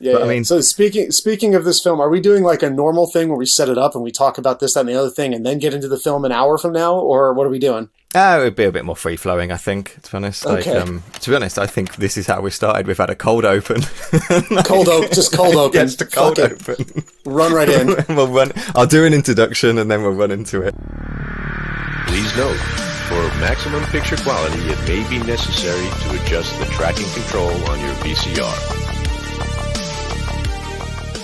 Yeah, but yeah. I mean, so speaking of this film, are we doing like a normal thing where we set it up and we talk about this, that, and the other thing, and then get into the film an hour from now, or what are we doing? it would be a bit more free flowing, I think. To be honest, Okay. To be honest, I think this is how we started. We've had a cold open, Just cold open. Yes, the cold Fuck it. open. Run right in. We'll run. I'll do an introduction and then we'll run into it. Please note, for maximum picture quality, it may be necessary to adjust the tracking control on your VCR.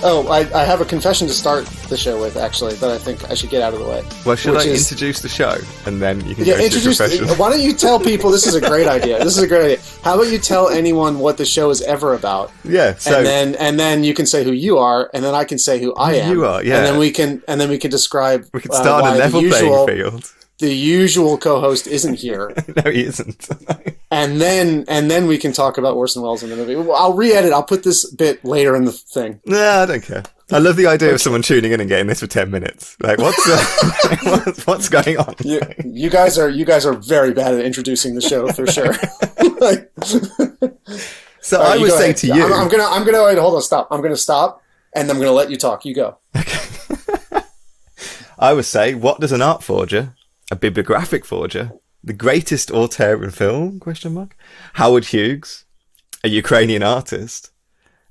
Oh, I have a confession to start the show with, actually, that I think I should get out of the way. Well, should I introduce the show and then you can Yeah, go to your introduce. profession? Why don't you tell people? This is a great idea. How about you tell anyone what the show is ever about? Yeah, so and then you can say who you are, and then I can say who I am. You are, yeah. And then we can describe. We could start why a level playing field. The usual co-host isn't here. No, he isn't. and then we can talk about Orson Welles in the movie. I'll re-edit. I'll put this bit later in the thing. No, I don't care. I love the idea of someone tuning in and getting this for 10 minutes. Like, what's going on? You guys are very bad at introducing the show for sure. So I would say to you, I'm gonna wait. Hold on, stop. I'm gonna stop, and I'm gonna let you talk. You go. Okay. I would say, what does an art forger, a bibliographic forger, the greatest auteur in film? ? Howard Hughes, a Ukrainian artist,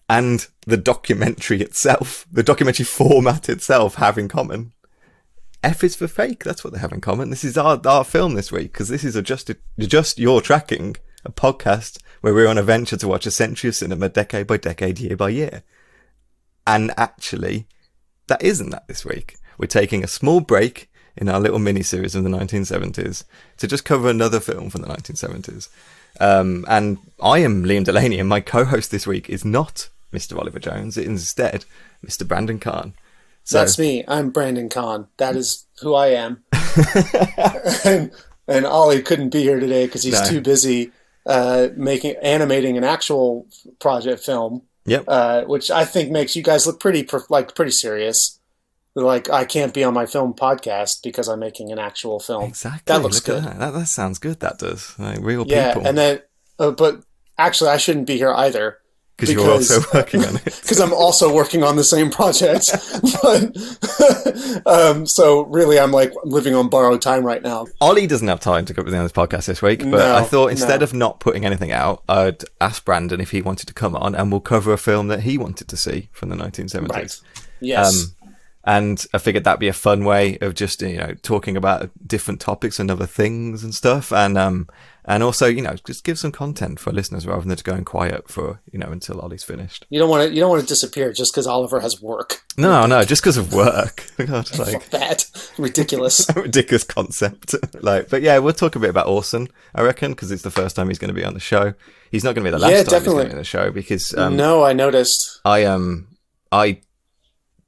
and the documentary itself, the documentary format itself, have in common? F is for fake. That's what they have in common. This is our film this week, because this is just your tracking, a podcast where we're on a venture to watch a century of cinema, decade by decade, year by year. And actually, that isn't that this week. We're taking a small break in our little mini-series of the 1970s to just cover another film from the 1970s. And I am Liam Delaney, and my co-host this week is not Mr. Oliver Jones. It is instead Mr. Brandon Kahn. So, that's me. I'm Brandon Kahn. That is who I am. and Ollie couldn't be here today because he's too busy animating an actual project film. Yep. Which I think makes you guys look pretty serious. Like, I can't be on my film podcast because I'm making an actual film. Exactly. That looks good. That sounds good. That does. Like, real people. Yeah, and then, but actually, I shouldn't be here either. Because you're also working on it. Because I'm also working on the same project. But, so really, I'm like living on borrowed time right now. Ollie doesn't have time to come on this podcast this week, but I thought instead of not putting anything out, I'd ask Brandon if he wanted to come on, and we'll cover a film that he wanted to see from the 1970s. Right. Yes. And I figured that'd be a fun way of just, talking about different topics and other things and stuff. And also, just give some content for listeners rather than just going quiet for, until Ollie's finished. You don't want to disappear just because Oliver has work. No, just because of work. God, Fuck that. Ridiculous. Ridiculous concept. But yeah, we'll talk a bit about Orson, I reckon, because it's the first time he's going to be on the show. He's not going to be the last time he's going to be on the show because... no, I noticed. I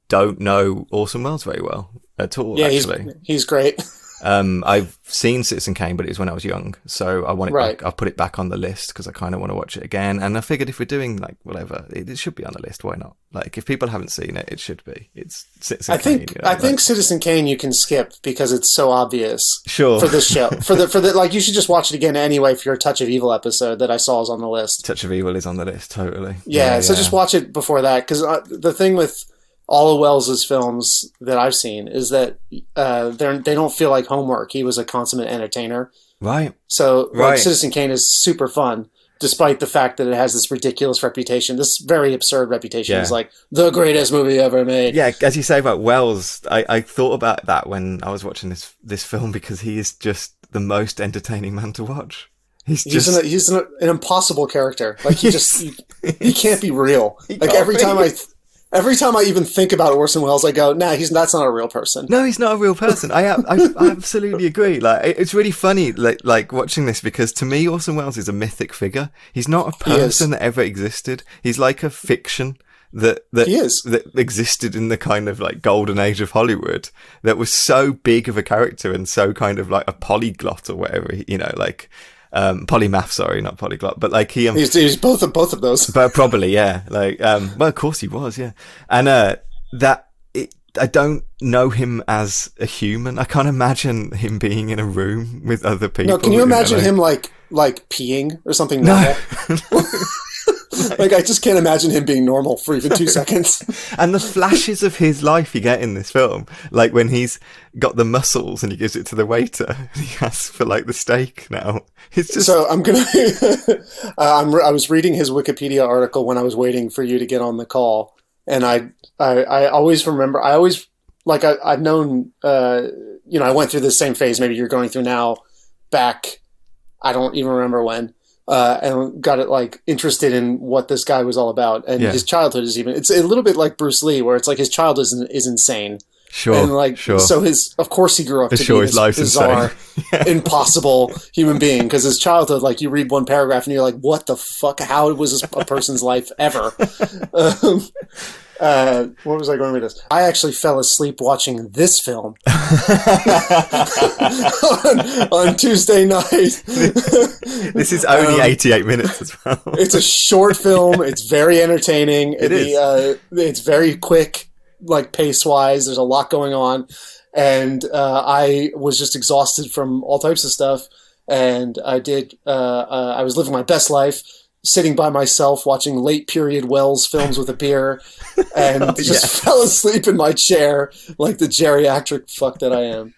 don't know Orson Welles very well at all. Yeah, actually. He's great. I've seen Citizen Kane, but it was when I was young, so I want it right. back. I'll put it back on the list because I kind of want to watch it again. And I figured if we're doing whatever, it should be on the list. Why not? Like, if people haven't seen it, it should be. It's Citizen Kane. I think Citizen Kane you can skip because it's so obvious. Sure. For this show, for the you should just watch it again anyway for your Touch of Evil episode that I saw is on the list. Touch of Evil is on the list, totally. Yeah, so just watch it before that because the thing with all of Wells's films that I've seen is that they don't feel like homework. He was a consummate entertainer. Right. So Citizen Kane is super fun, despite the fact that it has this ridiculous reputation, this very absurd reputation. It's like the greatest movie ever made. Yeah, as you say about Welles, I thought about that when I was watching this film because he is just the most entertaining man to watch. He's an impossible character. Like he can't be real. Like every time I even think about Orson Welles, I go, nah, that's not a real person. No, he's not a real person. I absolutely agree. Like, it's really funny, like watching this because to me, Orson Welles is a mythic figure. He's not a person that ever existed. He's like a fiction that existed in the kind of like golden age of Hollywood that was so big of a character and so kind of like a polyglot or whatever, polymath, sorry, not polyglot, but like he was both of those. But probably, yeah. Like, well, of course he was, yeah. And I don't know him as a human. I can't imagine him being in a room with other people. No, can you imagine him like peeing or something? No. Like, I just can't imagine him being normal for even 2 seconds. And the flashes of his life you get in this film, like when he's got the mussels and he gives it to the waiter, and he asks for like the steak now. It's just So I'm gonna. I was reading his Wikipedia article when I was waiting for you to get on the call, and I always remember. I always I've known. I went through this same phase. Maybe you're going through now. Back, I don't even remember when. And got it like interested in what this guy was all about, and his childhood is it's a little bit like Bruce Lee, where it's like his childhood is insane. Sure, and like sure. So of course he grew up to be his this bizarre, impossible human being, because his childhood, like you read one paragraph and you're like, what the fuck? How was this a person's life ever? What was I going with this? I actually fell asleep watching this film on Tuesday night. This is only 88 minutes as well. It's a short film. It's very entertaining. It's very quick, like pace-wise. There's a lot going on. And I was just exhausted from all types of stuff. And I was living my best life, sitting by myself watching late period Welles films with a beer, and fell asleep in my chair like the geriatric fuck that I am.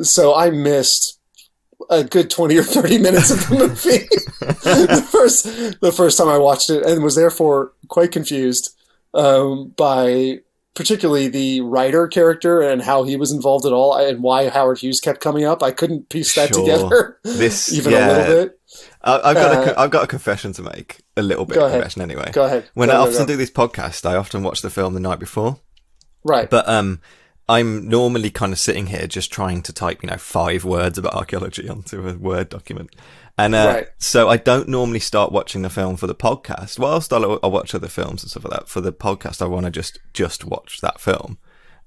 So I missed a good 20 or 30 minutes of the movie the first time I watched it, and was therefore quite confused by particularly the writer character and how he was involved at all, and why Howard Hughes kept coming up. I couldn't piece that together even a little bit. I've got a confession to make. A little bit of confession anyway. Go ahead. When I often do this podcast, I often watch the film the night before. Right. But I'm normally kind of sitting here just trying to type, 5 words about archaeology onto a Word document. And so I don't normally start watching the film for the podcast. Whilst I'll watch other films and stuff like that, for the podcast I want to just watch that film.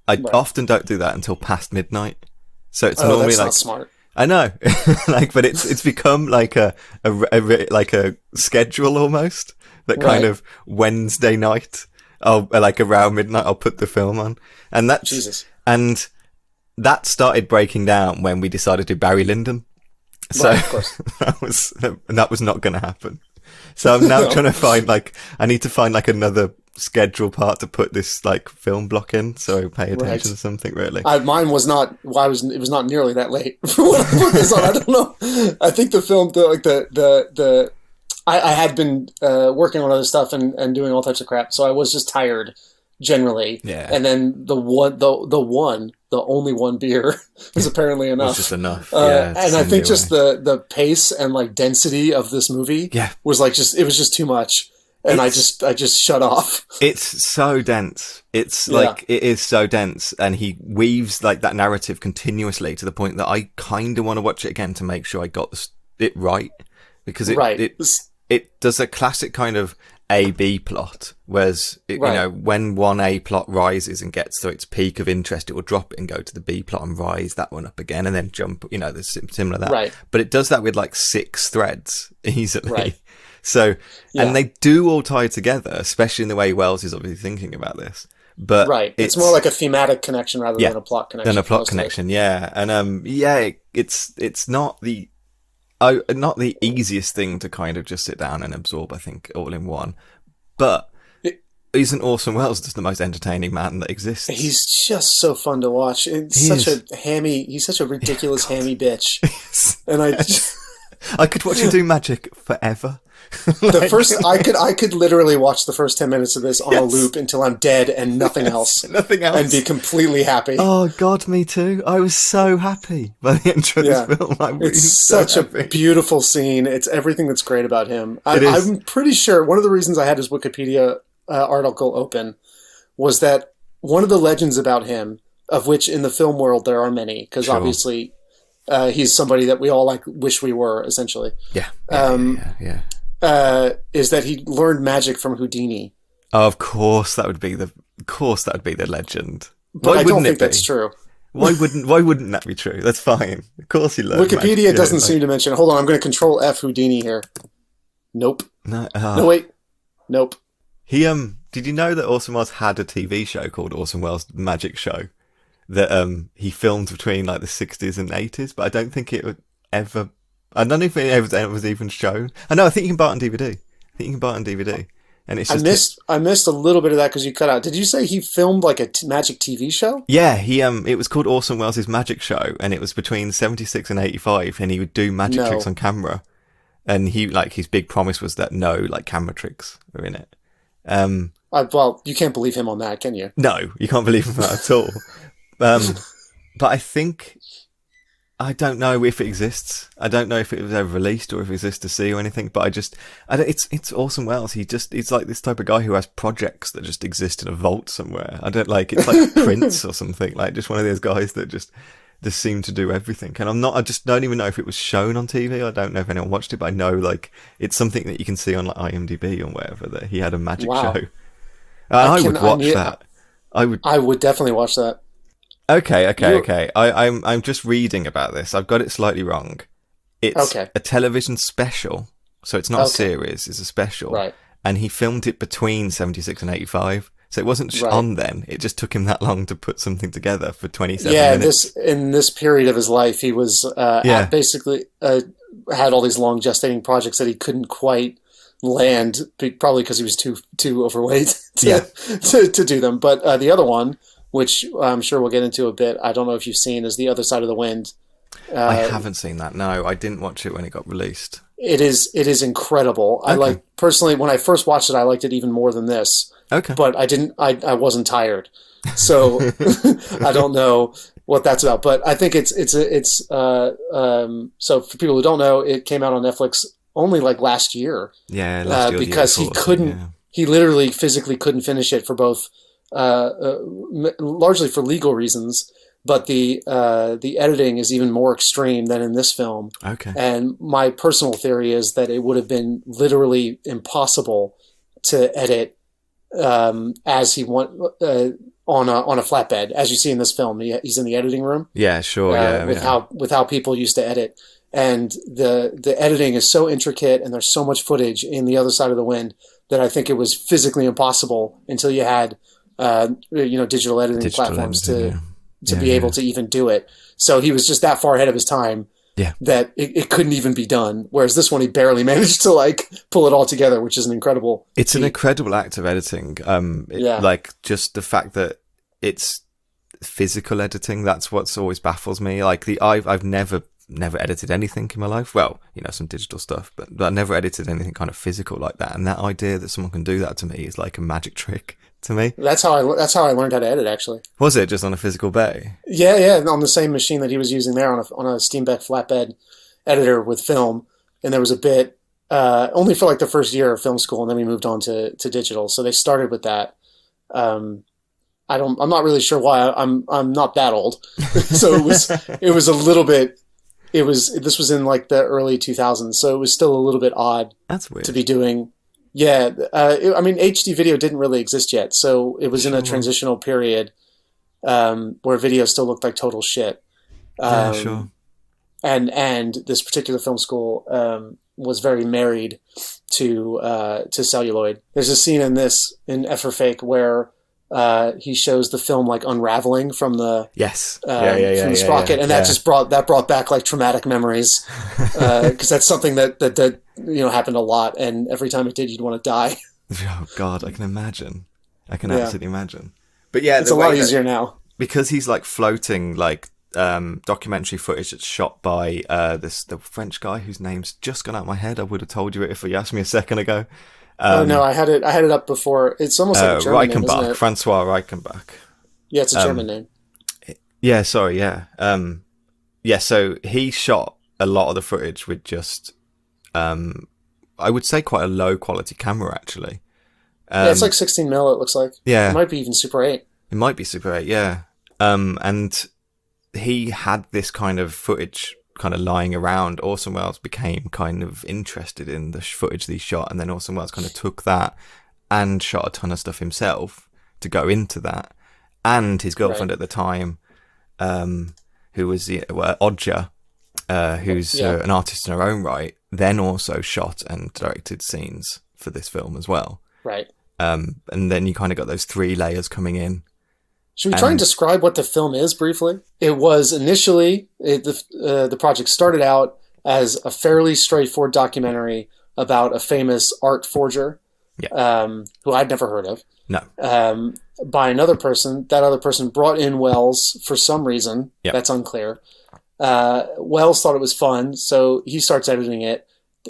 I often don't do that until past midnight. So it's normally that's like not smart. I know, but it's become like a schedule almost, that kind of Wednesday night, around midnight, I'll put the film on, and and that started breaking down when we decided to do Barry Lyndon. So of course. that was not going to happen. So I'm now trying to find I need to find another schedule part to put this film block in, so I pay attention to something really. Mine was not. It was not nearly that late when I put this on. I don't know. I think the film, I had been working on other stuff and doing all types of crap, so I was just tired generally. Yeah. And then the only one beer was apparently enough. It's just enough. And I think just the pace and density of this movie was it was just too much. And I just shut off. It's so dense. It's it is so dense, and he weaves that narrative continuously to the point that I kind of want to watch it again to make sure I got it right, because it does a classic kind of A-B plot, whereas when one A plot rises and gets to its peak of interest, it will drop it and go to the B plot and rise that one up again, and then jump. There's similar to that. Right. But it does that with 6 threads easily. Right. So, and they do all tie together, especially in the way Welles is obviously thinking about this. But it's more like a thematic connection rather than a plot connection. And it's not the easiest thing to kind of just sit down and absorb, I think, all in one. But isn't Orson Welles just the most entertaining man that exists? He's just so fun to watch. He's such a ridiculous hammy bitch. And I could watch him do magic forever. I could literally watch the first 10 minutes of this on a loop until I'm dead and nothing else, and be completely happy. Oh God, me too. I was so happy by the intro of this film. It's such a beautiful scene. It's everything that's great about him. I'm pretty sure one of the reasons I had his Wikipedia article open was that one of the legends about him, of which in the film world there are many, because obviously he's somebody that we all wish we were, essentially. Is that he learned magic from Houdini. Oh, of course that would be the legend. But I don't think that's true. Why wouldn't that be true? That's fine. Of course he learned Wikipedia magic. doesn't seem to mention. Hold on, I'm going to Control F Houdini here. Nope. No, wait. Nope. Did you know that Orson Welles had a TV show called Orson Welles Magic Show that he filmed between the 60s and 80s, but I don't think it would ever. I don't know if it ever was even shown. I think you can buy it on DVD. think you can buy it on DVD. And it's I missed a little bit of that because you cut out. Did you say he filmed like a magic TV show? Yeah, it was called Orson Welles' Magic Show, and it was between 76 and 85, and he would do magic tricks on camera. And his big promise was that no like camera tricks were in it. Well, you can't believe him on that, can you? No, you can't believe him at all. But I think, I don't know if it exists. I don't know if it was ever released or if it exists to see or anything. But it's Orson Welles. He's like this type of guy who has projects that just exist in a vault somewhere. It's like Prince or something. Like just one of those guys that just seem to do everything. And I just don't even know if it was shown on TV. I don't know if anyone watched it, but I know like it's something that you can see on like IMDb or whatever that he had a magic show. I would watch that. I would definitely watch that. Okay. I'm just reading about this. I've got it slightly wrong. It's a television special, so it's not a series. It's a special, right? And he filmed it between 76 and 85, so it wasn't on then. It just took him that long to put something together for 27 minutes. In this period of his life, he was basically had all these long gestating projects that he couldn't quite land, probably because he was too overweight to do them. But the other one, which I'm sure we'll get into a bit, I don't know if you've seen, is The Other Side of the Wind. I haven't seen that. No, I didn't watch it when it got released. It is incredible. Okay. Personally, when I first watched it, I liked it even more than this. Okay. But I wasn't tired. So I don't know what that's about. But I think it's so for people who don't know, it came out on Netflix only like last year. Yeah, last year. Because he couldn't, he literally physically couldn't finish it for both, largely for legal reasons. But the editing is even more extreme than in this film. Okay. And my personal theory is that it would have been literally impossible to edit as he want on a flatbed, as you see in this film. He's in the editing room. Yeah, sure. With how people used to edit, and the editing is so intricate, and there's so much footage in The Other Side of the Wind that I think it was physically impossible until you had digital editing platforms to be able to even do it. So he was just that far ahead of his time that it couldn't even be done. Whereas this one, he barely managed to like pull it all together, which is an incredible feat. An incredible act of editing. Like just the fact that it's physical editing, that's what's always baffles me. Like I've never edited anything in my life. Well, some digital stuff, but I never edited anything kind of physical like that. And that idea that someone can do that to me is like a magic trick to me. That's how I learned how to edit, actually. Was it just on a physical bay? Yeah, on the same machine that he was using there on a Steenbeck flatbed editor with film. And there was a bit only for like the first year of film school, and then we moved on to digital. So they started with that. I'm not really sure why. I'm not that old, so it was a little bit. This was in like the early 2000s, so it was still a little bit odd. That's weird to be doing. Yeah, HD video didn't really exist yet, so it was in a transitional period where video still looked like total shit. Sure. And this particular film school was very married to celluloid. There's a scene in F for Fake where he shows the film like unraveling from the from the sprocket, and that just brought back like traumatic memories because that's something that happened a lot, and every time it did, you'd want to die. Oh God, I can imagine. I can absolutely imagine. But yeah, it's a lot easier now because he's like floating like documentary footage that's shot by the French guy whose name's just gone out of my head. I would have told you it if you asked me a second ago. No, I had it up before. It's almost like a German name, isn't it? Francois Reichenbach. Yeah, it's a German name. Yeah, sorry, yeah. So he shot a lot of the footage with just, I would say quite a low quality camera, actually. It's like 16 mil, it looks like. Yeah. It might be even Super 8. It might be Super 8, yeah. And he had this kind of footage kind of lying around. Orson Welles became kind of interested in the footage that he shot, and then Orson Welles kind of took that and shot a ton of stuff himself to go into that. And his girlfriend at the time, who was Odja, who's an artist in her own right, then also shot and directed scenes for this film as well. Right. And then you kind of got those three layers coming in. Should we try and describe what the film is briefly? It was initially, the project started out as a fairly straightforward documentary about a famous art forger, who I'd never heard of. No. By another person. That other person brought in Welles for some reason. Yep. That's unclear. Welles thought it was fun, so he starts editing it.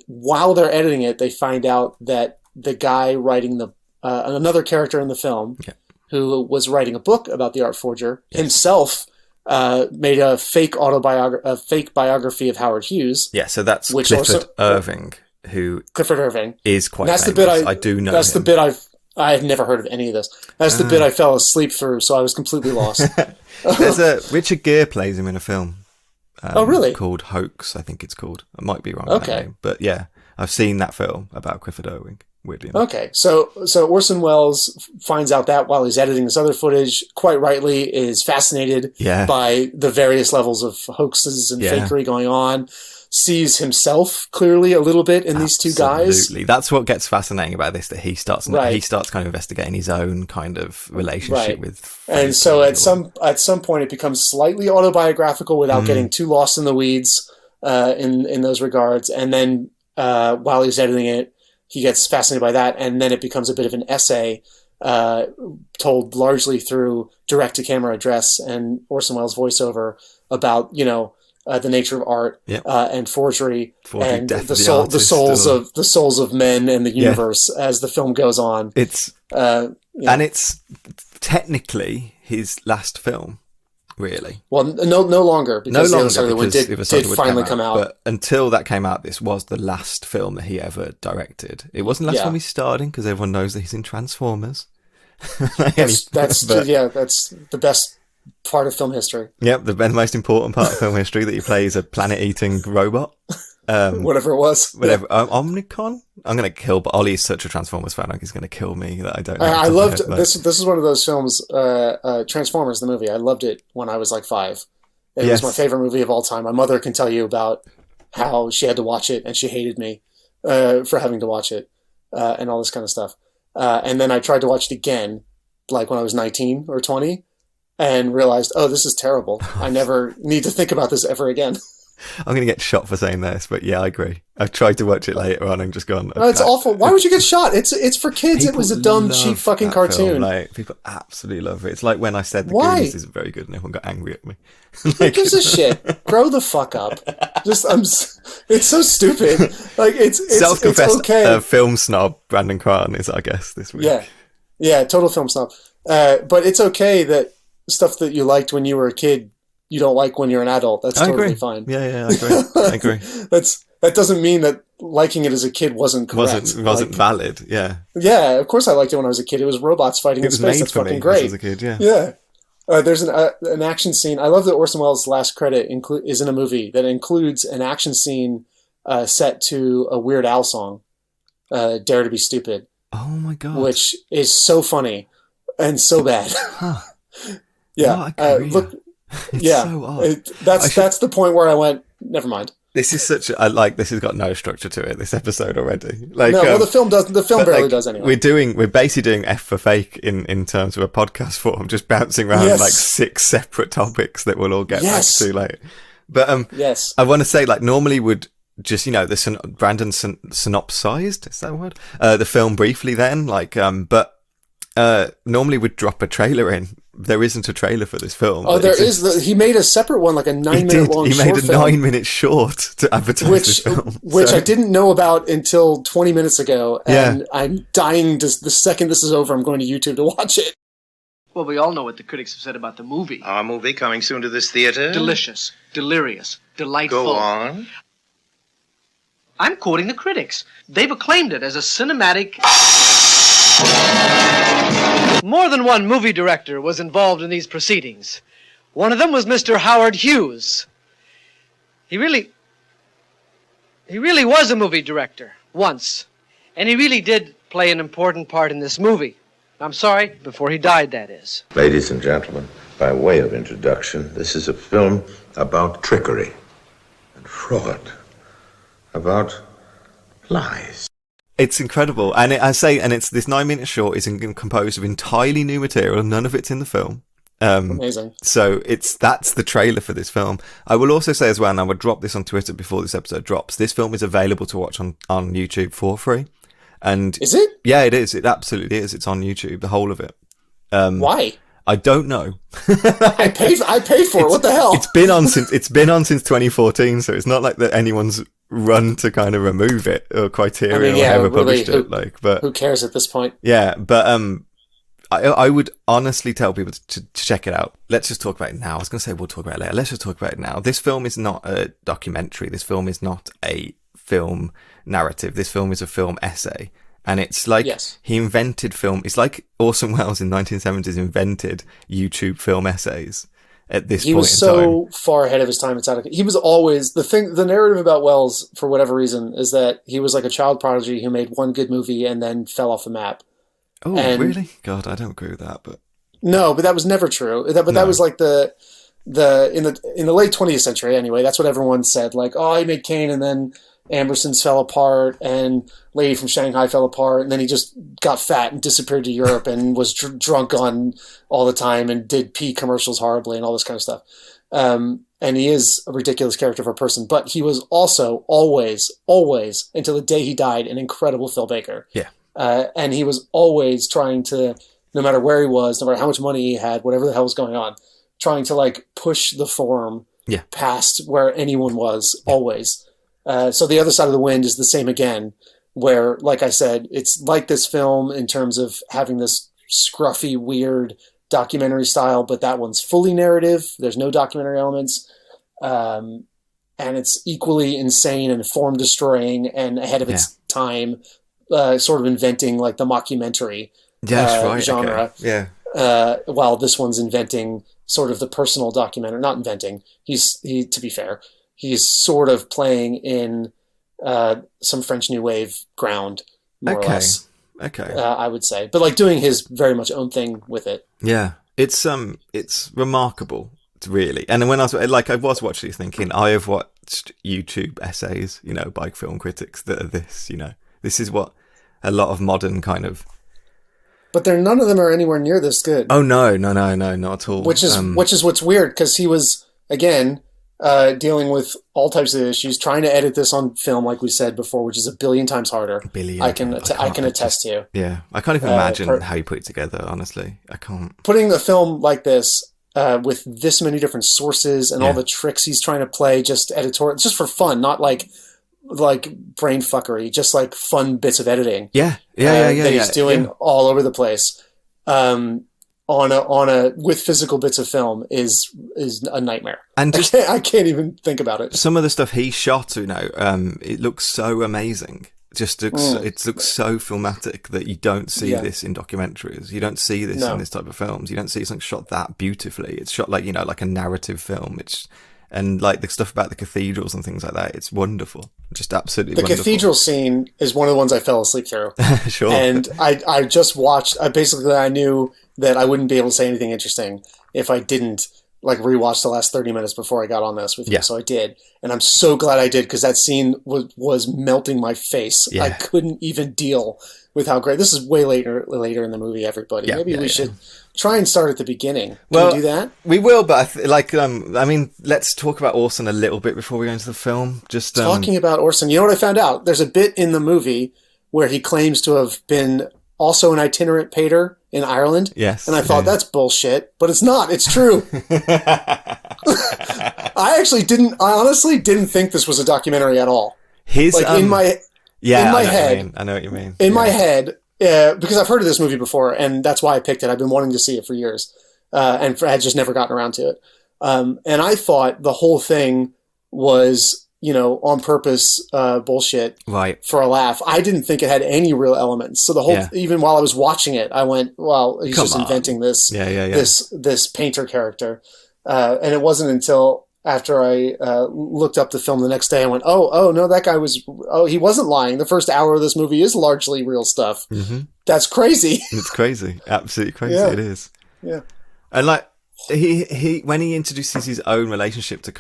While they're editing it, they find out that the guy writing another character in the film, who was writing a book about the art forger, himself made a fake biography of Howard Hughes. Yeah, so that's Clifford Irving, Clifford Irving is quite that's famous. The bit I do know. That's him. The bit I had never heard of any of this. That's the bit I fell asleep through, so I was completely lost. There's Richard Gere plays him in a film. Oh, really? Called Hoax, I think it's called. I might be wrong with that name. But yeah, I've seen that film about Clifford Irving, weirdly enough. Okay, so Orson Welles finds out that while he's editing this other footage, quite rightly is fascinated by the various levels of hoaxes and fakery going on, sees himself clearly a little bit in these two guys. Absolutely. That's what gets fascinating about this, that he starts kind of investigating his own kind of relationship with... And so at some point it becomes slightly autobiographical without getting too lost in the weeds in those regards. And then while he's editing it, he gets fascinated by that, and then it becomes a bit of an essay told largely through direct-to-camera address and Orson Welles' voiceover about, the nature of art and forgery and the souls of men and the universe as the film goes on. It's and it's technically his last film, really. Well, no longer, because the other side of the wind did finally come out. But until that came out, this was the last film that he ever directed. It wasn't the last film he's starred in, because everyone knows that he's in Transformers. That's the best part of film history. Yep, the most important part of film history, that he plays a planet-eating robot. Whatever it was. Whatever. Omnicon? I'm going to kill, but Ollie is such a Transformers fan, he's going to kill me that I don't know. I loved this. This is one of those films, Transformers, the movie. I loved it when I was like 5. It was my favorite movie of all time. My mother can tell you about how she had to watch it and she hated me for having to watch it and all this kind of stuff. And then I tried to watch it again, like when I was 19 or 20, and realized, oh, this is terrible. I never need to think about this ever again. I'm going to get shot for saying this, but yeah, I agree. I've tried to watch it later on and just gone... No, it's awful. Why would you get shot? It's for kids. It was a dumb, cheap fucking cartoon. Film. Like, people absolutely love it. It's like when I said The Goonies is very good and everyone got angry at me. Who gives a shit? Grow the fuck up. It's so stupid. Like, it's self-confessed okay. Film snob Brandon Kahn is, I guess, this week. Yeah, total film snob. But it's okay that stuff that you liked when you were a kid, you don't like when you're an adult. That's totally fine. Yeah, I agree. I agree. That doesn't mean that liking it as a kid wasn't correct. Wasn't valid. Yeah. Yeah, of course I liked it when I was a kid. It was robots fighting in space. That's fucking great. As a kid, yeah. Yeah. There's an action scene. I love that Orson Welles' last credit is in a movie that includes an action scene set to a Weird Al song, "Dare to Be Stupid." Oh my god! Which is so funny and so bad. Huh. Yeah. Look. It's so odd. That's the point where I went, never mind. This is this has got no structure to it, this episode already. The film barely does anyway. We're basically doing F for fake in terms of a podcast form, just bouncing around like 6 separate topics that we'll all get back to later. But I want to say, like, normally would just, Brandon synopsized, is that a word? The film briefly then, but normally would drop a trailer in. There isn't a trailer for this film. Oh, there is. He made a separate one, like a 9-minute long short film. He made a 9-minute short to advertise this film. Which I didn't know about until 20 minutes ago. And I'm dying the second this is over, I'm going to YouTube to watch it. Well, we all know what the critics have said about the movie. Our movie coming soon to this theater? Delicious, delirious, delightful. Go on. I'm quoting the critics. They've acclaimed it as a cinematic... More than one movie director was involved in these proceedings. One of them was Mr. Howard Hughes. He really was a movie director, once. And he really did play an important part in this movie. I'm sorry, before he died, that is. Ladies and gentlemen, by way of introduction, this is a film about trickery and fraud, about lies. It's incredible, and it's this 9-minute short is composed of entirely new material. None of it's in the film. Amazing. So that's the trailer for this film. I will also say as well, and I would drop this on Twitter before this episode drops, this film is available to watch on YouTube for free. And is it? Yeah, it is. It absolutely is. It's on YouTube, the whole of it. Why? I don't know. I paid for it. What the hell? It's been on since 2014, so it's not like that anyone's run to kind of remove it, or Criterion or whoever published it. But who cares at this point? Yeah, but I would honestly tell people to check it out. Let's just talk about it now. I was going to say we'll talk about it later. Let's just talk about it now. This film is not a documentary. This film is not a film narrative. This film is a film essay. And it's like he invented film. It's like Orson Welles in 1970s invented YouTube film essays at this point in time. He was so far ahead of his time. He was always the narrative about Welles, for whatever reason, is that he was like a child prodigy who made one good movie and then fell off the map. Oh, really? God, I don't agree with that. But no, but that was never true. That was like in the late 20th century anyway. That's what everyone said. Like, oh, he made Kane, and then Ambersons fell apart, and Lady from Shanghai fell apart, and then he just got fat and disappeared to Europe and was drunk on all the time and did pee commercials horribly and all this kind of stuff. And he is a ridiculous character for a person, but he was also always, until the day he died, an incredible filmmaker. Yeah. And he was always trying to, no matter where he was, no matter how much money he had, whatever the hell was going on, trying to like push the form past where anyone was, always. So The Other Side of the Wind is the same again, where, like I said, it's like this film in terms of having this scruffy, weird documentary style, but that one's fully narrative. There's no documentary elements. And it's equally insane and form destroying and ahead of its time, sort of inventing like the mockumentary genre. Okay. Yeah. While this one's inventing sort of the personal documentary, not inventing. He to be fair, he's sort of playing in some French New Wave ground, more or less. Okay. I would say, but like doing his very much own thing with it. Yeah, it's remarkable, really. And when I was watching this thinking, I have watched YouTube essays, by film critics that are this. This is what a lot of modern kind of. But none of them are anywhere near this good. Oh no, not at all. Which is what's weird, because he was again. Dealing with all types of issues, trying to edit this on film, like we said before, which is a billion times harder. I can attest to. Yeah, I can't even imagine how you put it together. Honestly, I can't. Putting a film like this with this many different sources and all the tricks he's trying to play, just editorial, just for fun, not like brain fuckery, just like fun bits of editing. Yeah. That he's doing all over the place. With physical bits of film is a nightmare. And just, I can't even think about it. Some of the stuff he shot, it looks so amazing. It looks so filmatic that you don't see this in documentaries. You don't see this in this type of films. You don't see something shot that beautifully. It's shot like a narrative film. And like the stuff about the cathedrals and things like that. It's wonderful. Just absolutely wonderful. The cathedral scene is one of the ones I fell asleep through. Sure. And I just watched, I knew that I wouldn't be able to say anything interesting if I didn't like rewatch the last 30 minutes before I got on this with you. So I did. And I'm so glad I did, because that scene was melting my face. Yeah. I couldn't even deal with how great. This is way later in the movie, everybody. Maybe we should try and start at the beginning. Can we do that? We will, but let's talk about Orson a little bit before we go into the film. Just talking about Orson, you know what I found out? There's a bit in the movie where he claims to have been also an itinerant painter in Ireland. Yes. And I thought that's bullshit, but it's not. It's true. I honestly didn't think this was a documentary at all. In my head. I know what you mean. In my head, because I've heard of this movie before, and that's why I picked it. I've been wanting to see it for years, and I had just never gotten around to it. And I thought the whole thing was, on purpose bullshit, right, for a laugh. I didn't think it had any real elements. So the whole, even while I was watching it, I went, "Well, he's just inventing this, this painter character." And it wasn't until after I looked up the film the next day, I went, "Oh no, that guy he wasn't lying. The first hour of this movie is largely real stuff." Mm-hmm. That's crazy. It's crazy, absolutely crazy. It is. Yeah, and like he when he introduces his own relationship to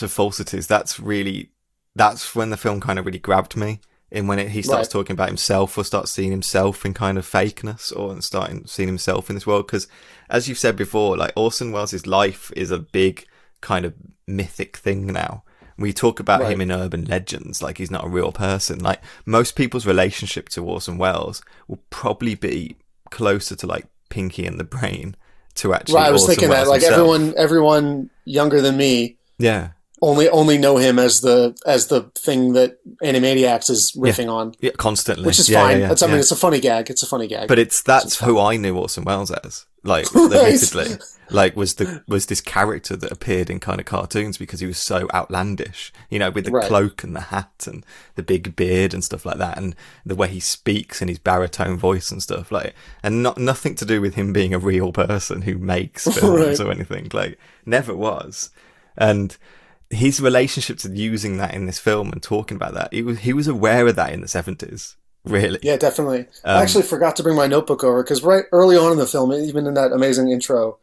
falsities, that's when the film kind of really grabbed me. He starts talking about himself, or starts seeing himself in kind of fakeness, or starting seeing himself in this world. Because, as you've said before, like Orson Welles' life is a big kind of mythic thing now. We talk about him in urban legends, like he's not a real person. Like most people's relationship to Orson Welles will probably be closer to like Pinky and the Brain to actually. Right, I was Orson thinking Welles that like himself. everyone younger than me, only know him as the thing that Animaniacs is riffing on, constantly, which is fine. I mean, it's a funny gag. It's a funny gag, but that's who I knew Orson Welles as. Like, admittedly, like was this character that appeared in kind of cartoons because he was so outlandish, with the cloak and the hat and the big beard and stuff like that, and the way he speaks and his baritone voice and stuff like, and nothing to do with him being a real person who makes films or anything. Like, never was. And his relationship to using that in this film and talking about that, he was aware of that in the 70s. Really? Yeah, definitely. I actually forgot to bring my notebook over because right early on in the film, even in that amazing intro,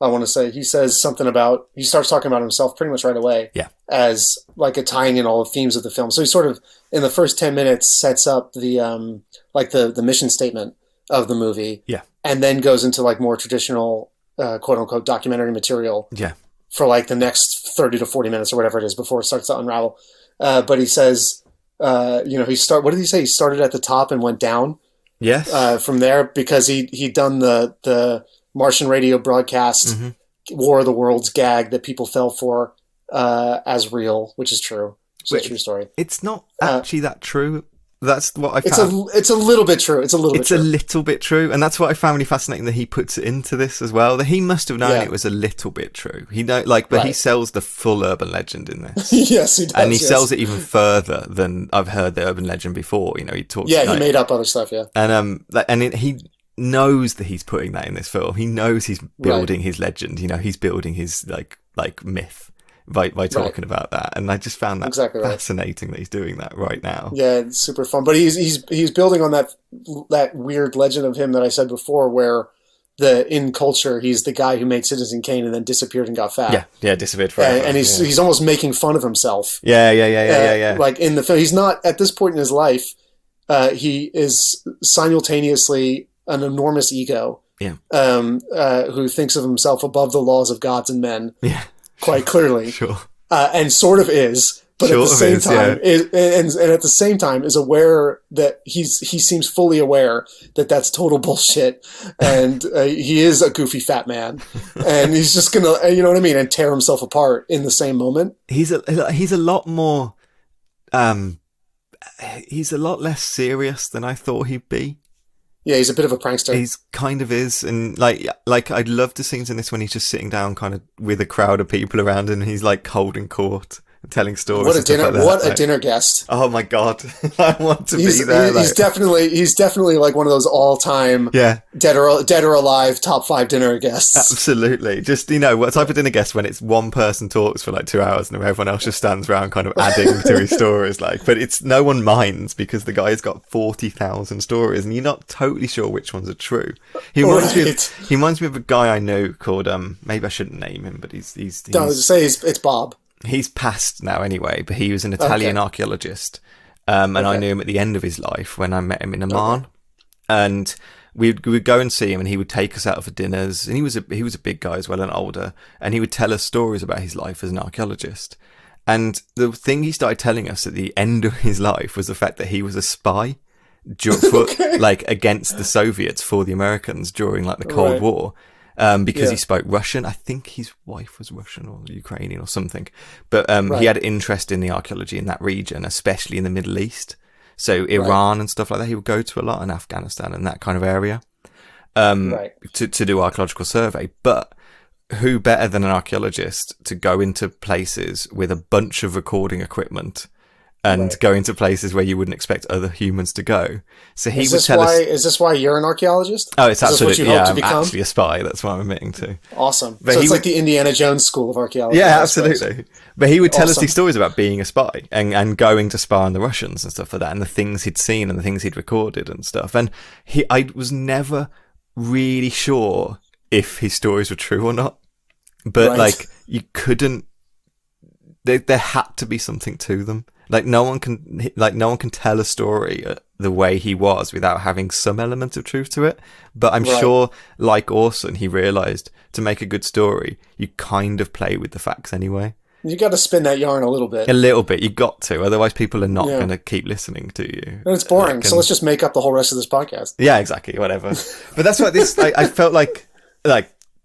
I want to say, he says something about, he starts talking about himself pretty much right away as like a tying in all the themes of the film. So he sort of, in the first 10 minutes, sets up the the mission statement of the movie. Yeah. And then goes into like more traditional, quote unquote, documentary material. Yeah. For like the next 30 to 40 minutes or whatever it is before it starts to unravel. But he says, what did he say? He started at the top and went down. Yes. From there, because he'd done the Martian radio broadcast, War of the Worlds gag that people fell for as real, which is true. It's a true story. It's not actually that true. That's what I found. It's a little bit true. It's a little bit true, and that's what I found really fascinating, that he puts it into this as well. That he must have known it was a little bit true. He he sells the full urban legend in this. Yes, he does, and he sells it even further than I've heard the urban legend before. He talks. Yeah, he made up other stuff. Yeah, and he knows that he's putting that in this film. He knows he's building his legend. He's building his like myth. By talking about that, and I just found that fascinating that he's doing that right now. Yeah, it's super fun. But he's building on that weird legend of him that I said before, where in culture he's the guy who made Citizen Kane and then disappeared and got fat. Yeah, disappeared forever. And he's almost making fun of himself. Yeah. Like in the film, he's not at this point in his life. He is simultaneously an enormous ego. Yeah. Who thinks of himself above the laws of gods and men. Yeah. Quite clearly, sure, and sort of is, but at the same time, and at the same time is aware that he seems fully aware that that's total bullshit, and he is a goofy fat man, and he's just gonna, and tear himself apart in the same moment. He's a lot more, he's a lot less serious than I thought he'd be. Yeah, he's a bit of a prankster. He's kind of is, and like I'd love the scenes in this when he's just sitting down, kind of with a crowd of people around him. And he's like holding court, and telling stories. What a dinner! Like a dinner guest! Oh my god, I want to be there. He's definitely like one of those all-time dead or alive top 5 dinner guests. Absolutely, just what type of dinner guest when it's one person talks for like 2 hours and everyone else just stands around, kind of adding to his stories. But it's no one minds because the guy's got 40,000 stories, and you're not totally sure which ones are true. He reminds me of a guy I know called maybe I shouldn't name him, but he's don't say it's Bob. He's passed now anyway, but he was an Italian archaeologist, and I knew him at the end of his life when I met him in Amman, and we would go and see him, and he would take us out for dinners, and he was a big guy as well and older, and he would tell us stories about his life as an archaeologist. And the thing he started telling us at the end of his life was the fact that he was a spy against the Soviets for the Americans during the Cold War. Because he spoke Russian. I think his wife was Russian or Ukrainian or something. But he had interest in the archaeology in that region, especially in the Middle East. So Iran and stuff like that, he would go to a lot, in Afghanistan and that kind of area, to do archaeological survey. But who better than an archaeologist to go into places with a bunch of recording equipment and go into places where you wouldn't expect other humans to go. So he would tell us... Is this why you're an archaeologist? Oh, it's absolutely... I'm actually a spy. That's what I'm admitting to. Awesome. But so it's like the Indiana Jones school of archaeology. Yeah, absolutely. But he would tell us these stories about being a spy and going to spy on the Russians and stuff like that, and the things he'd seen and the things he'd recorded and stuff. And I was never really sure if his stories were true or not. But you couldn't... There had to be something to them. Like no one can tell a story the way he was without having some element of truth to it. But I'm sure, like Orson, he realised to make a good story, you kind of play with the facts anyway. You got to spin that yarn a little bit. A little bit, you got to. Otherwise, people are not going to keep listening to you. And it's boring. So let's just make up the whole rest of this podcast. Yeah, exactly. Whatever. But that's what this. I felt like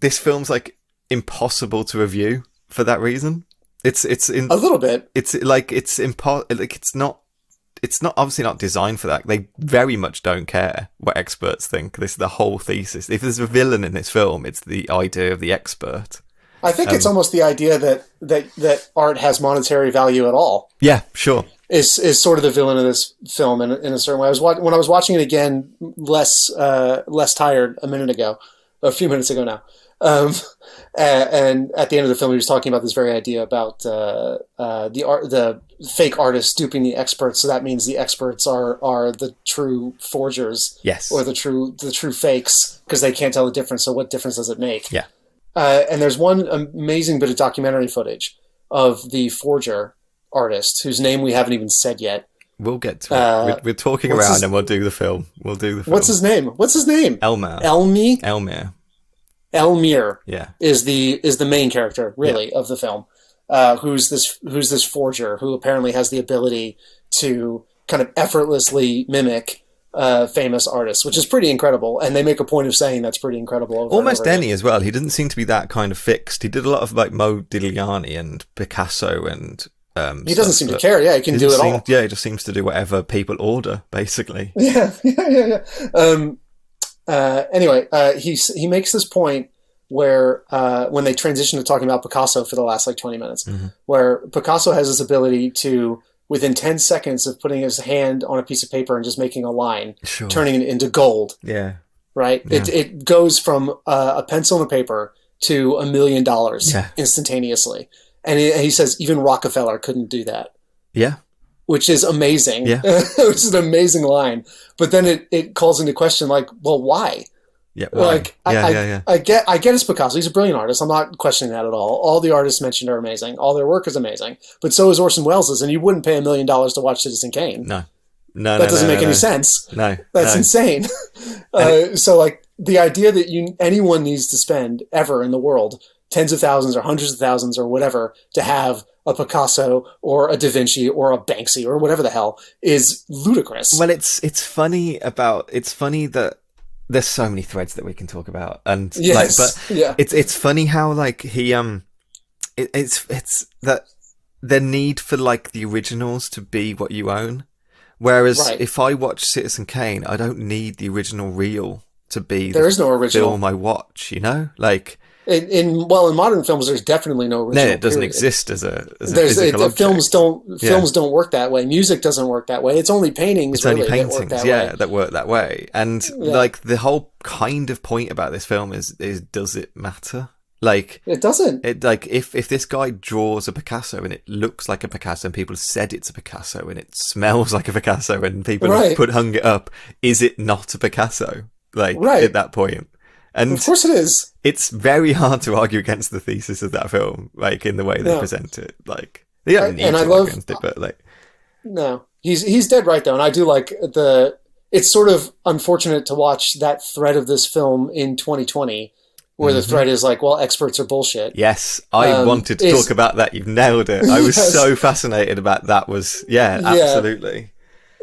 this film's like impossible to review for that reason. It's a little bit. It's like it's not obviously not designed for that. They very much don't care what experts think. This is the whole thesis. If there's a villain in this film, it's the idea of the expert. I think it's almost the idea that art has monetary value at all. Yeah, sure. Is sort of the villain of this film in a certain way. When I was watching it again, less tired a few minutes ago now. And at the end of the film, he was talking about this very idea about the fake artists duping the experts. So that means the experts are the true forgers, yes, or the true fakes, because they can't tell the difference. So what difference does it make? Yeah. And there's one amazing bit of documentary footage of the forger artist, whose name we haven't even said yet. We'll get to it. We're talking around and we'll do the film. What's his name? Elmyr. Elmyr. Yeah. Is the main character, really, of the film. Who's this forger who apparently has the ability to kind of effortlessly mimic famous artists, which is pretty incredible, and they make a point of saying that's pretty incredible. Almost any as well. He doesn't seem to be that kind of fixed. He did a lot of like Modigliani and Picasso and he doesn't seem to care. Yeah, he can do it all. Yeah, he just seems to do whatever people order, basically. Yeah. Anyway, he makes this point where when they transition to talking about Picasso for the last 20 minutes, where Picasso has this ability to, within 10 seconds of putting his hand on a piece of paper and just making a line, turning it into gold. Yeah. Right? Yeah. It goes from a pencil and a paper to $1 million instantaneously. And he says even Rockefeller couldn't do that. Yeah. Which is amazing. Yeah. Which is an amazing line. But then it calls into question, well, why? Yeah, why? I get it's Picasso. He's a brilliant artist. I'm not questioning that at all. All the artists mentioned are amazing. All their work is amazing. But so is Orson Welles', and you wouldn't pay $1 million to watch Citizen Kane. No, that doesn't make any sense. No, that's insane. So the idea that anyone needs to spend ever in the world tens of thousands or hundreds of thousands or whatever to have a Picasso or a Da Vinci or a Banksy or whatever the hell is ludicrous. Well, it's funny that there's so many threads that we can talk about, and it's funny how he it's that the need for the originals to be what you own, whereas if I watch Citizen Kane, I don't need the original reel to be there is no original film I watch, In modern films, there's definitely no original. No, it doesn't exist as a physical object. Films don't work that way. Music doesn't work that way. It's only paintings. It's only paintings, that work that way. And the whole kind of point about this film is does it matter? It doesn't. If this guy draws a Picasso and it looks like a Picasso and people have said it's a Picasso and it smells like a Picasso and people have hung it up, is it not a Picasso? At that point. And of course it is. It's very hard to argue against the thesis of that film, in the way they present it. They don't need to argue against it, but no, he's dead right though, and I do it's sort of unfortunate to watch that thread of this film in 2020, where the thread is experts are bullshit. Yes, I wanted to talk about that. You've nailed it. I was so fascinated about that. Absolutely.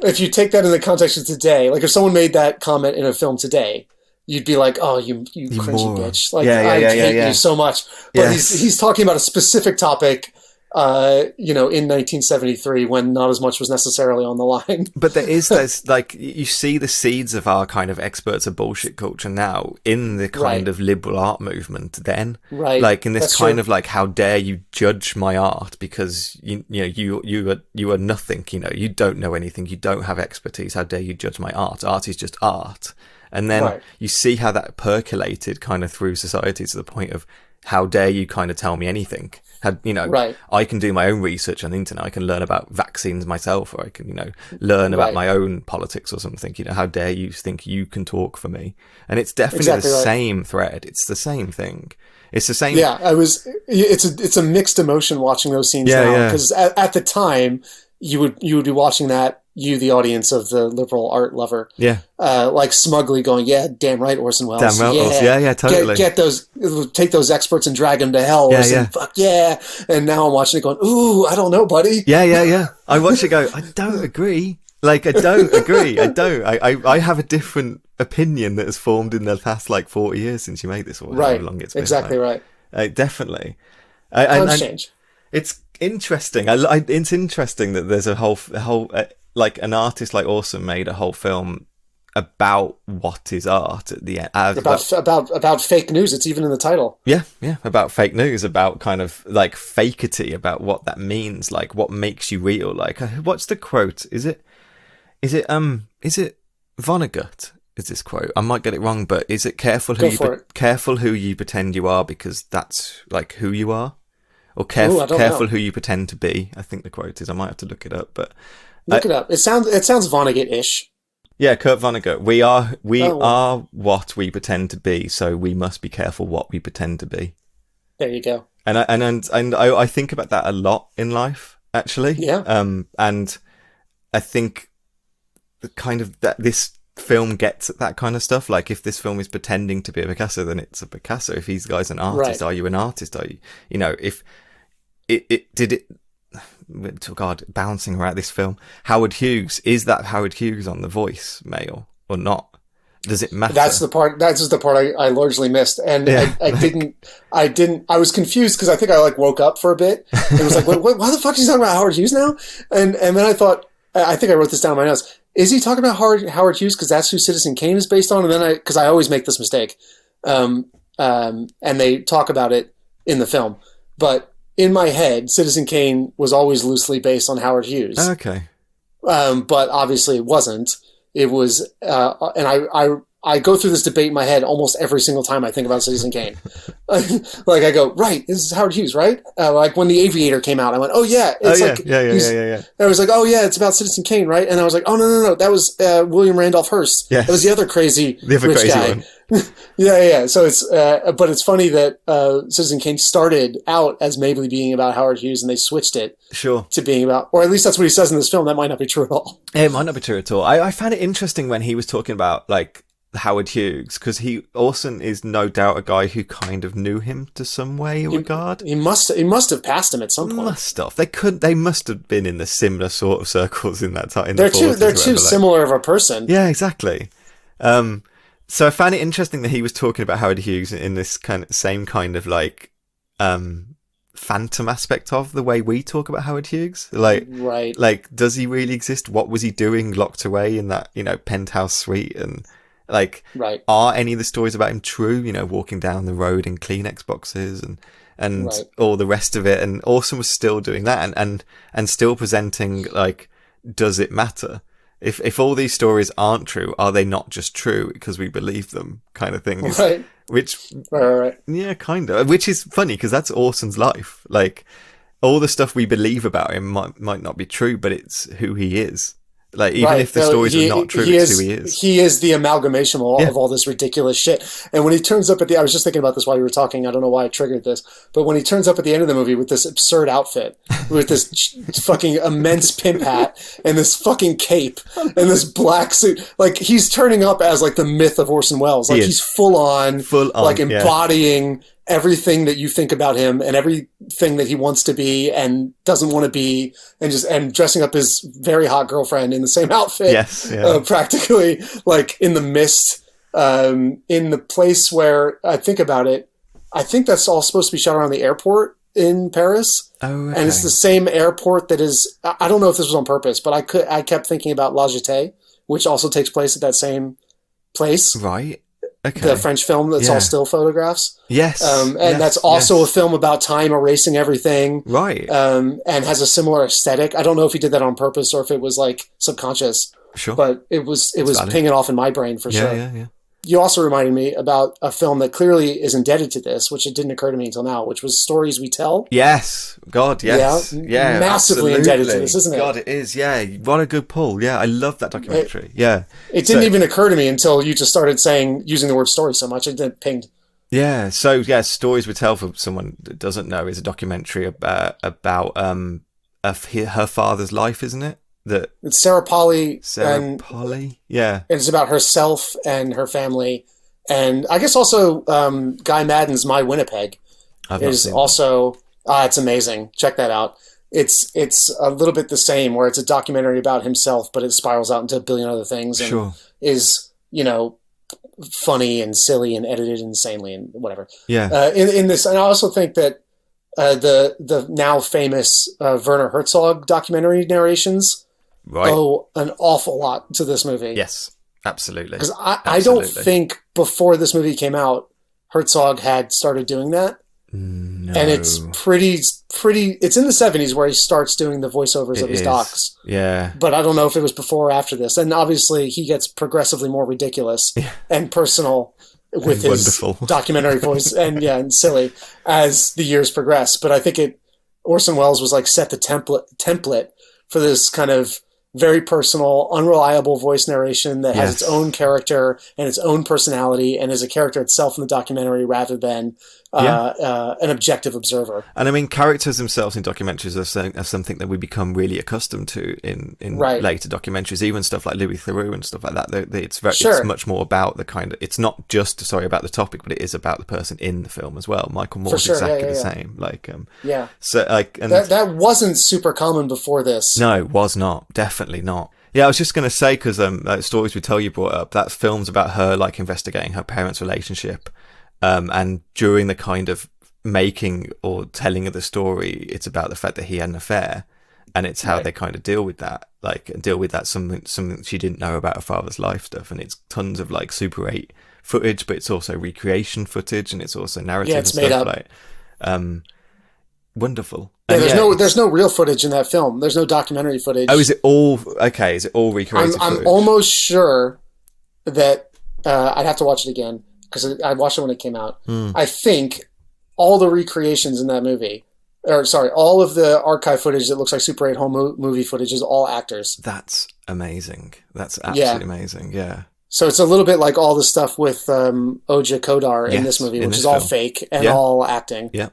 If you take that in the context of today, if someone made that comment in a film today, you'd be like, "Oh, you cringy bitch!" I hate you so much. But he's talking about a specific topic, in 1973 when not as much was necessarily on the line. But there's you see the seeds of our kind of experts of bullshit culture now in the kind of liberal art movement. Then, in this kind of how dare you judge my art because you are nothing. You don't know anything. You don't have expertise. How dare you judge my art? Art is just art. And then you see how that percolated kind of through society to the point of how dare you kind of tell me anything? I can do my own research on the internet. I can learn about vaccines myself, or I can, learn about my own politics or something. How dare you think you can talk for me? And it's definitely the same thread. It's the same thing. It's the same. Yeah, it's a mixed emotion watching those scenes now because at the time, you would be watching that, you, the audience of the liberal art lover, like smugly going, yeah, damn right, Orson Welles. Damn right, yeah, totally. Take those experts and drag them to hell. Orson, fuck yeah. And now I'm watching it going, ooh, I don't know, buddy. Yeah. I watch it go, I don't agree. Like, I don't agree. I have a different opinion that has formed in the past, 40 years since you made this, or however long it's been. Exactly right. Definitely. Times change. It's interesting. It's interesting that there's a whole an artist like Orson made a whole film about what is art at the end. About fake news. It's even in the title. Yeah, about fake news, about kind of fakeity, about what that means, what makes you real. What's the quote? Is it Vonnegut? Is this quote? I might get it wrong, but is it careful who you pretend you are, because that's who you are, or careful who you pretend to be? I think the quote is. I might have to look it up, but look it up. It sounds Vonnegut-ish. Yeah, Kurt Vonnegut. We are what we pretend to be, so we must be careful what we pretend to be. There you go. And I think about that a lot in life, actually. Yeah. And I think the kind of that this film gets at that kind of stuff. If this film is pretending to be a Picasso, then it's a Picasso. If these guys an artist, are you an artist? Are you? If it did it. Oh God, bouncing around this film. Howard Hughes, is that Howard Hughes on The Voice mail or not? Does it matter? That's the part. That's just the part I largely missed, and I didn't. I was confused because I think I woke up for a bit. It was why the fuck is he talking about Howard Hughes now? And then I thought, I think I wrote this down in my notes. Is he talking about Howard Hughes because that's who Citizen Kane is based on? And then because I always make this mistake, and they talk about it in the film, but in my head, Citizen Kane was always loosely based on Howard Hughes. Okay, but obviously it wasn't. It was, and I go through this debate in my head almost every single time I think about Citizen Kane. I go, right, this is Howard Hughes, right? When The Aviator came out, I went, oh yeah. Yeah. I was like, oh yeah, it's about Citizen Kane, right? And I was like, oh no, that was William Randolph Hearst. Yes. That was the other crazy rich guy. One. Yeah. So it's, but it's funny that Citizen Kane started out as maybe being about Howard Hughes, and they switched it to being about, or at least that's what he says in this film. That might not be true at all. It might not be true at all. I found it interesting when he was talking about Howard Hughes, because Orson is no doubt a guy who kind of knew him to some regard. He must have passed him at some point. Must have. They must have been in the similar sort of circles in that time. They're too similar of a person. Yeah, exactly. So I found it interesting that he was talking about Howard Hughes in this same kind of phantom aspect of the way we talk about Howard Hughes. Right. Does he really exist? What was he doing locked away in that, penthouse suite? And right. Are any of the stories about him true? Walking down the road in Kleenex boxes and right. all the rest of it. And Orson was still doing that and still presenting does it matter? If all these stories aren't true, are they not just true because we believe them, kind of thing? Right. Right. Yeah, kind of. Which is funny because that's Orson's life. All the stuff we believe about him might not be true, but it's who he is. Even if the stories are not true, it's who he is. He is the amalgamation of all this ridiculous shit. And when he turns up I was just thinking about this while you were talking. I don't know why I triggered this, but when he turns up at the end of the movie with this absurd outfit, with this fucking immense pimp hat and this fucking cape and this black suit, he's turning up as the myth of Orson Welles. He's full on, embodying everything that you think about him and everything that he wants to be and doesn't want to be, and dressing up his very hot girlfriend in the same outfit. Yes, yeah. Practically in the mist, in the place where I think about it, I think that's all supposed to be shot around the airport in Paris. Oh, okay. And it's the same airport that is, I don't know if this was on purpose, but I kept thinking about La Jetée, which also takes place at that same place. Right. Okay. The French film that's all still photographs. Yes. That's also a film about time erasing everything. Right. And has a similar aesthetic. I don't know if he did that on purpose or if it was subconscious. Sure. But it was pinging off in my brain for sure. Yeah. You also reminded me about a film that clearly is indebted to this, which it didn't occur to me until now, which was Stories We Tell. Yes. God, yes. Yeah. Massively indebted to this, isn't it? God, it is. Yeah. What a good pull. Yeah. I love that documentary. It didn't even occur to me until you just started using the word story so much. It pinged. Yeah. So, Stories We Tell, for someone that doesn't know, is a documentary about of her father's life, isn't it? It's Sarah Polley. Yeah. And it's about herself and her family. And I guess also Guy Madden's My Winnipeg is also... it's amazing. Check that out. It's a little bit the same, where it's a documentary about himself, but it spirals out into a billion other things and is, funny and silly and edited insanely and whatever. Yeah. In this, and I also think that the now famous Werner Herzog documentary narrations owe an awful lot to this movie. Yes, absolutely. Because I don't think before this movie came out, Herzog had started doing that. No. And it's pretty. It's in the 70s where he starts doing the voiceovers of his docs. Yeah. But I don't know if it was before or after this. And obviously, he gets progressively more ridiculous and personal with his documentary voice and silly as the years progress. But I think Orson Welles was like set the template for this kind of very personal, unreliable voice narration that has its own character and its own personality and is a character itself in the documentary rather than an objective observer. And I mean, characters themselves in documentaries are something that we become really accustomed to in later documentaries, even stuff like Louis Theroux and stuff like that. It's much more about the kind of, it's not just, about the topic, but it is about the person in the film as well. Michael Moore's exactly the same. So and that wasn't super common before this. No, it was not. Definitely not. Yeah, I was just going to say, because Stories We Tell You brought up, that film's about her investigating her parents' relationship. And during the kind of making or telling of the story, it's about the fact that he had an affair, and it's how they kind of deal with that, something she didn't know about her father's life stuff. And it's tons of Super 8 footage, but it's also recreation footage, and it's also narrative. Yeah, it's and made stuff up. Wonderful. Yeah, there's no real footage in that film. There's no documentary footage. Oh, is it all okay? Is it all recreated footage? I'm almost sure that I'd have to watch it again, because I watched it when it came out. I think all the recreations in that movie, all of the archive footage that looks like Super 8 home movie footage is all actors. That's amazing. That's absolutely amazing. Yeah. So it's a little bit like all the stuff with Oja Kodar in this movie, which is all fake and all acting. Yeah.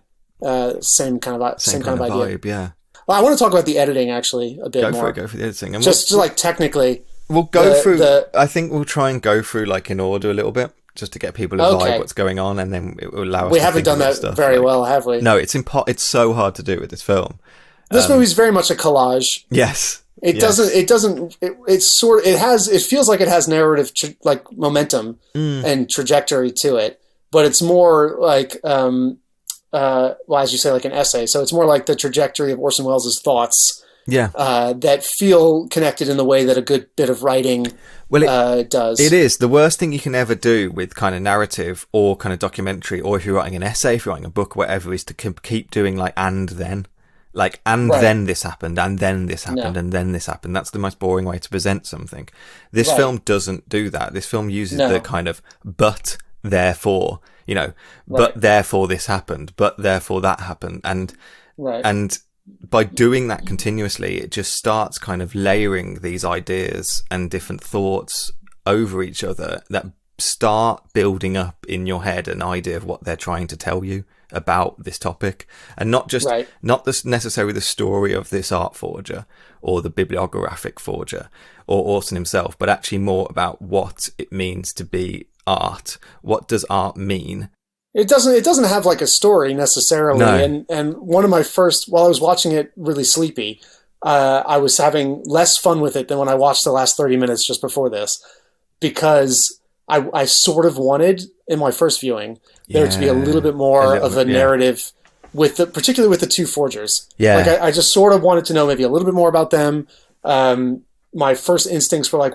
Same kind of idea. Vibe, yeah. Well, I want to talk about the editing actually a bit more. Go for the editing. And just technically. We'll go through. I think we'll try and go through in order a little bit, just to get people to vibe what's going on, and then it will allow us. We haven't done that very well, have we? No, it's so hard to do with this film. This movie's very much a collage. Yes. It feels like it has narrative momentum and trajectory to it, but it's more like as you say, like an essay. So it's more like the trajectory of Orson Welles' thoughts. Yeah. That feel connected in the way that a good bit of writing does. It is. The worst thing you can ever do with kind of narrative or kind of documentary, or if you're writing an essay, if you're writing a book, whatever, is to keep doing and then. Then this happened, and then this happened, and then this happened. That's the most boring way to present something. This film doesn't do that. This film uses the kind of but, therefore, but therefore this happened, but therefore that happened. And by doing that continuously, it just starts kind of layering these ideas and different thoughts over each other that start building up in your head an idea of what they're trying to tell you about this topic, and not necessarily the story of this art forger or the bibliographic forger or Orson himself, but actually more about what it means to be art. What does art mean? It doesn't have a story necessarily. No. And one of my first, while I was watching it really sleepy, I was having less fun with it than when I watched the last 30 minutes just before this, because I sort of wanted in my first viewing there to be a little bit more of a narrative particularly with the two forgers. Yeah. I just sort of wanted to know maybe a little bit more about them. My first instincts were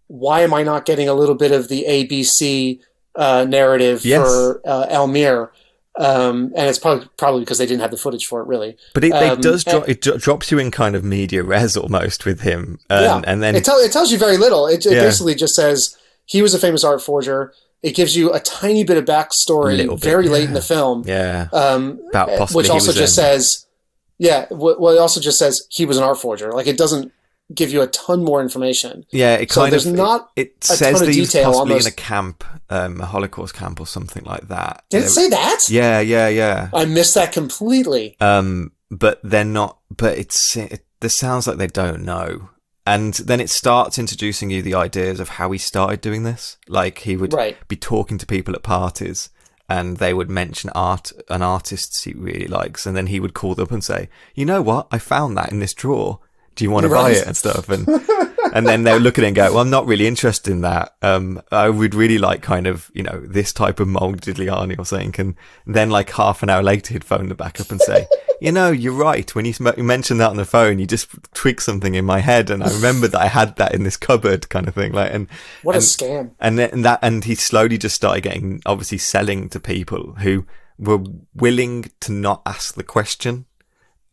why am I not getting a little bit of the ABC narrative for Elmyr? And it's probably because they didn't have the footage for it, really. But it drops you in kind of media res almost with him. And then it tells you very little. It basically just says he was a famous art forger. It gives you a tiny bit of backstory very late in the film. Yeah. About possibly which also just says, it also just says he was an art forger. It doesn't give you a ton more information. Yeah, it says that he was possibly in a camp, a Holocaust camp or something like that. Did it say that? Yeah. I missed that completely. but they're not. But it sounds like they don't know. And then it starts introducing you the ideas of how he started doing this. Like he would be talking to people at parties, and they would mention an artist he really likes, and then he would call them up and say, "You know what? I found that in this drawer. Do you want to buy it?" and stuff. And then they would look at it and go, "Well, I'm not really interested in that. I would really like kind of, this type of Modigliani or something." And then like half an hour later, he'd phone them back up and say, "You're right. When you mentioned that on the phone, you just tweaked something in my head, and I remembered that I had that in this cupboard," kind of thing. Like, what a scam! And he slowly just started obviously selling to people who were willing to not ask the question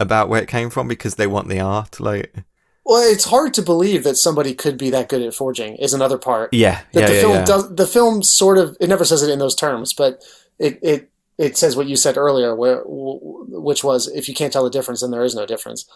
about where it came from because they want the art. Like, well, it's hard to believe that somebody could be that good at forging. Is another part. The film sort of, it never says it in those terms, but it says what you said earlier, which was, if you can't tell the difference, then there is no difference.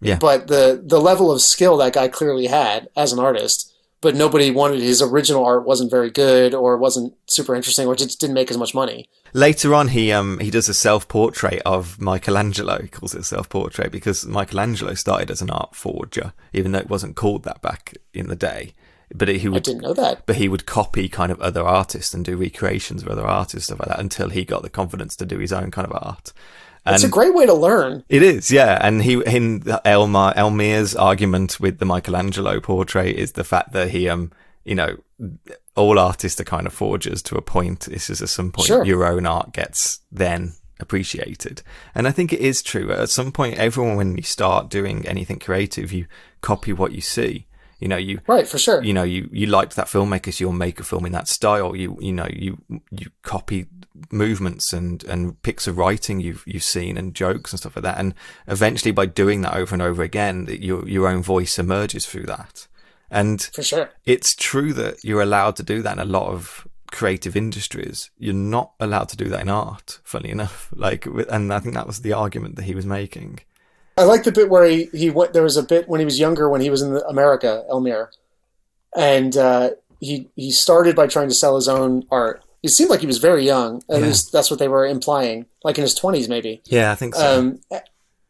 Yeah. But the level of skill that guy clearly had as an artist, but nobody wanted, his original art wasn't very good or wasn't super interesting or just didn't make as much money. Later on, he does a self-portrait of Michelangelo. He calls it a self-portrait because Michelangelo started as an art forger, even though it wasn't called that back in the day. But I didn't know that. But he would copy kind of other artists and do recreations of other artists, stuff like that, until he got the confidence to do his own kind of art. And it's a great way to learn. It is, yeah. And Elmyr's argument with the Michelangelo portrait is the fact that he, all artists are kind of forgers to a point. It's just at some point your own art gets then appreciated. And I think it is true. At some point, everyone, when you start doing anything creative, you copy what you see. Right, for sure. You liked that filmmaker, so you'll make a film in that style. You copy movements and picks of writing you've seen and jokes and stuff like that. And eventually, by doing that over and over again, your own voice emerges through that. And for sure, it's true that you're allowed to do that in a lot of creative industries. You're not allowed to do that in art, funny enough. And I think that was the argument that he was making. I like the bit where he went. There was a bit when he was younger, when he was in America, Elmyr, and he started by trying to sell his own art. It seemed like he was very young. At least that's what they were implying, like in his 20s, maybe. Yeah, I think so.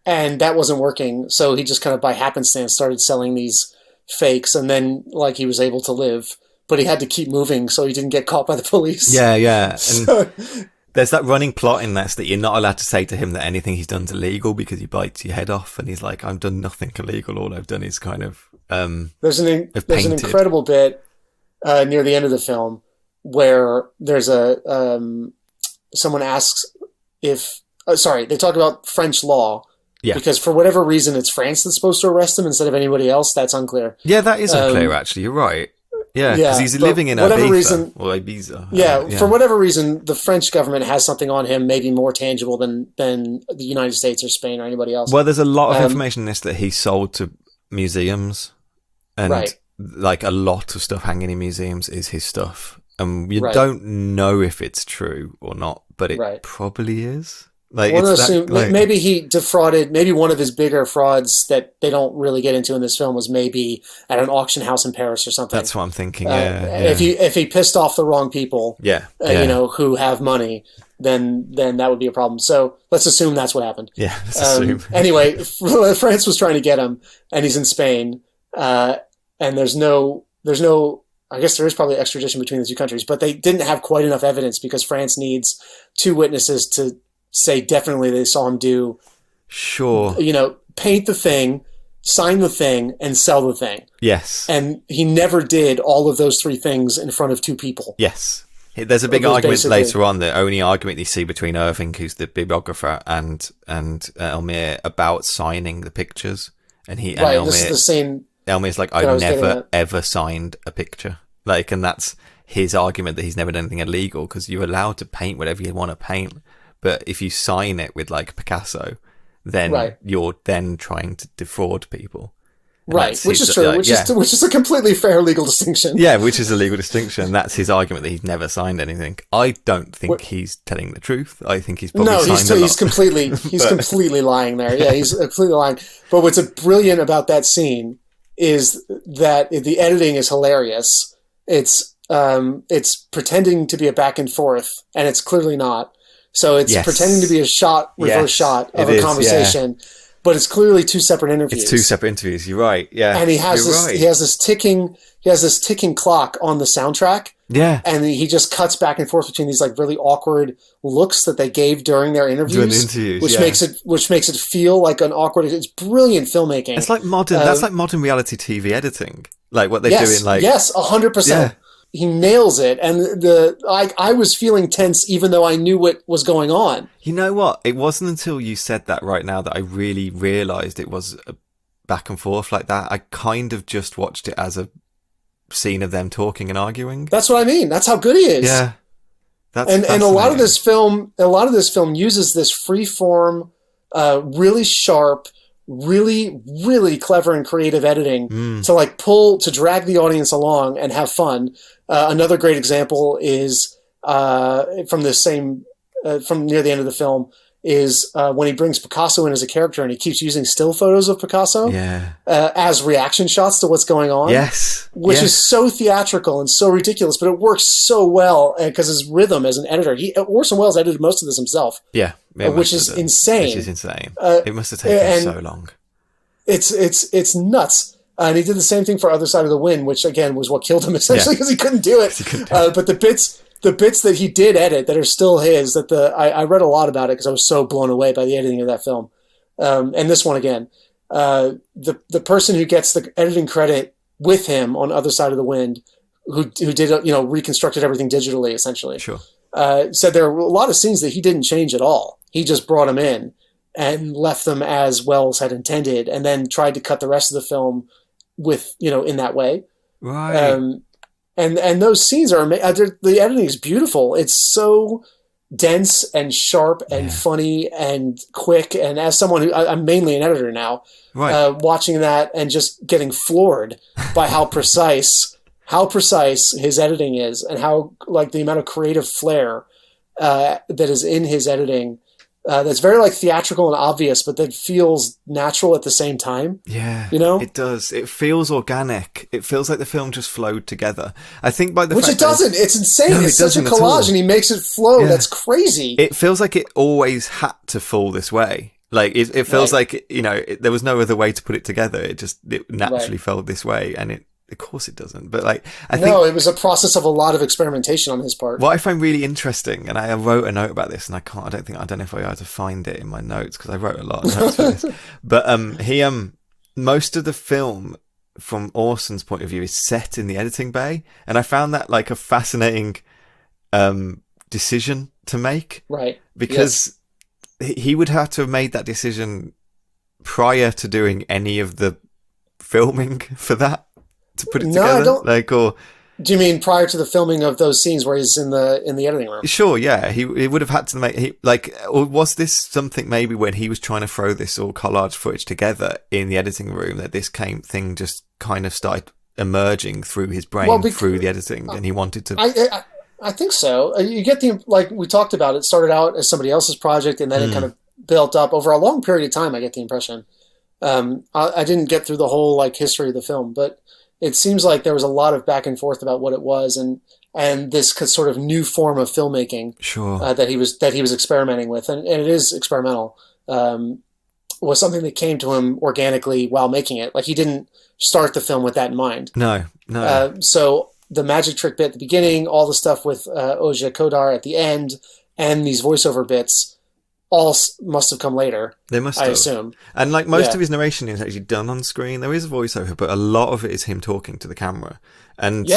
And that wasn't working, so he just kind of by happenstance started selling these fakes, and then he was able to live, but he had to keep moving so he didn't get caught by the police. Yeah. And there's that running plot in this that you're not allowed to say to him that anything he's done's illegal because he bites your head off, and he's like, "I've done nothing illegal. All I've done is kind of." There's an incredible bit near the end of the film where there's someone asks if they talk about French law. Yeah. Because for whatever reason, it's France that's supposed to arrest him instead of anybody else. That's unclear. Yeah, that is unclear, actually. You're right. Yeah, because he's living in Ibiza. For whatever reason, the French government has something on him maybe more tangible than the United States or Spain or anybody else. Well, there's a lot of information in this that he sold to museums. And a lot of stuff hanging in museums is his stuff. And you don't know if it's true or not, but it probably is. Maybe he defrauded. Maybe one of his bigger frauds that they don't really get into in this film was maybe at an auction house in Paris or something. That's what I'm thinking. If he pissed off the wrong people, who have money, then that would be a problem. So let's assume that's what happened. Yeah, let's assume. Anyway, France was trying to get him, and he's in Spain, and there's no. I guess there is probably extradition between the two countries, but they didn't have quite enough evidence because France needs 2 witnesses to say definitely they saw him do, paint the thing, sign the thing, and sell the thing. Yes. And he never did all of those 3 things in front of 2 people. Yes. There's a big argument later on, the only argument you see between Irving, who's the bibliographer, and Elmyr about signing the pictures. And Elmyr, this is the same. Elmyr's like, I've never ever signed a picture. And that's his argument that he's never done anything illegal, because you're allowed to paint whatever you want to paint. But if you sign it with Picasso, then you're then trying to defraud people. Right, which is true, which is a completely fair legal distinction. Yeah, which is a legal distinction. That's his argument, that he's never signed anything. I don't think he's telling the truth. I think he's probably signed a lot. He's completely lying there. Yeah, he's completely lying. But what's brilliant about that scene is that the editing is hilarious. It's pretending to be a back and forth, and it's clearly not. So it's pretending to be a reverse shot of a conversation, but it's clearly two separate interviews. It's two separate interviews. You're right. Yeah, and he has this ticking clock on the soundtrack. Yeah, and he just cuts back and forth between these like really awkward looks that they gave during their interviews, which makes it feel like an awkward. It's brilliant filmmaking. It's like modern. That's like modern reality TV editing, like what they're doing. Like 100%. He nails it, and I was feeling tense even though I knew what was going on. You know what? It wasn't until you said that right now that I really realised it was a back and forth like that. I kind of just watched it as a scene of them talking and arguing. That's what I mean. That's how good he is. Yeah, and a lot of this film uses this free form, really sharp, really, really clever and creative editing to drag the audience along and have fun. Another great example is from near the end of the film is when he brings Picasso in as a character and he keeps using still photos of Picasso as reaction shots to what's going on. Which is so theatrical and so ridiculous, but it works so well because his rhythm as an editor. Orson Welles edited most of this himself. Which is insane. It must have taken so long. It's nuts. And he did the same thing for Other Side of the Wind, which again was what killed him essentially because he couldn't do it. But the bits that he did edit that are still his, I read a lot about it because I was so blown away by the editing of that film. And this one again, the person who gets the editing credit with him on Other Side of the Wind, who did reconstructed everything digitally essentially, said there were a lot of scenes that he didn't change at all. He just brought them in and left them as Welles had intended, and then tried to cut the rest of the film with in that way. Right. And those scenes are the editing is beautiful. It's so dense and sharp and funny and quick. And as someone who I'm mainly an editor now, watching that and just getting floored by how precise his editing is, and how like the amount of creative flair that is in his editing. That's very like theatrical and obvious, but that feels natural at the same time. Yeah, it does. It feels organic. It feels like the film just flowed together. I think which it doesn't. It's insane. No, it's such a collage, and he makes it flow. That's crazy. It feels like it always had to fall this way. Like it feels like there was no other way to put it together. It naturally fell this way, and of course it doesn't, but like I think it was a process of a lot of experimentation on his part. What I find really interesting, and I wrote a note about this, and I don't know if I had to find it in my notes because I wrote a lot of notes for this. But he most of the film from Orson's point of view is set in the editing bay, and I found that like a fascinating decision to make, right? Because he would have to have made that decision prior to doing any of the filming for that. To put it together, do you mean prior to the filming of those scenes where he's in the editing room? Sure, yeah. He would have had to make or was this something maybe when he was trying to throw this all collage footage together in the editing room that this thing just kind of started emerging through his brain through the editing, and he wanted to. I think so. You get like we talked about. It started out as somebody else's project, and then it kind of built up over a long period of time. I get the impression. I didn't get through the whole like history of the film, but it seems like there was a lot of back and forth about what it was, and this sort of new form of filmmaking that he was experimenting with, and it is experimental. Was something that came to him organically while making it. Like he didn't start the film with that in mind. No. So the magic trick bit at the beginning, all the stuff with Oja Kodar at the end, and these voiceover bits. All must have come later. They must have. I assume. And like most of his narration is actually done on screen. There is a voiceover, but a lot of it is him talking to the camera. And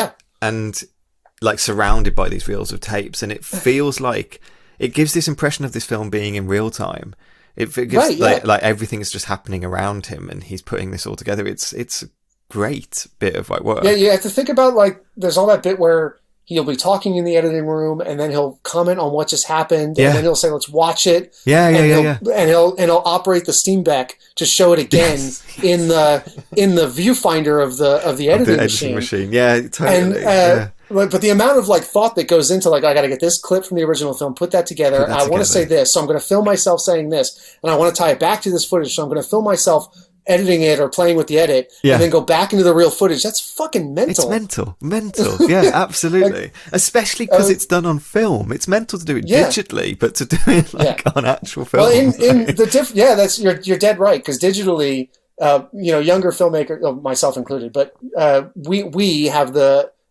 like surrounded by these reels of tapes. And it feels like it gives this impression of this film being in real time. It gives like everything is just happening around him and he's putting this all together. It's a great bit of like work. Yeah, you have to think about like there's all that bit where he'll be talking in the editing room, and then he'll comment on what just happened, and then he'll say, "Let's watch it." And he'll operate the Steamback to show it again in the viewfinder of the editing machine. Yeah, totally. But the amount of like thought that goes into like I got to get this clip from the original film, put that together. I want to say this, so I'm going to film myself saying this, and I want to tie it back to this footage, so I'm going to film myself editing it or playing with the edit, Yeah. and then go back into the real footage. That's fucking mental. It's mental. Yeah, absolutely. Especially because it's done on film. It's mental to do it digitally, but to do it on actual film. Well, in the that's you're dead right, because digitally, younger filmmakers, myself included, but we have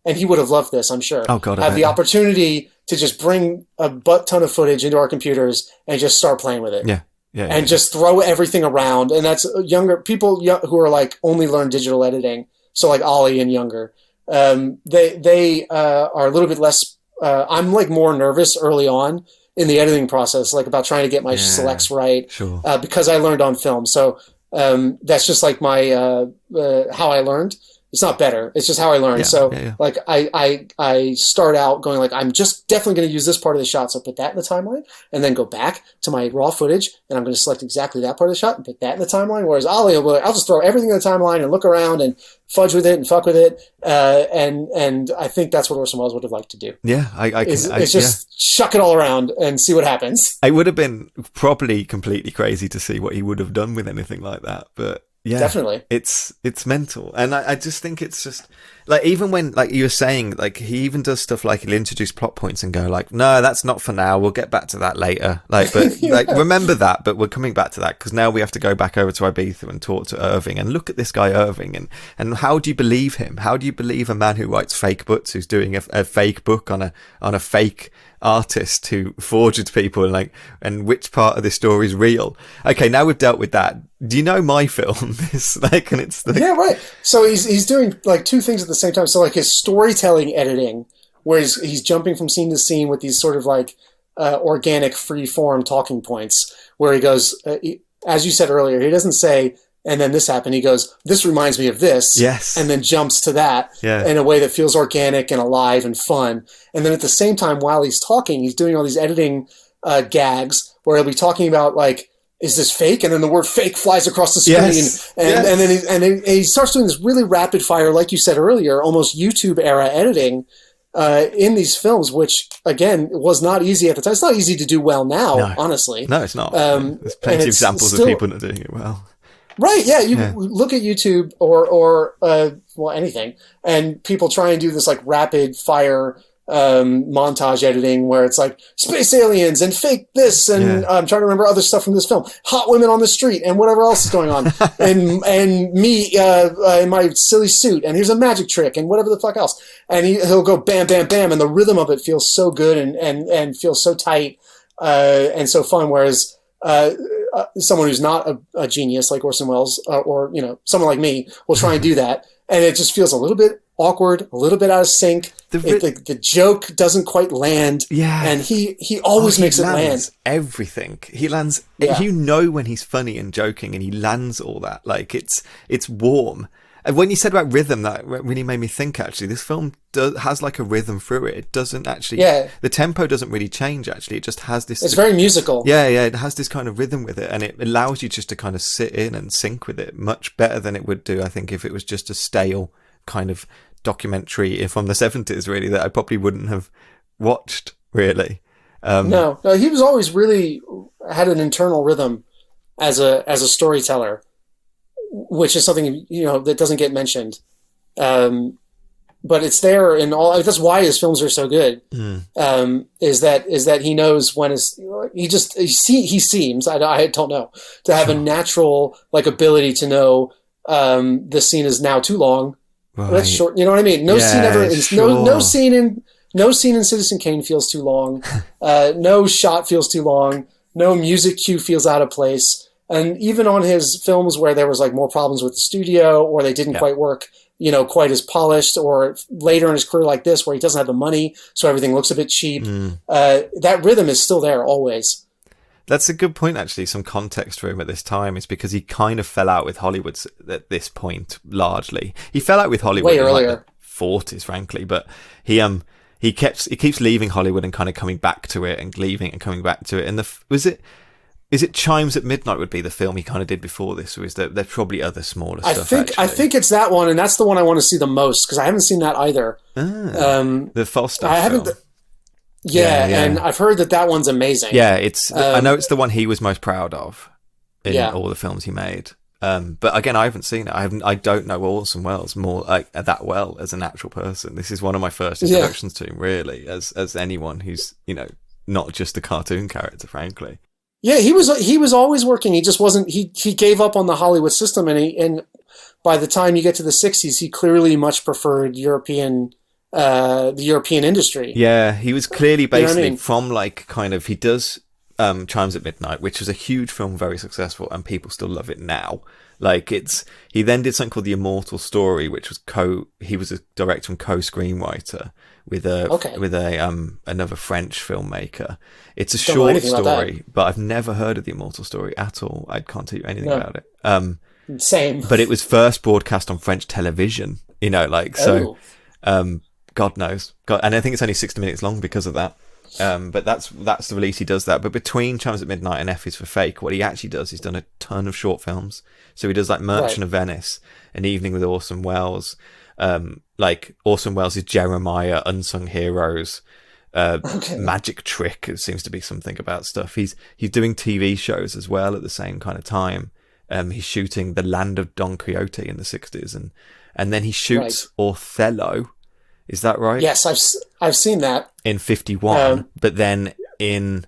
and he would have loved this, I'm sure. Oh God, have the opportunity to just bring a butt ton of footage into our computers and just start playing with it. Yeah. Just throw everything around. And that's younger people who are like only learn digital editing. So like Ollie and younger, they are a little bit less. I'm like more nervous early on in the editing process, like about trying to get my selects right, because I learned on film. So that's just like my how I learned. It's not better. It's just how I learned. Like I start out going like, I'm just definitely going to use this part of the shot. So put that in the timeline and then go back to my raw footage and I'm going to select exactly that part of the shot and put that in the timeline. Whereas Ollie will be like, I'll just throw everything in the timeline and look around and fudge with it and fuck with it. And I think that's what Orson Welles would have liked to do. Yeah. It's just chuck it all around and see what happens. It would have been probably completely crazy to see what he would have done with anything like that. But yeah, definitely. It's mental. And I just think it's just like, even when, like you were saying, like he even does stuff like he'll introduce plot points and go like, no, that's not for now. We'll get back to that later. Like, but like, remember that, but we're coming back to that because now we have to go back over to Ibiza and talk to Irving and look at this guy Irving and how do you believe him? How do you believe a man who writes fake books, who's doing a fake book on a fake artist who forged people and which part of this story is real? Okay, now we've dealt with that. Do you know my film? It's like, and it's the... Yeah, right. So he's doing like two things at the same time. So like his storytelling editing, where he's jumping from scene to scene with these sort of like organic free form talking points, where he goes, as you said earlier, he doesn't say, and then this happened. He goes, this reminds me of this. Yes. And then jumps to that in a way that feels organic and alive and fun. And then at the same time, while he's talking, he's doing all these editing gags where he'll be talking about like, is this fake? And then the word fake flies across the screen. And then he starts doing this really rapid fire, like you said earlier, almost YouTube era editing in these films, which again was not easy at the time. It's not easy to do well now, honestly. No, it's not. There's plenty of examples of people not doing it well. Right, yeah. You look at YouTube or anything, and people try and do this like rapid fire montage editing where it's like space aliens and fake this and I'm trying to remember other stuff from this film, hot women on the street and whatever else is going on, and me in my silly suit and here's a magic trick and whatever the fuck else, and he'll go bam bam bam and the rhythm of it feels so good and feels so tight and so fun, whereas someone who's not a genius like Orson Welles or someone like me will try and do that, and it just feels a little bit awkward, a little bit out of sync. The joke doesn't quite land, and he always makes it land. Everything he lands, when he's funny and joking, and he lands all that. Like it's warm. And when you said about rhythm, that really made me think, actually, this film has like a rhythm through it. It doesn't actually... the tempo doesn't really change, actually. It just has this... It's very musical. Yeah, it has this kind of rhythm with it, and it allows you just to kind of sit in and sync with it much better than it would do, I think, if it was just a stale kind of documentary from the 70s, really, that I probably wouldn't have watched, really. No, he was always really... had an internal rhythm as a storyteller, which is something that doesn't get mentioned, but it's there in all. That's why his films are so good. Is that he knows when he seems, I don't know, to have a natural like ability to know this scene is now too long. Right. That's short. You know what I mean? No scene ever is no scene in Citizen Kane feels too long. No shot feels too long. No music cue feels out of place. And even on his films where there was like more problems with the studio or they didn't quite work, quite as polished, or later in his career like this where he doesn't have the money, so everything looks a bit cheap, that rhythm is still there always. That's a good point, actually. Some context for him at this time is because he kind of fell out with Hollywood at this point, largely. He fell out with Hollywood in like the 40s, frankly, but he keeps leaving Hollywood and kind of coming back to it and leaving and coming back to it. And is it Chimes at Midnight would be the film he kind of did before this, or is there probably other smaller stuff? I think it's that one, and that's the one I want to see the most because I haven't seen that either. The Falstaff film. Haven't. And I've heard that one's amazing. Yeah, I know it's the one he was most proud of in all the films he made. But again, I haven't seen it. I don't know Orson Welles more that well as an actual person. This is one of my first introductions to him, really, as anyone who's, you know, not just a cartoon character, frankly. Yeah, he was always working. He just wasn't. He gave up on the Hollywood system, and by the time you get to the 60s, he clearly much preferred the European industry. Yeah, he was clearly basically, you know what I mean? from like kind of, he does Chimes at Midnight, which was a huge film, very successful, and people still love it now. Like he then did something called The Immortal Story, which was he was a director and co-screenwriter with another French filmmaker. It's a short story, but I've never heard of The Immortal Story at all. I can't tell you anything about it. Same. But it was first broadcast on French television, you know, like, so, God knows. And I think it's only 60 minutes long because of that. But that's the release he does that. But between Chimes at Midnight and F is for Fake, what he actually does, he's done a ton of short films. So he does like Merchant of Venice, An Evening with Orson Welles, like Orson Welles' Jeremiah, Unsung Heroes, Magic Trick. It seems to be something about stuff. He's doing TV shows as well at the same kind of time. He's shooting The Land of Don Quixote in the 60s, and then he shoots Othello. Is that right? Yes, I've seen that. In 51, but then in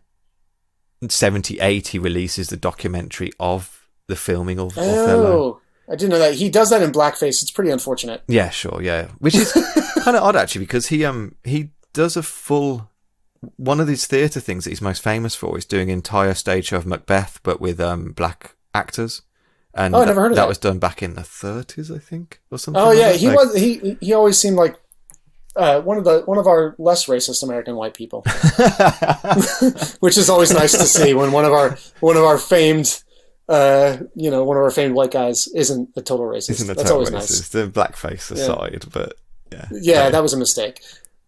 78 he releases the documentary of the filming of Othello. I didn't know that. He does that in blackface. It's pretty unfortunate. Yeah, sure, yeah. Which is kind of odd, actually, because he does a full... One of his theatre things that he's most famous for is doing an entire stage show of Macbeth, but with black actors. And I never heard of that. That was done back in the 30s, I think, or something. Oh, yeah, he always seemed like one of our less racist American white people, which is always nice to see when one of our famed white guys isn't a total racist. That's always nice. The blackface aside, but that was a mistake.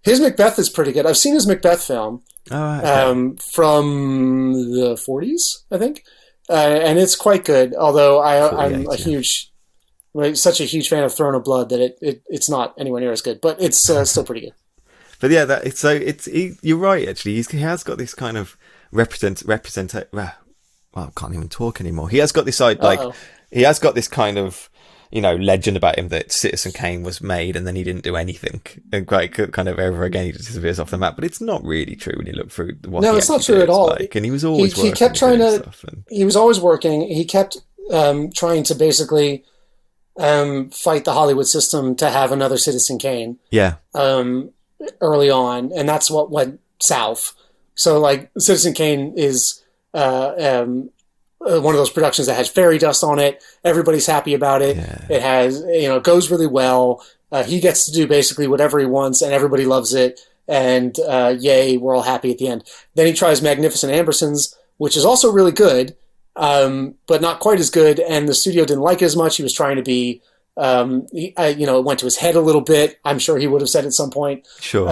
His Macbeth is pretty good. I've seen his Macbeth film from the 40s, I think, and it's quite good. Although I'm such a huge fan of Throne of Blood that it's not anywhere near as good, but it's still pretty good. But yeah, you're right. Actually, he has got this kind of represent. Well, I can't even talk anymore. He has got this he has got this kind of, you know, legend about him that Citizen Kane was made and then he didn't do anything, and quite kind of ever again he just disappears off the map. But it's not really true when you look through what. No, it's not true at all. And he was always working. He kept trying to. He was always working. He kept trying to basically fight the Hollywood system to have another Citizen Kane. Yeah. Early on, and that's what went south. So, like, Citizen Kane is one of those productions that has fairy dust on it. Everybody's happy about it. Yeah. It has, goes really well. He gets to do basically whatever he wants, and everybody loves it. And yay, we're all happy at the end. Then he tries Magnificent Ambersons, which is also really good, but not quite as good. And the studio didn't like it as much. He was trying to be, it went to his head a little bit. I'm sure he would have said at some point. Sure.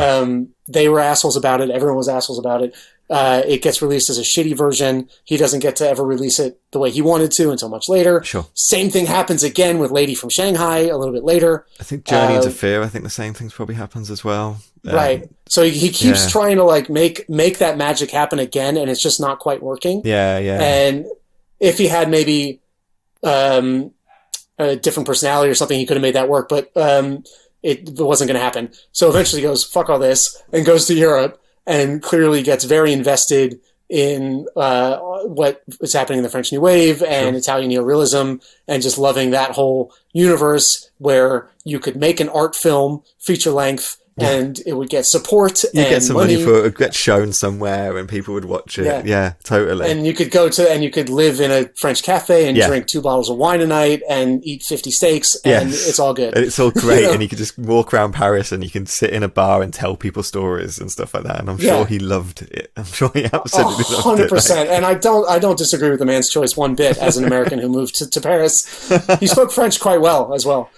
They were assholes about it. Everyone was assholes about it. It gets released as a shitty version. He doesn't get to ever release it the way he wanted to until much later. Sure. Same thing happens again with Lady from Shanghai a little bit later. I think Journey into Fear, I think the same thing probably happens as well. Right. So he keeps trying to like make that magic happen again, and it's just not quite working. Yeah, yeah. And if he had maybe a different personality or something, he could have made that work, but it wasn't going to happen. So eventually he goes, fuck all this, and goes to Europe, and clearly gets very invested in what is happening in the French New Wave and Italian neorealism, and just loving that whole universe where you could make an art film, feature length, and it would get support. You get some money for it, get shown somewhere, and people would watch it. Yeah, totally. And you could you could live in a French cafe and drink 2 bottles of wine a night and eat 50 steaks, and it's all good. And it's all great, and you could just walk around Paris and you can sit in a bar and tell people stories and stuff like that. And I'm sure he loved it. I'm sure he absolutely loved it. 100%. And I don't disagree with the man's choice one bit as an American who moved to Paris. He spoke French quite well as well.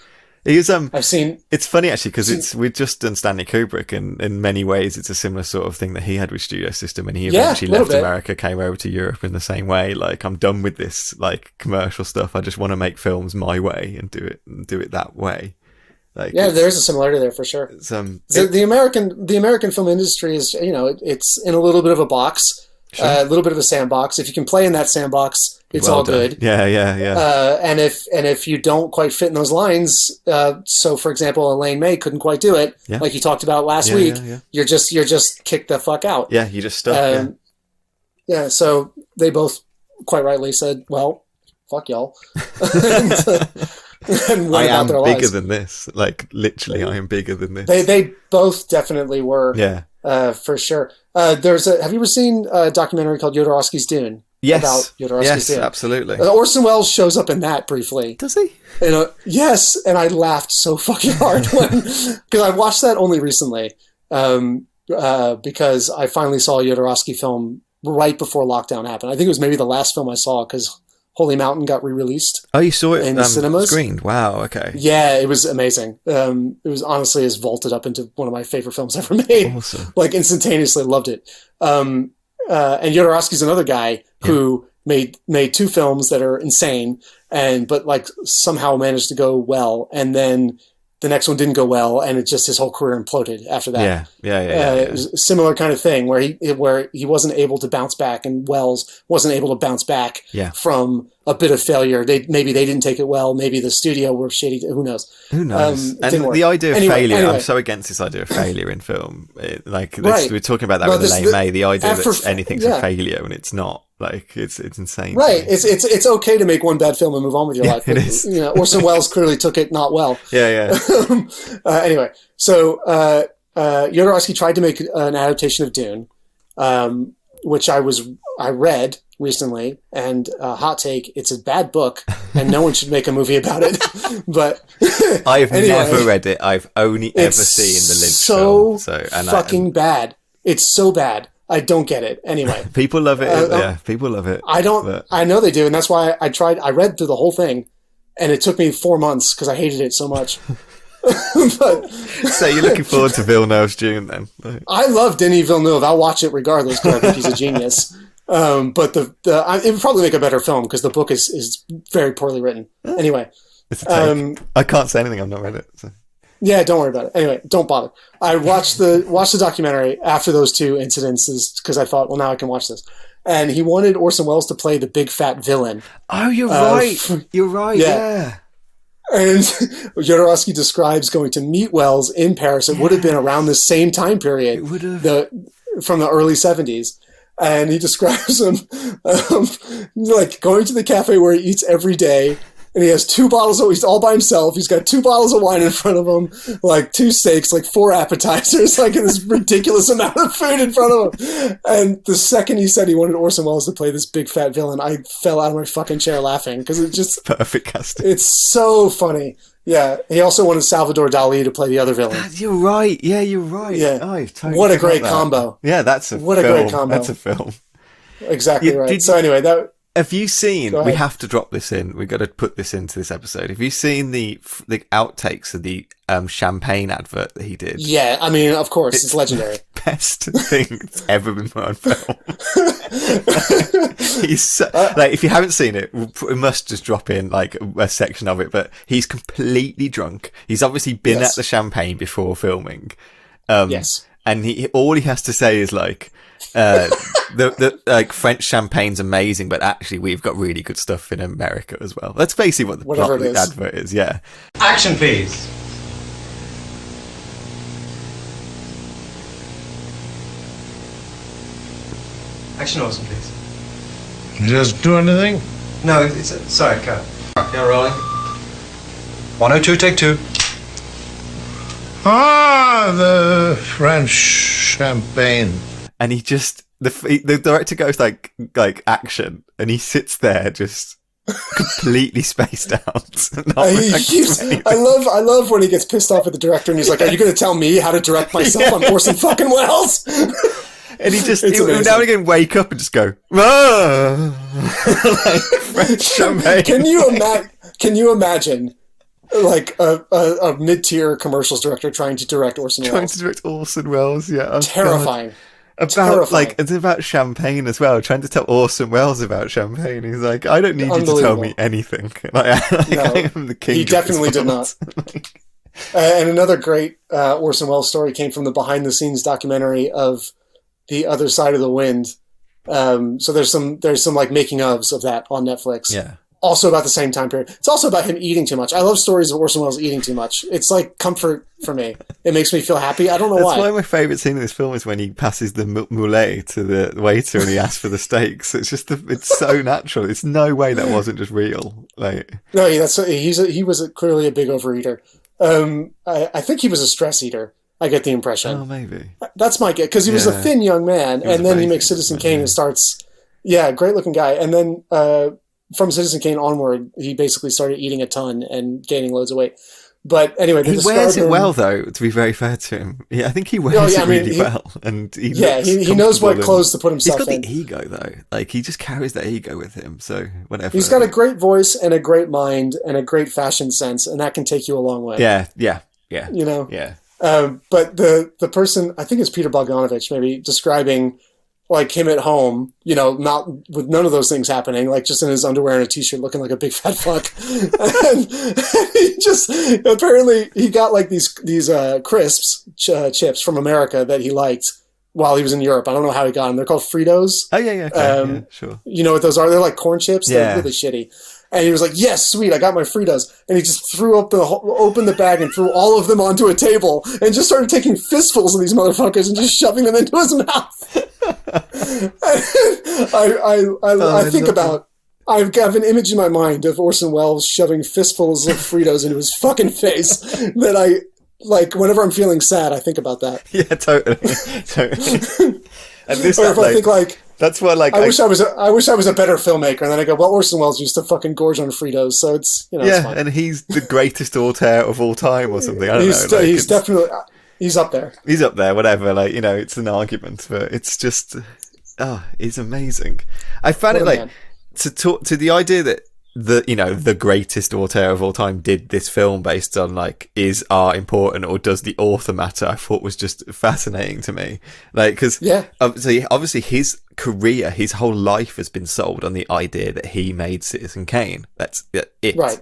I've seen. It's funny actually because we've just done Stanley Kubrick, and in many ways it's a similar sort of thing that he had with Studio System, and he eventually left America, came over to Europe in the same way. Like, I'm done with this like commercial stuff. I just want to make films my way and do it that way. Like, there is a similarity there for sure. The American film industry is it's in a little bit of a box, a little bit of a sandbox. If you can play in that sandbox, It's all good. Yeah. And if you don't quite fit in those lines, so for example, Elaine May couldn't quite do it, like you talked about last week. You're just kicked the fuck out. Yeah, you just stuck. Yeah. So they both quite rightly said, "Well, fuck y'all." and I am bigger lives. Than this. Like literally, I am bigger than this. They both definitely were. Yeah. For sure. Have you ever seen a documentary called Jodorowsky's Dune? Yes. About Jodorowsky's Dune. Absolutely. Orson Welles shows up in that briefly. Does he? Yes, and I laughed so fucking hard because I watched that only recently because I finally saw a Jodorowsky film right before lockdown happened. I think it was maybe the last film I saw because Holy Mountain got re-released. Oh, you saw it in the cinemas? Screened? Wow, okay. Yeah, it was amazing. It was honestly has vaulted up into one of my favorite films ever made. Awesome. Like instantaneously loved it. And Jodorowsky's another guy who made 2 films that are insane but like somehow managed to go well, and then the next one didn't go well, and it just his whole career imploded after that. Yeah. It was a similar kind of thing where he wasn't able to bounce back, and Wells wasn't able to bounce back from a bit of failure. Maybe they didn't take it well. Maybe the studio were shitty. Who knows? And the idea of failure, I'm so against this idea of failure in film. We're talking about that with Elaine May. The idea that anything's a failure when it's not. Like it's insane. Right. It's okay to make one bad film and move on with your life. It is. Orson Welles clearly took it not well. Yeah. Anyway, so Jodorowsky tried to make an adaptation of Dune, which I read recently, and hot take, it's a bad book, and no one should make a movie about it. But I've never read it. I've only ever seen the Lynch film. Fucking bad. It's so bad. I don't get it. Anyway. People love it. People love it. I know they do, and that's why I read through the whole thing, and it took me 4 months because I hated it so much. So you're looking forward to Villeneuve's Dune then? I love Denis Villeneuve. I'll watch it regardless because I think he's a genius. But it would probably make a better film because the book is very poorly written. Anyway. It's a take. I can't say anything. I've not read it. So. Yeah, don't worry about it. Anyway, don't bother. I watched the documentary after those 2 incidences because I thought, well, now I can watch this. And he wanted Orson Welles to play the big fat villain. Oh, you're right. You're right. Yeah. And Jodorowsky describes going to meet Welles in Paris. It would have been around the same time period. It would have. From the early 70s. And he describes him like going to the cafe where he eats every day. And he has 2 bottles he's all by himself. He's got 2 bottles of wine in front of him, like 2 steaks, like 4 appetizers, like this ridiculous amount of food in front of him. And the second he said he wanted Orson Welles to play this big fat villain, I fell out of my fucking chair laughing because it just perfect casting. It's so funny. Yeah. He also wanted Salvador Dali to play the other villain. You're right. Yeah, you're right. Yeah. Oh, totally what a great combo. Yeah, that's a what film. A great combo. That's a film. Exactly right. So anyway, have you seen? We have to drop this in. We've got to put this into this episode. Have you seen the outtakes of the champagne advert that he did? Yeah, I mean, of course, it's legendary. Best thing that's ever been put on film. He's so, if you haven't seen it, we must just drop in like a section of it. But he's completely drunk. He's obviously been at the champagne before filming. Yes, and all he has to say is like. The like French champagne's amazing, but actually we've got really good stuff in America as well. That's basically what the plot of the advert is. Yeah. Action, please. Action, Orson, please. Just do anything? No, it's sorry, cut. You're rolling. 102, take 2. Ah, the French champagne. And he just the director goes like action, and he sits there just completely spaced out. I love when he gets pissed off at the director, and he's like, "Are you going to tell me how to direct myself? I'm Orson fucking Welles." And he just now and again wake up and just go, like French champagne. Can you imagine? Like a mid-tier commercials director trying to direct Orson Welles. Trying to direct Orson Welles, yeah. Oh, terrifying. Terrifying. It's about champagne as well. Trying to tell Orson Welles about champagne. He's like, I don't need you to tell me anything. I am the king. He definitely did not. And another great Orson Welles story came from the behind-the-scenes documentary of The Other Side of the Wind, So there's some like making ofs of that on Netflix. Yeah. Also about the same time period. It's also about him eating too much. I love stories of Orson Welles eating too much. It's like comfort for me. It makes me feel happy. I don't know why. That's one of my favourite scenes in this film is when he passes the moulet to the waiter and he asks for the steaks. It's just, it's so natural. It's no way that wasn't just real. Like, no, he was clearly a big overeater. I think he was a stress eater. I get the impression. Oh, maybe. That's my guess, because he was a thin young man, and then he makes Citizen Kane and starts, great looking guy. And then from Citizen Kane onward, he basically started eating a ton and gaining loads of weight. But anyway, he wears it well, though. To be very fair to him, I think he wears it really well, and he knows what clothes to put himself in. He's got the ego, though. Like, he just carries that ego with him. So whatever. He's got a great voice and a great mind and a great fashion sense, and that can take you a long way. Yeah. You know. Yeah. But the person, I think it's Peter Bogdanovich, maybe describing like him at home, not with none of those things happening, like just in his underwear and a t-shirt looking like a big fat fuck. And he just, apparently he got like these crisps, chips from America that he liked while he was in Europe. I don't know how he got them. They're called Fritos. Oh yeah. Okay. Sure. You know what those are? They're like corn chips. They're really shitty. And he was like, yes, sweet, I got my Fritos. And he just opened the bag and threw all of them onto a table and just started taking fistfuls of these motherfuckers and just shoving them into his mouth. I think about, I have an image in my mind of Orson Welles shoving fistfuls of Fritos into his fucking face that I, like, whenever I'm feeling sad, I think about that. Yeah, totally. And this, or if I think like, that's why, like, I wish I was a better filmmaker, and then I go, well, Orson Welles used to fucking gorge on Fritos, so it's it's fine. And he's the greatest auteur of all time, or something. I don't know. He's definitely he's up there. He's up there, whatever. Like, it's an argument, but it's just, it's amazing. I found it like to talk to the idea that the greatest auteur of all time did this film based on like, is art important or does the author matter? I thought was just fascinating to me. Like, because obviously his career, his whole life has been sold on the idea that he made Citizen Kane. That's it. Right.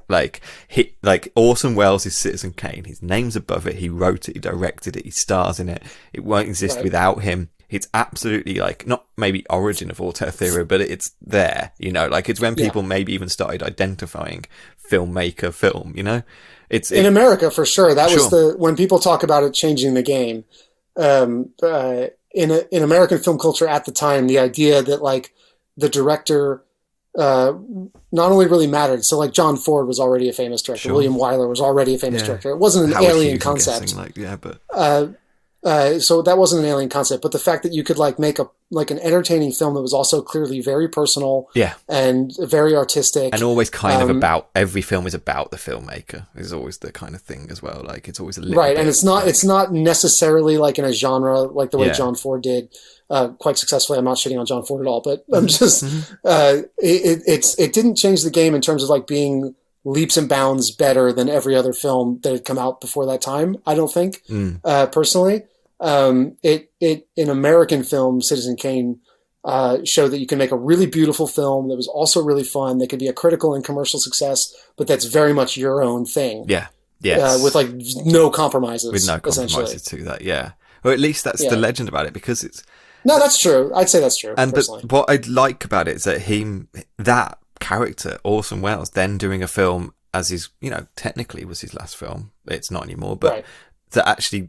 Like Orson Welles is Citizen Kane. His name's above it. He wrote it. He directed it. He stars in it. It won't exist without him. It's absolutely like, not maybe origin of auteur theory, but it's there, like it's when people maybe even started identifying filmmaker film, it's in America for sure. That was when people talk about it changing the game, in American film culture at the time, the idea that like the director, not only really mattered. So like John Ford was already a famous director. William Wyler was already a famous director. It wasn't an alien concept. So that wasn't an alien concept, but the fact that you could like make an entertaining film that was also clearly very personal, and very artistic, and always kind of about, every film is about the filmmaker is always the kind of thing as well. Like it's always a little bit, and it's not necessarily like in a genre like the way John Ford did quite successfully. I'm not shitting on John Ford at all, but I'm just it didn't change the game in terms of like being leaps and bounds better than every other film that had come out before that time. I don't think personally. In American film, Citizen Kane showed that you can make a really beautiful film that was also really fun. That could be a critical and commercial success, but that's very much your own thing. With like no compromises. With no compromises to that, or at least that's the legend about it, because it's. No, that's true. I'd say that's true. And but what I like about it is that that character, Orson Welles, then doing a film as his, technically was his last film. It's not anymore, but that actually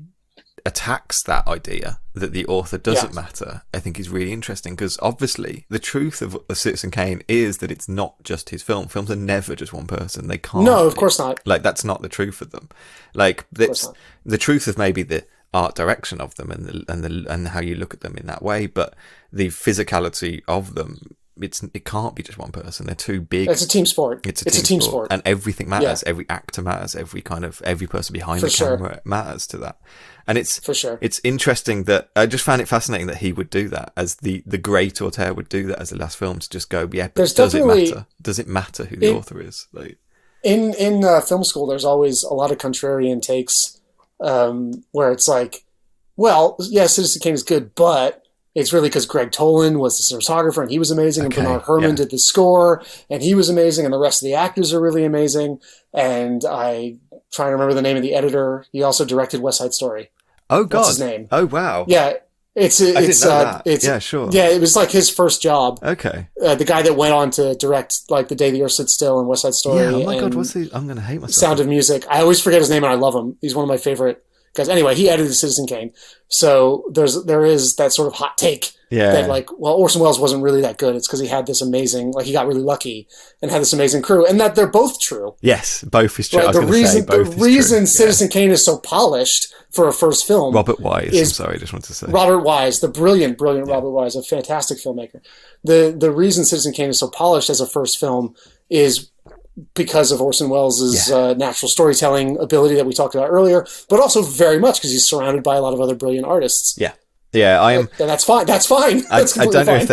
attacks that idea that the author doesn't matter, I think is really interesting, because obviously the truth of Citizen Kane is that it's not just his film. Films are never just one person. They can't. No, of course not. Like that's not the truth of them. Like it's the truth of maybe the art direction of them and how you look at them in that way, but the physicality of them, it can't be just one person. They're too big. It's a team sport. It's a team sport, and everything matters. Every actor matters. Every person behind the camera matters to that. And it's for sure. It's interesting that I just found it fascinating that he would do that, as the great auteur would do that as the last film, to just go, but does it matter? Does it matter who the author is? Like in film school, there's always a lot of contrarian takes where it's like, well, Citizen Kane is good, but it's really because Greg Tolan was the cinematographer and he was amazing, and Bernard Herrmann did the score and he was amazing, and the rest of the actors are really amazing. And I try to remember the name of the editor. He also directed West Side Story. Oh God! What's his name? Oh wow! Yeah, It's I didn't know that. Yeah, sure. Yeah, it was like his first job. Okay. The guy that went on to direct like The Day the Earth Stood Still and West Side Story. Yeah, oh my God, what's he? I'm going to hate myself. Sound of Music. I always forget his name and I love him. He's one of my favorite guys. Anyway, he edited Citizen Kane. So there is that sort of hot take that like, well, Orson Welles wasn't really that good. It's because he had this amazing, like he got really lucky and had this amazing crew, and that they're both true. Yes, both is true. Right? I was the reason Citizen Kane is so polished for a first film. Robert Wise. I'm sorry, I just wanted to say. Robert Wise, the brilliant Robert Wise, a fantastic filmmaker. The reason Citizen Kane is so polished as a first film is because of Orson Welles' natural storytelling ability that we talked about earlier, but also very much because he's surrounded by a lot of other brilliant artists. Yeah. Yeah, I am. And that's fine. That's fine. I don't know if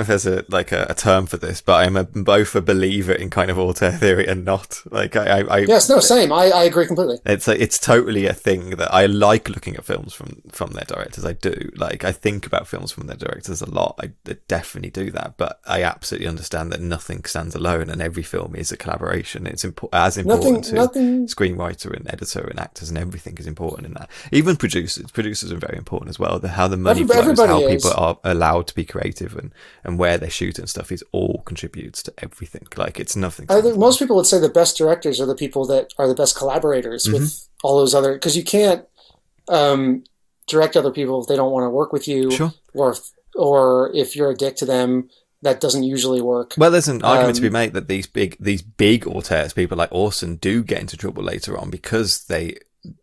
there's a term for this, but I'm both a believer in kind of auteur theory and not. Like same. I agree completely. It's totally a thing that I like looking at films from their directors. I do. Like I think about films from their directors a lot. I definitely do that, but I absolutely understand that nothing stands alone, and every film is a collaboration. It's as important to screenwriter and editor and actors, and everything is important in that. Even producers. Producers are very important as well. How the money flows, how people are allowed to be creative, and where they shoot and stuff is all contributes to everything. Like it's nothing. I think most people would say the best directors are the people that are the best collaborators with all those other, because you can't direct other people if they don't want to work with you, sure. or if you're a dick to them. That doesn't usually work. Well, there's an argument to be made that these big auteurs, people like Orson, do get into trouble later on because they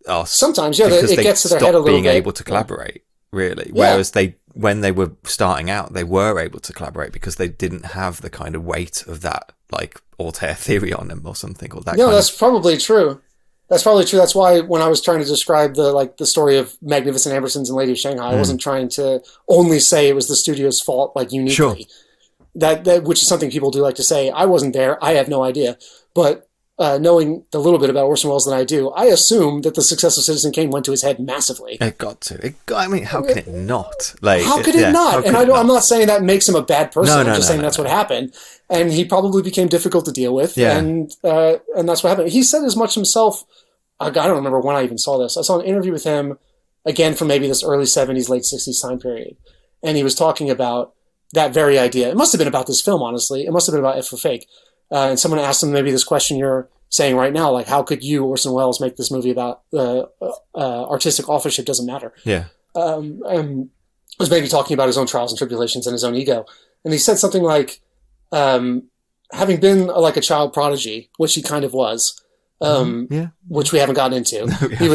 are sometimes it gets to their head a little bit. Being able to collaborate. Really, whereas when they were starting out, they were able to collaborate because they didn't have the kind of weight of that like auteur theory on them or something, or that. No, that's probably true. That's probably true. That's why when I was trying to describe the story of Magnificent Ambersons and Lady of Shanghai, I wasn't trying to only say it was the studio's fault, like uniquely. Sure. That which is something people do like to say. I wasn't there. I have no idea, but. Knowing the little bit about Orson Welles that I do, I assume that the success of Citizen Kane went to his head massively. It got to. I mean, how can it not? Like, how could it not? And I'm not saying that makes him a bad person. I'm just saying that's what happened. And he probably became difficult to deal with. Yeah. And that's what happened. He said as much himself. I don't remember when I even saw this. I saw an interview with him, again, from maybe this early 70s, late 60s time period. And he was talking about that very idea. It must have been about this film, honestly. It must have been about F for Fake. And someone asked him maybe this question you're saying right now, like, how could you, Orson Welles, make this movie about artistic authorship doesn't matter? Yeah. And was maybe talking about his own trials and tribulations and his own ego. And he said something like, having been like a child prodigy, which he kind of was, which we haven't gotten into. No, he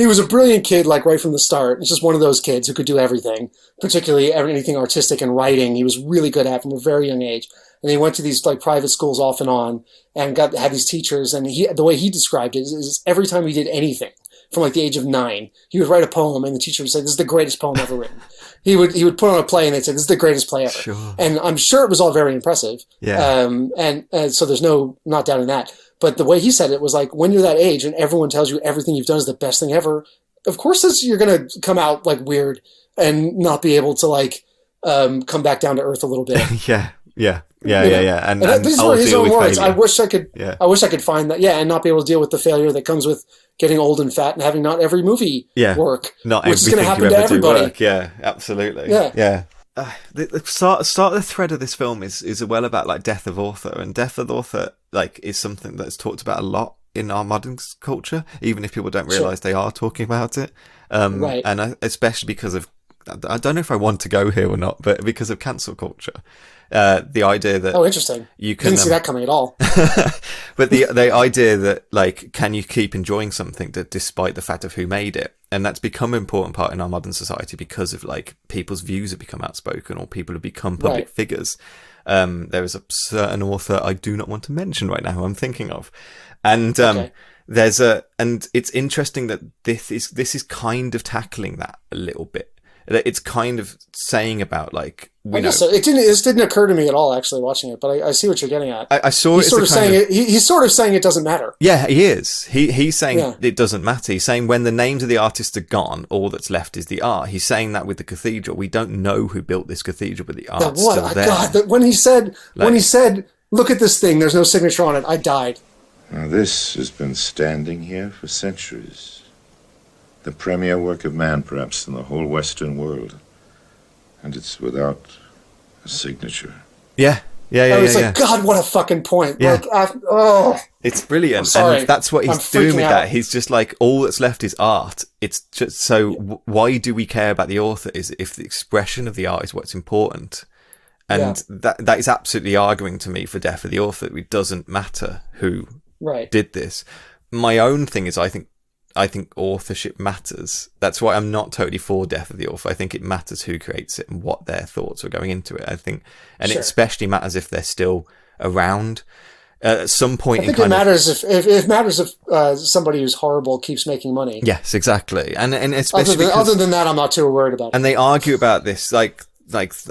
was a brilliant kid, like right from the start. It's just one of those kids who could do everything, particularly anything artistic and writing. He was really good at from a very young age. And he went to these like private schools off and on and had these teachers. And the way he described it is every time he did anything from like the age of 9, he would write a poem and the teacher would say, "This is the greatest poem ever written." He would put on a play and they'd say, "This is the greatest play ever." Sure. And I'm sure it was all very impressive. Yeah. And so there's not doubting that. But the way he said it was like, when you're that age and everyone tells you everything you've done is the best thing ever, of course you're going to come out like weird and not be able to like come back down to earth a little bit. Yeah. And these were his own words. I wish I could find that. Yeah, and not be able to deal with the failure that comes with getting old and fat and having not every movie work. Not which is going to happen to everybody. Work. Yeah, absolutely. Yeah. The start of the thread of this film is well about like death of author, and death of author like is something that's talked about a lot in our modern culture, even if people don't realize they are talking about it. Right. And especially because of, I don't know if I want to go here or not, but because of cancel culture. The idea that interesting. You can didn't see that coming at all. But the idea that like, can you keep enjoying something despite the fact of who made it? And that's become an important part in our modern society because of like people's views have become outspoken or people have become public figures. There is a certain author I do not want to mention right now who I'm thinking of, and and it's interesting that this is kind of tackling that a little bit. It's kind of saying about like so. It didn't occur to me at all actually watching it, but I see what you're getting at. I saw he's sort of saying he's sort of saying it doesn't matter. Yeah, he is. He's saying it doesn't matter. He's saying when the names of the artists are gone, all that's left is the art. He's saying that with the cathedral, we don't know who built this cathedral, but the art's still there. God, when he said, "Look at this thing, there's no signature on it," I died. Now this has been standing here for centuries. The premier work of man, perhaps, in the whole Western world. And it's without a signature. Yeah. I was like, God, what a fucking point. Yeah. It's brilliant. I'm sorry. And that's what he's doing with that. He's just like, all that's left is art. It's just so why do we care about the author is if the expression of the art is what's important. And that is absolutely arguing to me for death of the author. It doesn't matter who did this. My own thing is I think authorship matters. That's why I'm not totally for death of the author. I think it matters who creates it and what their thoughts are going into it. I think, and it especially matters if they're still around. At some point, I think it matters if somebody who's horrible keeps making money. Yes, exactly, and especially other than that, I'm not too worried about it. And they argue about this, like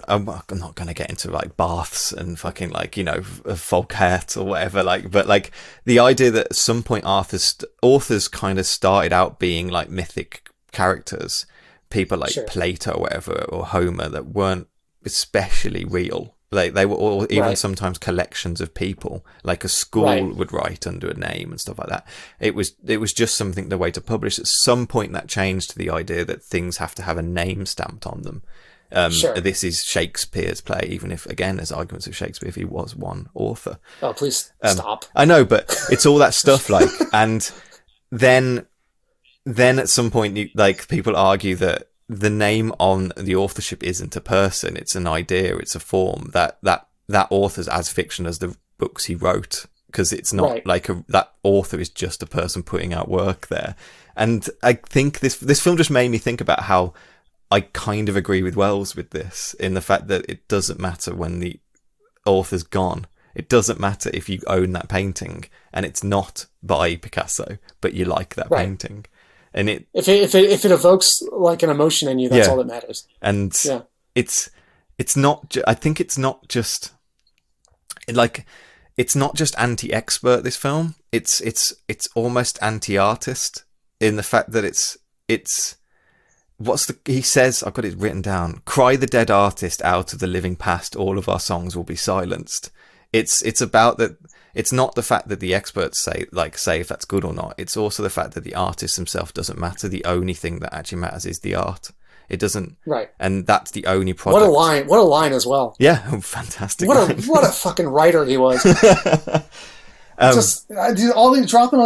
I'm not going to get into like baths and fucking like, you know, Folkert or whatever, like, but like the idea that at some point authors kind of started out being like mythic characters, people like Plato or whatever, or Homer, that weren't especially real. Like they were all even sometimes collections of people, like a school would write under a name and stuff like that. It was just something, the way to publish. At some point that changed to the idea that things have to have a name stamped on them. This is Shakespeare's play, even if, again, there's arguments of Shakespeare if he was one author. Oh, please stop. I know, but it's all that stuff, like, and then at some point, like, people argue that the name on the authorship isn't a person, it's an idea, it's a form, that author's as fiction as the books he wrote, because it's not like that author is just a person putting out work there. And I think this film just made me think about how I kind of agree with Wells with this, in the fact that it doesn't matter when the author's gone. It doesn't matter if you own that painting and it's not by Picasso, but you like that painting. And if it evokes like an emotion in you, that's all that matters. And it's not. I think it's not just like, it's not just anti-expert. This film, it's almost anti-artist, in the fact that it's. He says, I've got it written down, cry the dead artist out of the living past, all of our songs will be silenced. It's about that. It's not the fact that the experts say if that's good or not. It's also the fact that the artist himself doesn't matter. The only thing that actually matters is the art. It doesn't. Right. And that's the only product. What a line as well. Yeah. Fantastic. What a fucking writer he was. Dropping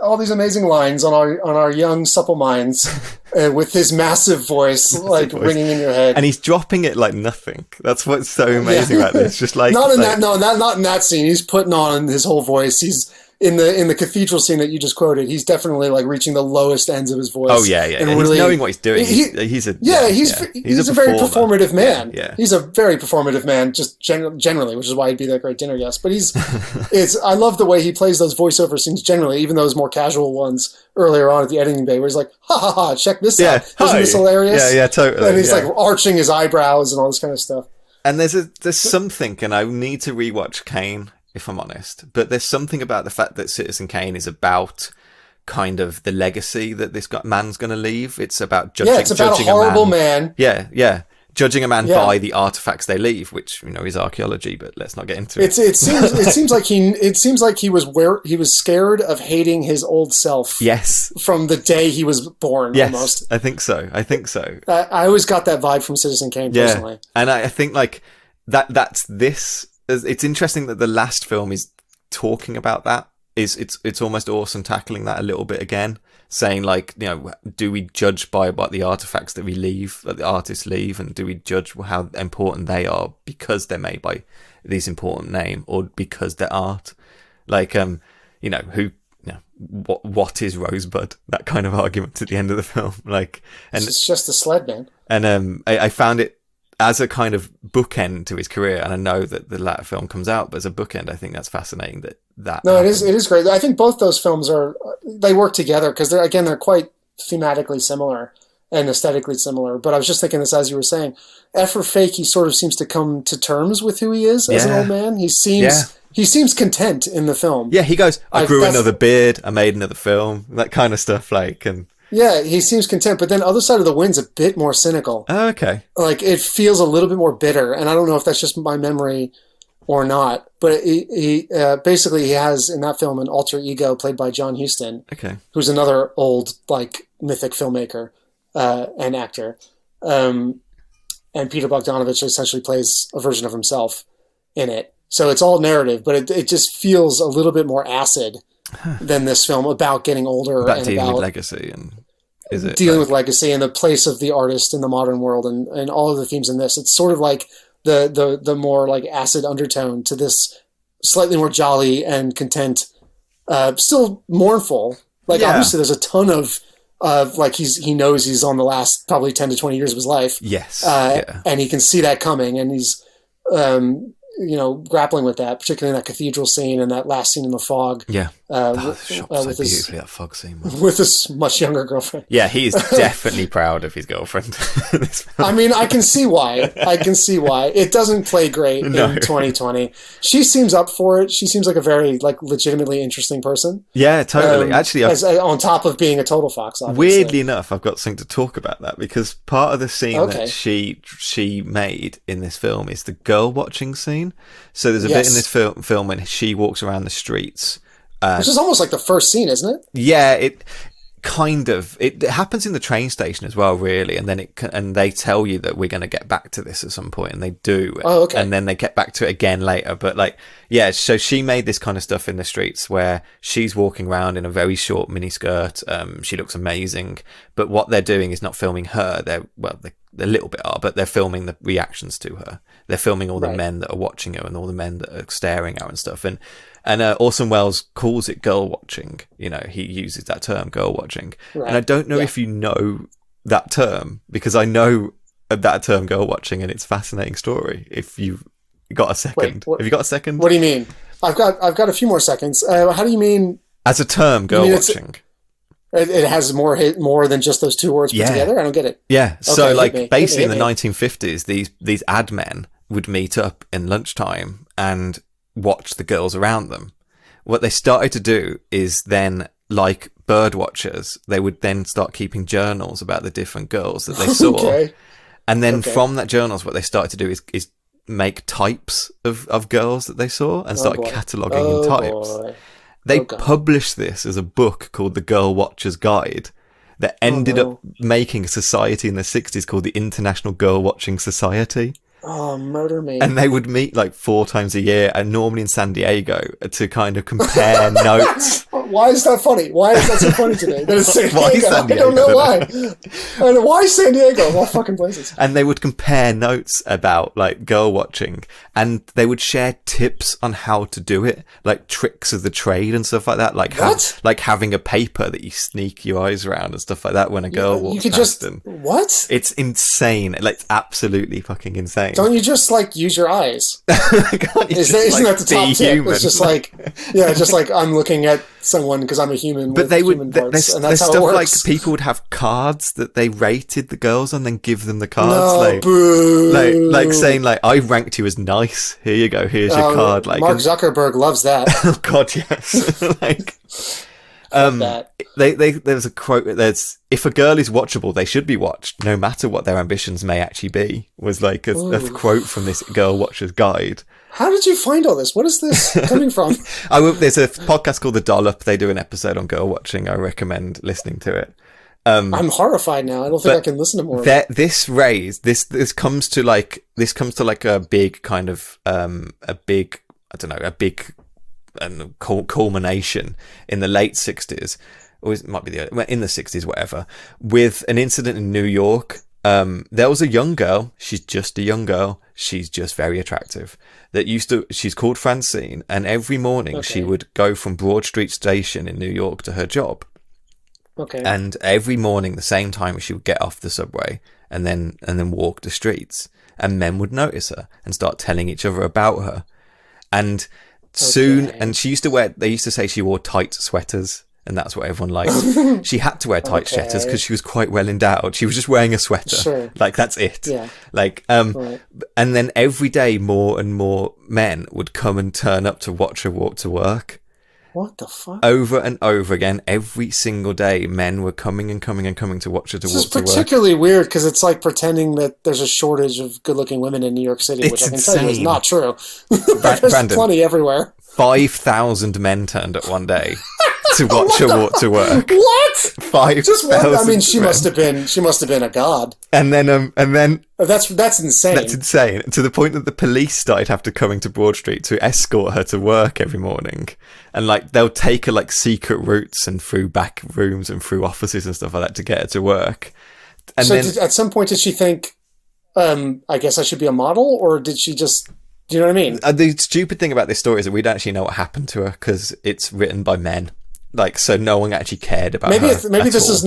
all these amazing lines on our young supple minds, with his massive voice ringing in your head, and he's dropping it like nothing. That's what's so amazing about this. Just like not in that scene. He's putting on his whole voice. He's in the cathedral scene that you just quoted. He's definitely like reaching the lowest ends of his voice. Oh yeah, and really, he's knowing what he's doing. He's a very performative man. Yeah. He's a very performative man, just generally, which is why he'd be that great dinner guest. But I love the way he plays those voiceover scenes generally, even those more casual ones earlier on at the editing bay, where he's like, ha ha ha, check this out. Isn't this hilarious? Yeah, totally. And he's like arching his eyebrows and all this kind of stuff. And there's something, and I need to rewatch Kane, if I'm honest, but there's something about the fact that Citizen Kane is about kind of the legacy that this man's going to leave. It's about judging a horrible man. Yeah. Judging a man by the artifacts they leave, which, you know, is archaeology, but let's not get into it. It seems like he was scared of hating his old self. Yes. From the day he was born. Yes, almost. I think so. I always got that vibe from Citizen Kane personally. Yeah. And I think like that's this. It's interesting that the last film is talking about that. It's almost Orson tackling that a little bit again, saying like, you know, do we judge by what the artifacts that we leave, that the artists leave, and do we judge how important they are because they're made by these important name, or because they're art? Like, you know, what is Rosebud? That kind of argument at the end of the film, like, and it's just a sled man. And I found it as a kind of bookend to his career, and I know that the latter film comes out, but as a bookend, I think that's fascinating. No, it is great. I think both those films they work together because they're quite thematically similar and aesthetically similar. But I was just thinking this as you were saying, F or Fake, he sort of seems to come to terms with who he is as an old man. He seems content in the film. Yeah, he goes, I grew another beard, I made another film, that kind of stuff, and yeah, he seems content, but then Other Side of the Wind's a bit more cynical. Oh, okay. Like, it feels a little bit more bitter, and I don't know if that's just my memory or not. But he basically he has in that film an alter ego played by John Huston, who's another old like mythic filmmaker and actor. And Peter Bogdanovich essentially plays a version of himself in it. So it's all narrative, but it just feels a little bit more acid than this film about getting older about and dealing about with legacy and dealing with legacy and the place of the artist in the modern world and all of the themes in this. It's sort of like the more like acid undertone to this slightly more jolly and content, still mournful. Like obviously there's a ton of like he knows he's on the last probably 10 to 20 years of his life. Yes. And he can see that coming and he's, grappling with that, particularly in that cathedral scene and that last scene in the fog. Yeah. With beautifully, that fog scene. With his much younger girlfriend. Yeah, he's definitely proud of his girlfriend. I mean, I can see why. It doesn't play great in 2020. She seems up for it. She seems like a very like legitimately interesting person. Yeah, totally. Actually, on top of being a total fox, obviously. Weirdly enough, I've got something to talk about that because part of the scene that she made in this film is the girl watching scene. So there's a bit in this film when she walks around the streets. Which is almost like the first scene, isn't it? Yeah, it kind of. It happens in the train station as well, really. And then they tell you that we're going to get back to this at some point, and they do. Oh, okay. And then they get back to it again later. But so she made this kind of stuff in the streets where she's walking around in a very short miniskirt. She looks amazing. But what they're doing is not filming her. They a little bit are, but they're filming the reactions to her. They're filming all the men that are watching her and all the men that are staring at her and stuff. And Orson Welles calls it girl watching. He uses that term, girl watching. Right. And I don't know if you know that term, because I know that term, girl watching, and it's a fascinating story. If you've got a second. Have you got a second? What do you mean? I've got a few more seconds. How do you mean? As a term, girl watching. It has more than just those two words put together? I don't get it. Yeah. So basically in the 1950s, these ad men would meet up in lunchtime and watch the girls around them. What they started to do is then, like bird watchers, they would then start keeping journals about the different girls that they saw. And then from that journals, what they started to do is make types of girls that they saw and start cataloguing in types. Boy. They published this as a book called The Girl Watcher's Guide that ended up making a society in the 60s called the International Girl Watching Society. Oh, murder me. And they would meet like 4 times a year, and normally in San Diego, to kind of compare notes. Why is that funny? Why is that so funny today? That is San Diego. Why San Diego? I don't know why. I don't know why San Diego of all fucking places. And they would compare notes about like girl watching, and they would share tips on how to do it, like tricks of the trade and stuff like that. Like like having a paper that you sneak your eyes around and stuff like that when a girl walks past them. What? It's insane. Like, it's absolutely fucking insane. Don't you just like use your eyes? Isn't that the top tip? It's just like, just like I'm looking at someone because I'm a human. But they would, there's stuff like people would have cards that they rated the girls and then give them the cards. No, boo. Like saying like, I ranked you as nice. Here you go. Here's your card. Like Mark Zuckerberg loves that. Oh God, yes. Like. There's a quote. If a girl is watchable, they should be watched, no matter what their ambitions may actually be. Was like a quote from this Girl Watcher's Guide. How did you find all this? What is this coming from? There's a podcast called The Dollop. They do an episode on girl watching. I recommend listening to it. I'm horrified now. I don't think I can listen to more. This comes to like a big kind of a big and culmination in the late 60s, or it might be in the 60s, whatever, with an incident in New York. There was a young girl. She's just a young girl. She's just very attractive. She's called Francine, and every morning she would go from Broad Street Station in New York to her job. Okay. And every morning, the same time, she would get off the subway and then walk the streets, and men would notice her and start telling each other about her. And soon, and they used to say she wore tight sweaters, and that's what everyone liked. She had to wear tight sweaters because she was quite well endowed. She was just wearing a sweater. Sure. Like, that's it. Yeah. Like, and then every day more and more men would come and turn up to watch her walk to work. What the fuck? Over and over again, every single day, men were coming and coming and coming to watch her to walk to work. This is particularly weird because it's like pretending that there's a shortage of good-looking women in New York City, which I can tell you is not true. There's Brandon, plenty everywhere. 5,000 men turned up one day to watch her walk to work. What? 5,000. Just one. I mean, she must have been a god. And then that's insane. That's insane. To the point that the police started having to coming to Broad Street to escort her to work every morning, and like they'll take her like secret routes and through back rooms and through offices and stuff like that to get her to work. And so, at some point, did she think, "I guess I should be a model," or did she just? Do you know what I mean? The stupid thing about this story is that we don't actually know what happened to her because it's written by men. Like, so no one actually cared about her. Maybe this is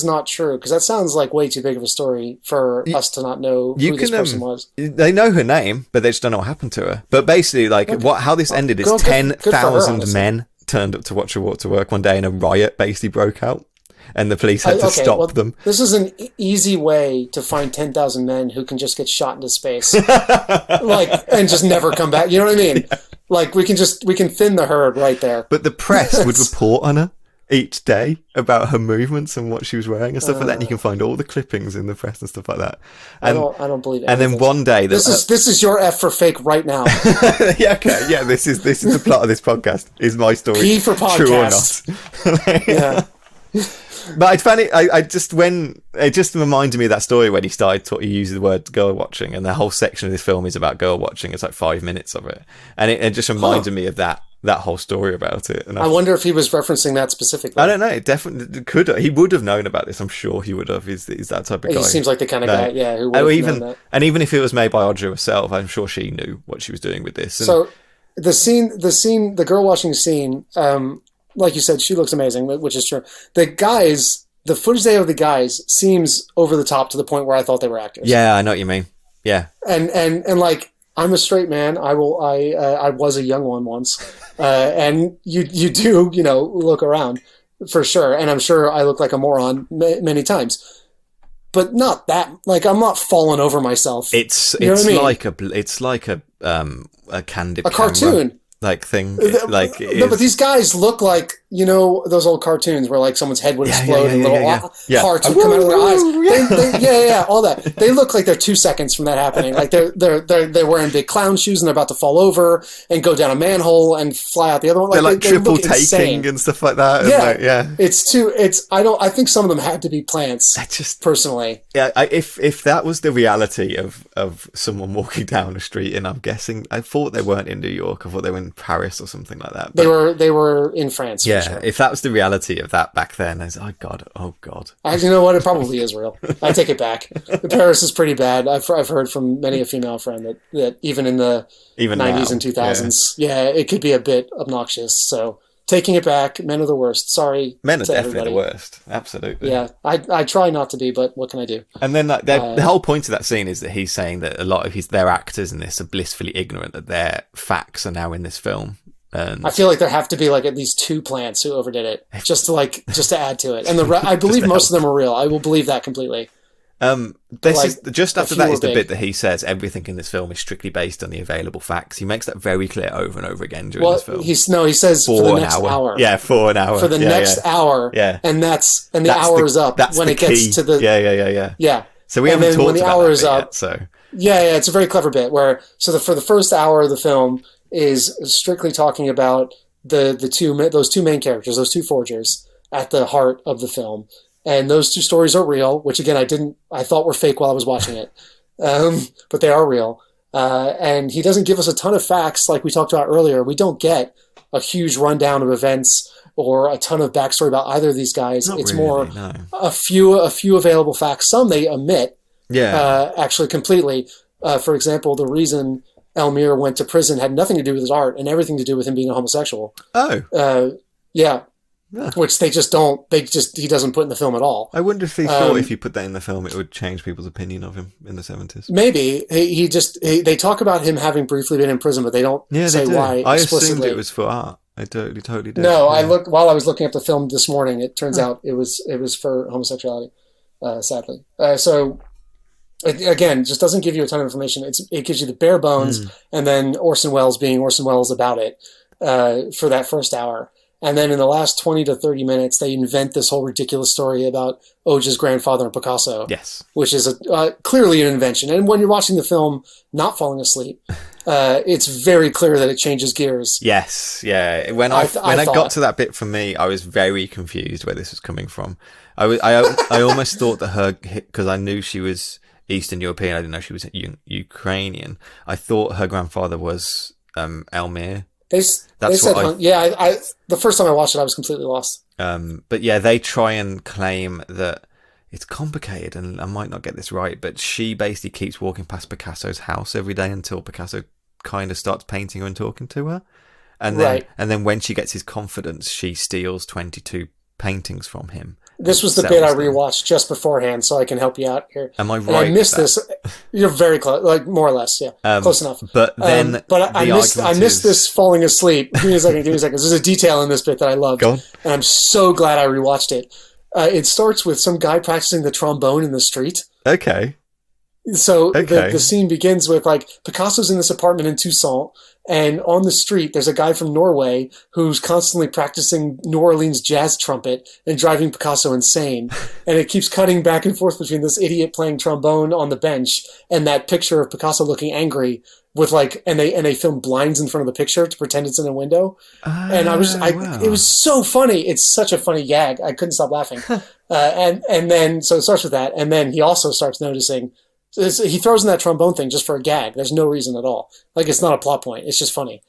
not true, because that sounds like way too big of a story for us to not know who this person was. They know her name, but they just don't know what happened to her. But basically, like, how this ended is 10,000 men turned up to watch her walk to work one day, and a riot basically broke out, and the police had to stop them. This is an easy way to find 10,000 men who can just get shot into space, and just never come back. You know what I mean? Like, we can thin the herd right there. But the press would report on her each day about her movements and what she was wearing and stuff like that. And you can find all the clippings in the press and stuff like that. And, I don't believe it. And then one day, this is your F for fake right now. Yeah, okay, yeah. This is the plot of this podcast. Is my story P for podcast. True or not? Yeah. But I found it. It just reminded me of that story when he uses the word girl watching, and the whole section of this film is about girl watching. It's like 5 minutes of it, and it just reminded me of that whole story about it. And I wonder if he was referencing that specifically. I don't know. It definitely could. He would have known about this. I'm sure he would have. He's that type of guy. He seems like the kind of guy, yeah. Who would have known that. And even if it was made by Audrey herself, I'm sure she knew what she was doing with this. And so the girl watching scene. Like you said, she looks amazing, which is true. The footage they have of the guys seems over the top to the point where I thought they were actors. Yeah, I know what you mean. Yeah. And like, I'm a straight man. I was a young one once. And you do, look around for sure. And I'm sure I look like a moron many times. But not that, like, I'm not falling over myself. It's like a candid cartoon. Like thing, but these guys look like those old cartoons where like someone's head would explode and little hearts would come out of their eyes. All that. They look like they're 2 seconds from that happening. Like they're wearing big clown shoes and they're about to fall over and go down a manhole and fly out the other one. They're like triple taking insane. And stuff like that. I think some of them had to be plants. Personally, if that was the reality of someone walking down the street, and I'm guessing, I thought they weren't in New York. I thought they were in Paris or something like that. But they were in France. Yeah, for sure. If that was the reality of that back then, I was oh god. You know what? It probably is real. I take it back. Paris is pretty bad. I've heard from many a female friend that even in the 90s now, and 2000s, it could be a bit obnoxious. So taking it back, men are the worst. Sorry, men are definitely the worst. Absolutely. Yeah, I try not to be, but what can I do? And then the whole point of that scene is that he's saying that a lot of their actors in this are blissfully ignorant that their facts are now in this film. And I feel like there have to be like at least 2 plants who overdid it just to add to it. And I believe most of them are real. I will believe that completely. This is just after that is the bit that he says everything in this film is strictly based on the available facts. He makes that very clear over and over again during this film. He says for the next hour. Yeah, for an hour. For the next hour. Yeah. And the hour is up when it gets to the Yeah. So we haven't talked when the about hour that is bit up. Yet, so it's a very clever bit where for the first hour of the film is strictly talking about those two main characters, those two forgers at the heart of the film. And those 2 stories are real, which again, I thought were fake while I was watching it. But they are real. And he doesn't give us a ton of facts like we talked about earlier. We don't get a huge rundown of events or a ton of backstory about either of these guys. It's really, more a few available facts. Some they omit actually completely. For example, the reason Elmyr went to prison had nothing to do with his art and everything to do with him being a homosexual. Yeah. Which he doesn't put in the film at all. I wonder if he thought if you put that in the film, it would change people's opinion of him in the 70s. Maybe. They talk about him having briefly been in prison, but they don't say why explicitly. I assumed it was for art. I totally did. No, while I was looking up the film this morning, it turns out it was for homosexuality, sadly. So again, just doesn't give you a ton of information. It gives you the bare bones, and then Orson Welles being Orson Welles about it. for that first hour. And then in the last 20 to 30 minutes, they invent this whole ridiculous story about Oja's grandfather and Picasso. Yes. Which is clearly an invention. And when you're watching the film not falling asleep, it's very clear that it changes gears. Yes, yeah. When I got to that bit, for me, I was very confused where this was coming from. I almost thought that her, because I knew she was Eastern European, I didn't know she was Ukrainian. I thought her grandfather was Elmyr. They said, yeah. The first time I watched it, I was completely lost. But yeah, they try and claim that it's complicated, and I might not get this right, but she basically keeps walking past Picasso's house every day until Picasso kind of starts painting her and talking to her, and then when she gets his confidence, she steals 22 paintings from him. This was the bit I rewatched just beforehand, so I can help you out here. Am I right? And I missed this. You're very close, like more or less, yeah, close enough. But then, I missed this falling asleep. Give me a second. There's a detail in this bit that I loved, and I'm so glad I rewatched it. It starts with some guy practicing the trombone in the street. Okay. So the scene begins with like Picasso's in this apartment in Tucson, and on the street there's a guy from Norway who's constantly practicing New Orleans jazz trumpet and driving Picasso insane. And it keeps cutting back and forth between this idiot playing trombone on the bench and that picture of Picasso looking angry with like, and they film blinds in front of the picture to pretend it's in a window. And it was so funny. It's such a funny gag. I couldn't stop laughing. And then, so it starts with that. And then he also starts noticing, he throws in that trombone thing just for a gag. There's no reason at all. Like, it's not a plot point. It's just funny.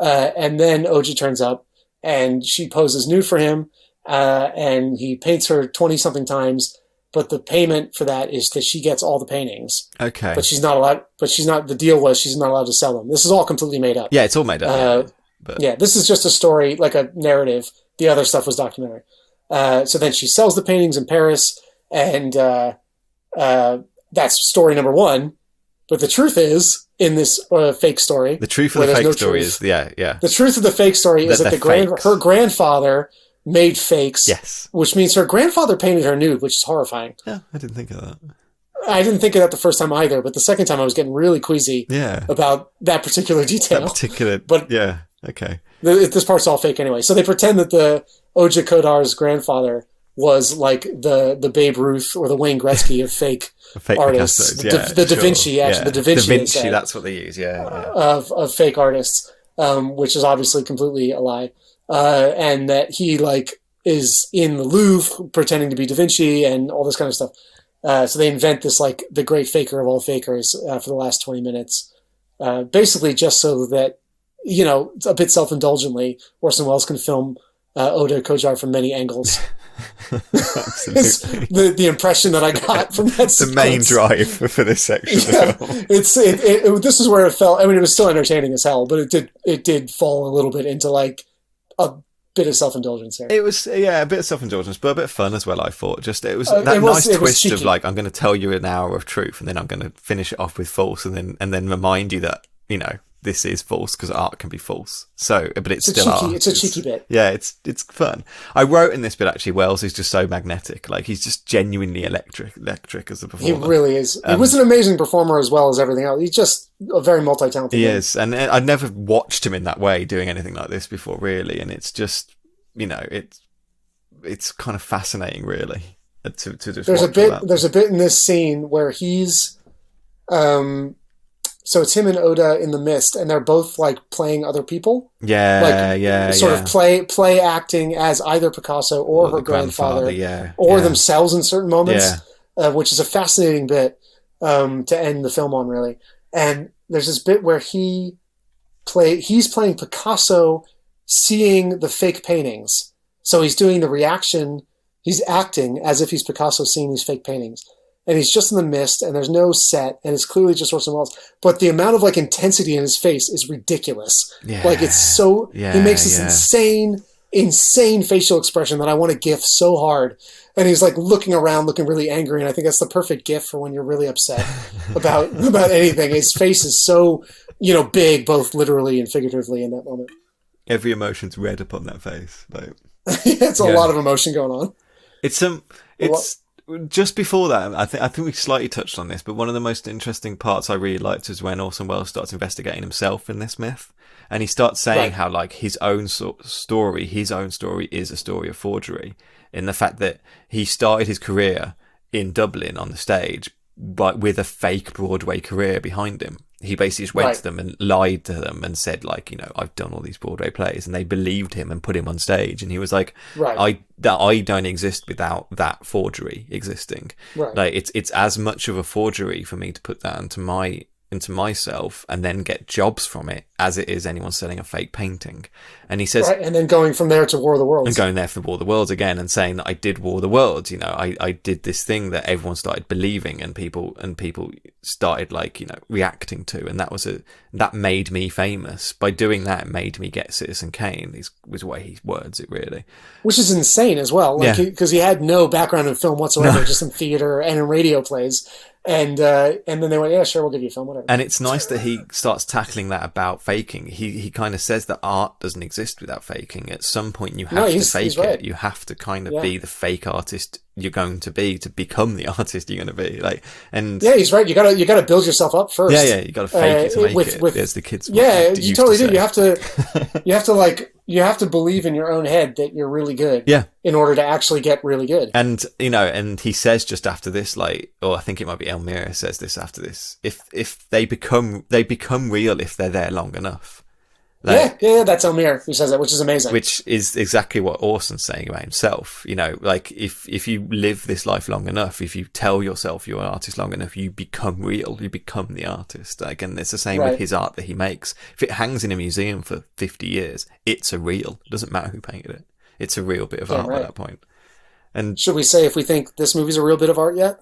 And then Oja turns up and she poses nude for him. And he paints her 20-something times. But the payment for that is that she gets all the paintings. Okay. But the deal was she's not allowed to sell them. This is all completely made up. Yeah, it's all made up. Yeah, this is just a story, like a narrative. The other stuff was documentary. So then she sells the paintings in Paris, and that's story number one. But the truth is, in this fake story... The truth of the fake story is... Yeah. The truth of the fake story is that her grandfather made fakes. Yes. Which means her grandfather painted her nude, which is horrifying. Yeah, I didn't think of that. I didn't think of that the first time either, but the second time I was getting really queasy about that particular detail. Yeah, okay. This part's all fake anyway. So they pretend that the Oja Kodar's grandfather was like the Babe Ruth or the Wayne Gretzky of fake artists. The Da Vinci, actually. The Da Vinci, that's what they use, of fake artists, which is obviously completely a lie. And that he like is in the Louvre pretending to be Da Vinci and all this kind of stuff. So they invent this like the great faker of all fakers for the last 20 minutes, basically just so that, you know, a bit self-indulgently, Orson Welles can film Oda Kojar from many angles. the impression that I got from that sequence. The main drive for this section. Yeah, this is where it felt. I mean, it was still entertaining as hell, but it did fall a little bit into like a bit of self-indulgence here. It was a bit of self-indulgence, but a bit of fun as well. I thought it was that nice twist of like, I'm going to tell you an hour of truth, and then I'm going to finish it off with false, and then remind you that, you know, this is false because art can be false. So, but it's still art. It's a cheeky bit. Yeah, it's fun. I wrote in this bit actually, Wells is just so magnetic. Like, he's just genuinely electric as a performer. He really is. He was an amazing performer as well as everything else. He's just a very multi-talented man. He is, and I'd never watched him in that way doing anything like this before, really. And it's just, you know, it's kind of fascinating, really, to just. There's a bit in this scene where he's. So it's him and Oda in the mist, and they're both like playing other people. Sort of play acting as either Picasso or her grandfather or themselves in certain moments, which is a fascinating bit to end the film on, really. And there's this bit where he's playing Picasso seeing the fake paintings. So he's doing the reaction. He's acting as if he's Picasso seeing these fake paintings. And he's just in the mist, and there's no set, and it's clearly just Orson Welles. But the amount of like intensity in his face is ridiculous. Yeah. Like, it's so he makes this insane facial expression that I want to gif so hard. And he's like looking around, looking really angry, and I think that's the perfect gif for when you're really upset about anything. His face is so, you know, big, both literally and figuratively in that moment. Every emotion's red upon that face. Like, it's a lot of emotion going on. It's just before that, I think we slightly touched on this, but one of the most interesting parts I really liked was when Orson Welles starts investigating himself in this myth, and he starts saying how like his own story is a story of forgery, in the fact that he started his career in Dublin on the stage, but with a fake Broadway career behind him. He basically just went to them and lied to them and said, like, I've done all these Broadway plays, and they believed him and put him on stage. And he was like, I don't exist without that forgery existing. Right. Like, it's as much of a forgery for me to put that into myself and then get jobs from it as it is anyone selling a fake painting. And he says, and then going from there to War of the Worlds, and going there for War of the Worlds again, and saying that I did War of the Worlds. I did this thing that everyone started believing, and people started reacting to, and that made me famous. By doing that, it made me get Citizen Kane. Was the way he words it, really, which is insane as well. Because he had no background in film whatsoever, just in theater and in radio plays. And then they went, yeah, sure, we'll give you a film, whatever. And it's nice that he starts tackling that about faking. He kind of says that art doesn't exist without faking. At some point, you have to fake it. You have to kind of be the fake artist you're going to be to become the artist you're going to be. He's right. You gotta build yourself up first. Yeah. You got to fake it to make it. There's the kids. Yeah, you totally do. You have to believe in your own head that you're really good. Yeah. In order to actually get really good. And and he says just after this, or I think it might be Elmyr says this after this, if they become real if they're there long enough. That's Elmyr who says that, which is amazing. Which is exactly what Orson's saying about himself. If you live this life long enough, if you tell yourself you're an artist long enough, you become real. You become the artist. And it's the same with his art that he makes. If it hangs in a museum for 50 years, it's a real. It doesn't matter who painted it. It's a real bit of art by that point. And should we say if we think this movie's a real bit of art yet?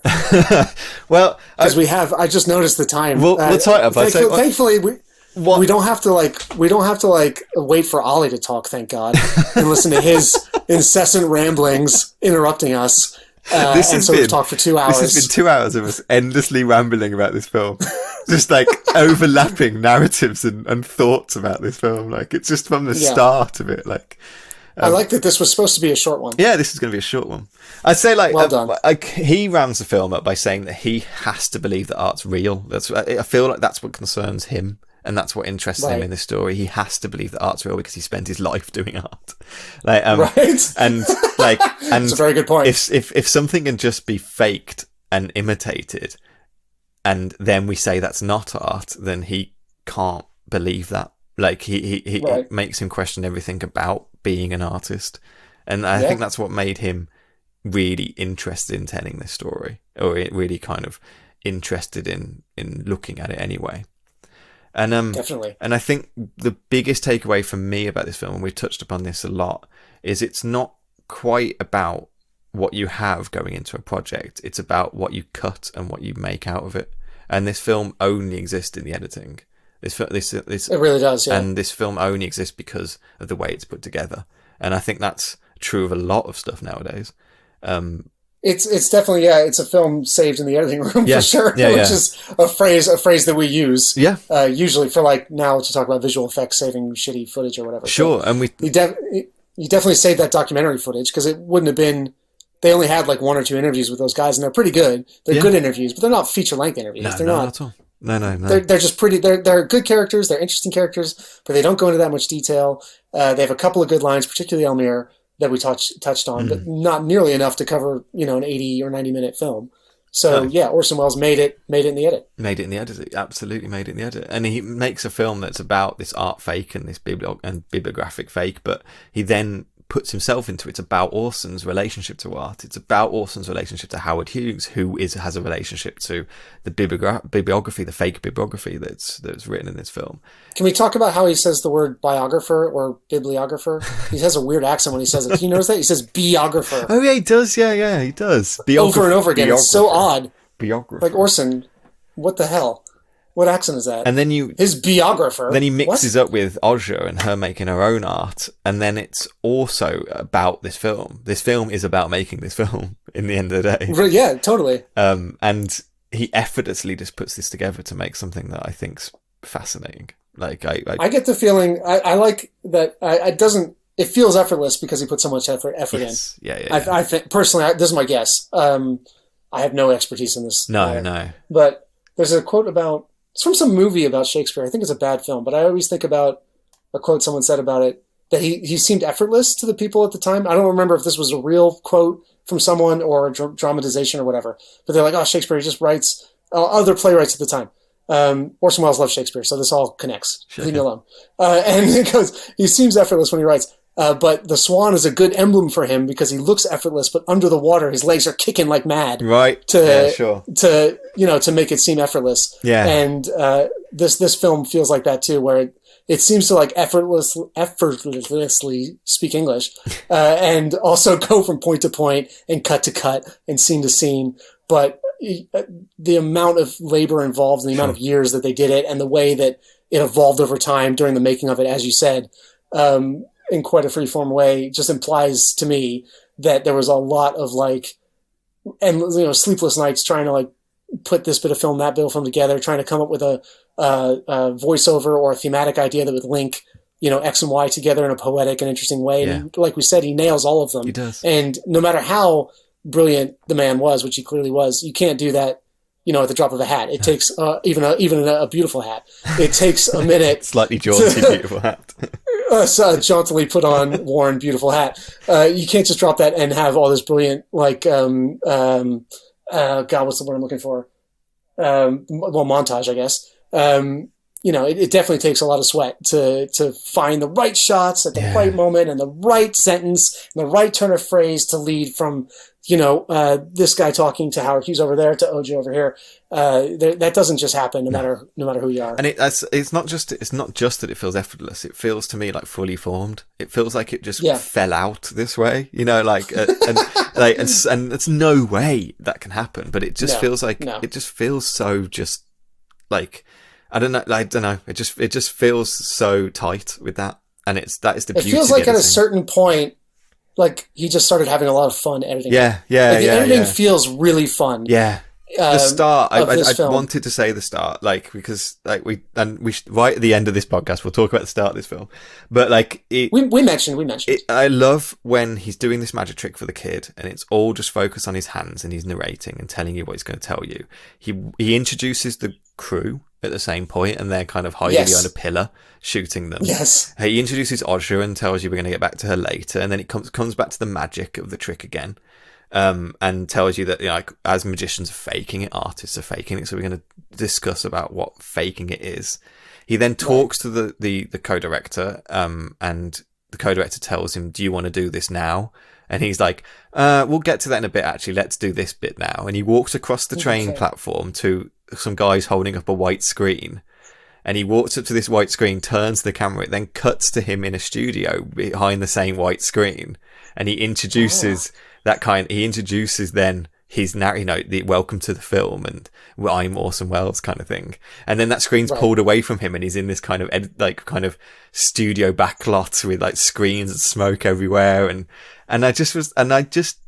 Well, because I just noticed the time. We'll tie it up. Thankfully, we don't have to wait for Ollie to talk, thank God, and listen to his incessant ramblings interrupting us. We've talked for 2 hours. This has been 2 hours of us endlessly rambling about this film. Just overlapping narratives and thoughts about this film. It's just from the start of it. I like that this was supposed to be a short one. Yeah, this is going to be a short one. I'd say well done. He rounds the film up by saying that he has to believe that art's real. I feel like that's what concerns him. And that's what interests him in this story. He has to believe that art's real because he spent his life doing art. And it's a very good point. If something can just be faked and imitated, and then we say that's not art, then he can't believe that. He it makes him question everything about being an artist. And I think that's what made him really interested in telling this story, or really kind of interested in looking at it anyway. And definitely. And I think the biggest takeaway for me about this film, and we've touched upon this a lot, is it's not quite about what you have going into a project. It's about what you cut and what you make out of it. And this film only exists in the editing. This it really does, yeah. And this film only exists because of the way it's put together. And I think that's true of a lot of stuff nowadays. It's definitely, it's a film saved in the editing room for sure, which is a phrase that we use usually for now to talk about visual effects saving shitty footage or whatever. Sure, so and you definitely saved that documentary footage because it wouldn't have been. They only had 1 or 2 interviews with those guys, and they're pretty good. They're good interviews, but they're not feature-length interviews. No, they're not at all. No. They're just pretty. They're good characters. They're interesting characters, but they don't go into that much detail. They have a couple of good lines, particularly Elmyr, that we touched on, but not nearly enough to cover an 80 or 90-minute film. So Orson Welles made it in the edit. Made it in the edit, absolutely made it in the edit. And he makes a film that's about this art fake and this bibliographic fake, but he then puts himself into it. It's about Orson's relationship to art. It's about Orson's relationship to Howard Hughes, who has a relationship to the bibliography, the fake bibliography that's written in this film. Can we talk about how he says the word biographer or bibliographer? He has a weird accent when he says it. He knows that? He says biographer. Oh, yeah, he does. Yeah, he does. Over and over again. It's so odd. Biographer. Orson, what the hell? What accent is that? And then his biographer. Then he mixes up with Oja and her making her own art, and then it's also about this film. This film is about making this film. In the end of the day, yeah, totally. And he effortlessly just puts this together to make something that I think's fascinating. I get the feeling I like that. It doesn't it feels effortless because he put so much effort in. I think personally, this is my guess. I have no expertise in this. No. But there's a quote it's from some movie about Shakespeare. I think it's a bad film, but I always think about a quote someone said about it, that he seemed effortless to the people at the time. I don't remember if this was a real quote from someone or a dramatization or whatever, but they're like, oh, Shakespeare, he just writes, other playwrights at the time. Orson Welles loved Shakespeare, so this all connects. Leave me alone. And it goes, he seems effortless when he writes, but the swan is a good emblem for him because he looks effortless, but under the water, his legs are kicking like mad. Right. To make it seem effortless. Yeah. And this film feels like that too, where it seems to like effortlessly speak English, and also go from point to point and cut to cut and scene to scene. But the amount of labor involved and the amount of years that they did it and the way that it evolved over time during the making of it, as you said, in quite a freeform way, just implies to me that there was a lot of sleepless nights trying to put this bit of film, that bit of film together, trying to come up with a voiceover or a thematic idea that would link, X and Y together in a poetic and interesting way. Yeah. And like we said, he nails all of them. He does. And no matter how brilliant the man was, which he clearly was, you can't do that, at the drop of a hat. It takes even a beautiful hat. It takes a minute. Slightly jaunty, beautiful hat. Jauntily put on, worn, beautiful hat. You can't just drop that and have all this brilliant, God, what's the word I'm looking for? Montage, I guess. It definitely takes a lot of sweat to find the right shots at the right moment and the right sentence and the right turn of phrase to lead from, this guy talking to Howard Hughes over there to OJ over here. That doesn't just happen no matter who you are. And it's not just that it feels effortless. It feels to me like fully formed. It feels like it just fell out this way, and it's no way that can happen. But it just feels like it just feels so just like, I don't know. It just feels so tight with that. And that is the beauty. It feels like at a certain point, like he just started having a lot of fun editing. The editing feels really fun. Yeah. The start, I wanted to say the start, because we right at the end of this podcast, we'll talk about the start of this film. But we mentioned it. I love when he's doing this magic trick for the kid, and it's all just focused on his hands, and he's narrating and telling you what he's going to tell you. He introduces the crew at the same point, and they're kind of hiding behind a pillar, shooting them. Yes. He introduces Audra and tells you we're going to get back to her later, and then it comes back to the magic of the trick again. And tells you that as magicians are faking it, artists are faking it, so we're going to discuss about what faking it is. He then talks to the co-director, and the co-director tells him, do you want to do this now? And he's like, we'll get to that in a bit, actually, let's do this bit now. And he walks across the train platform to some guys holding up a white screen, and he walks up to this white screen, turns the camera, it then cuts to him in a studio behind the same white screen, and he introduces then his the welcome to the film and I'm Orson Welles kind of thing, and then that screen's pulled away from him and he's in this kind of studio backlot with screens and smoke everywhere, and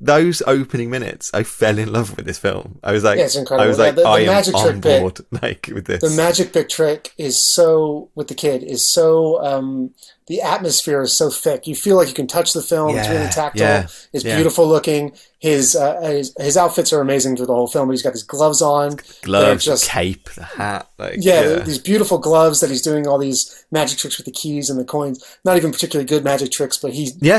those opening minutes, I fell in love with this film. I was like, it's incredible. I was like, the I am magic on trick board with this. The magic bit trick is so, with the kid, is so the atmosphere is so thick. You feel like you can touch the film. It's really tactile. It's beautiful looking. His outfits are amazing through the whole film. He's got his gloves on. The cape, the hat. These beautiful gloves that he's doing all these magic tricks with the keys and the coins. Not even particularly good magic tricks, but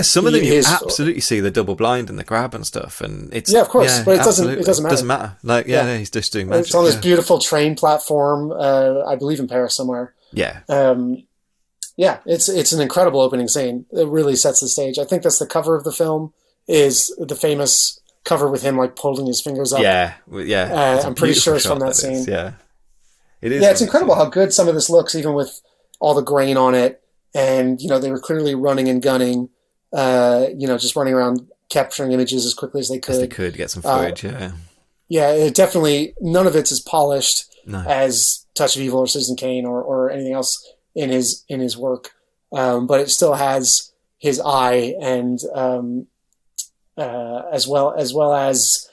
some of them you absolutely see the double blind and the grab and stuff, and it's of course, but it doesn't matter. It doesn't matter. He's just doing magic. It's on this beautiful train platform, I believe in Paris somewhere. It's an incredible opening scene. It really sets the stage. I think that's the cover of the film, is the famous cover with him holding his fingers up. I'm pretty sure it's from that scene. It is. It's incredible how good some of this looks, even with all the grain on it. And they were clearly running and gunning, just running around capturing images as quickly as they could. As they could get some footage. It definitely, none of it's as polished as Touch of Evil or Citizen Kane or anything else in his work, but it still has his eye, and as well as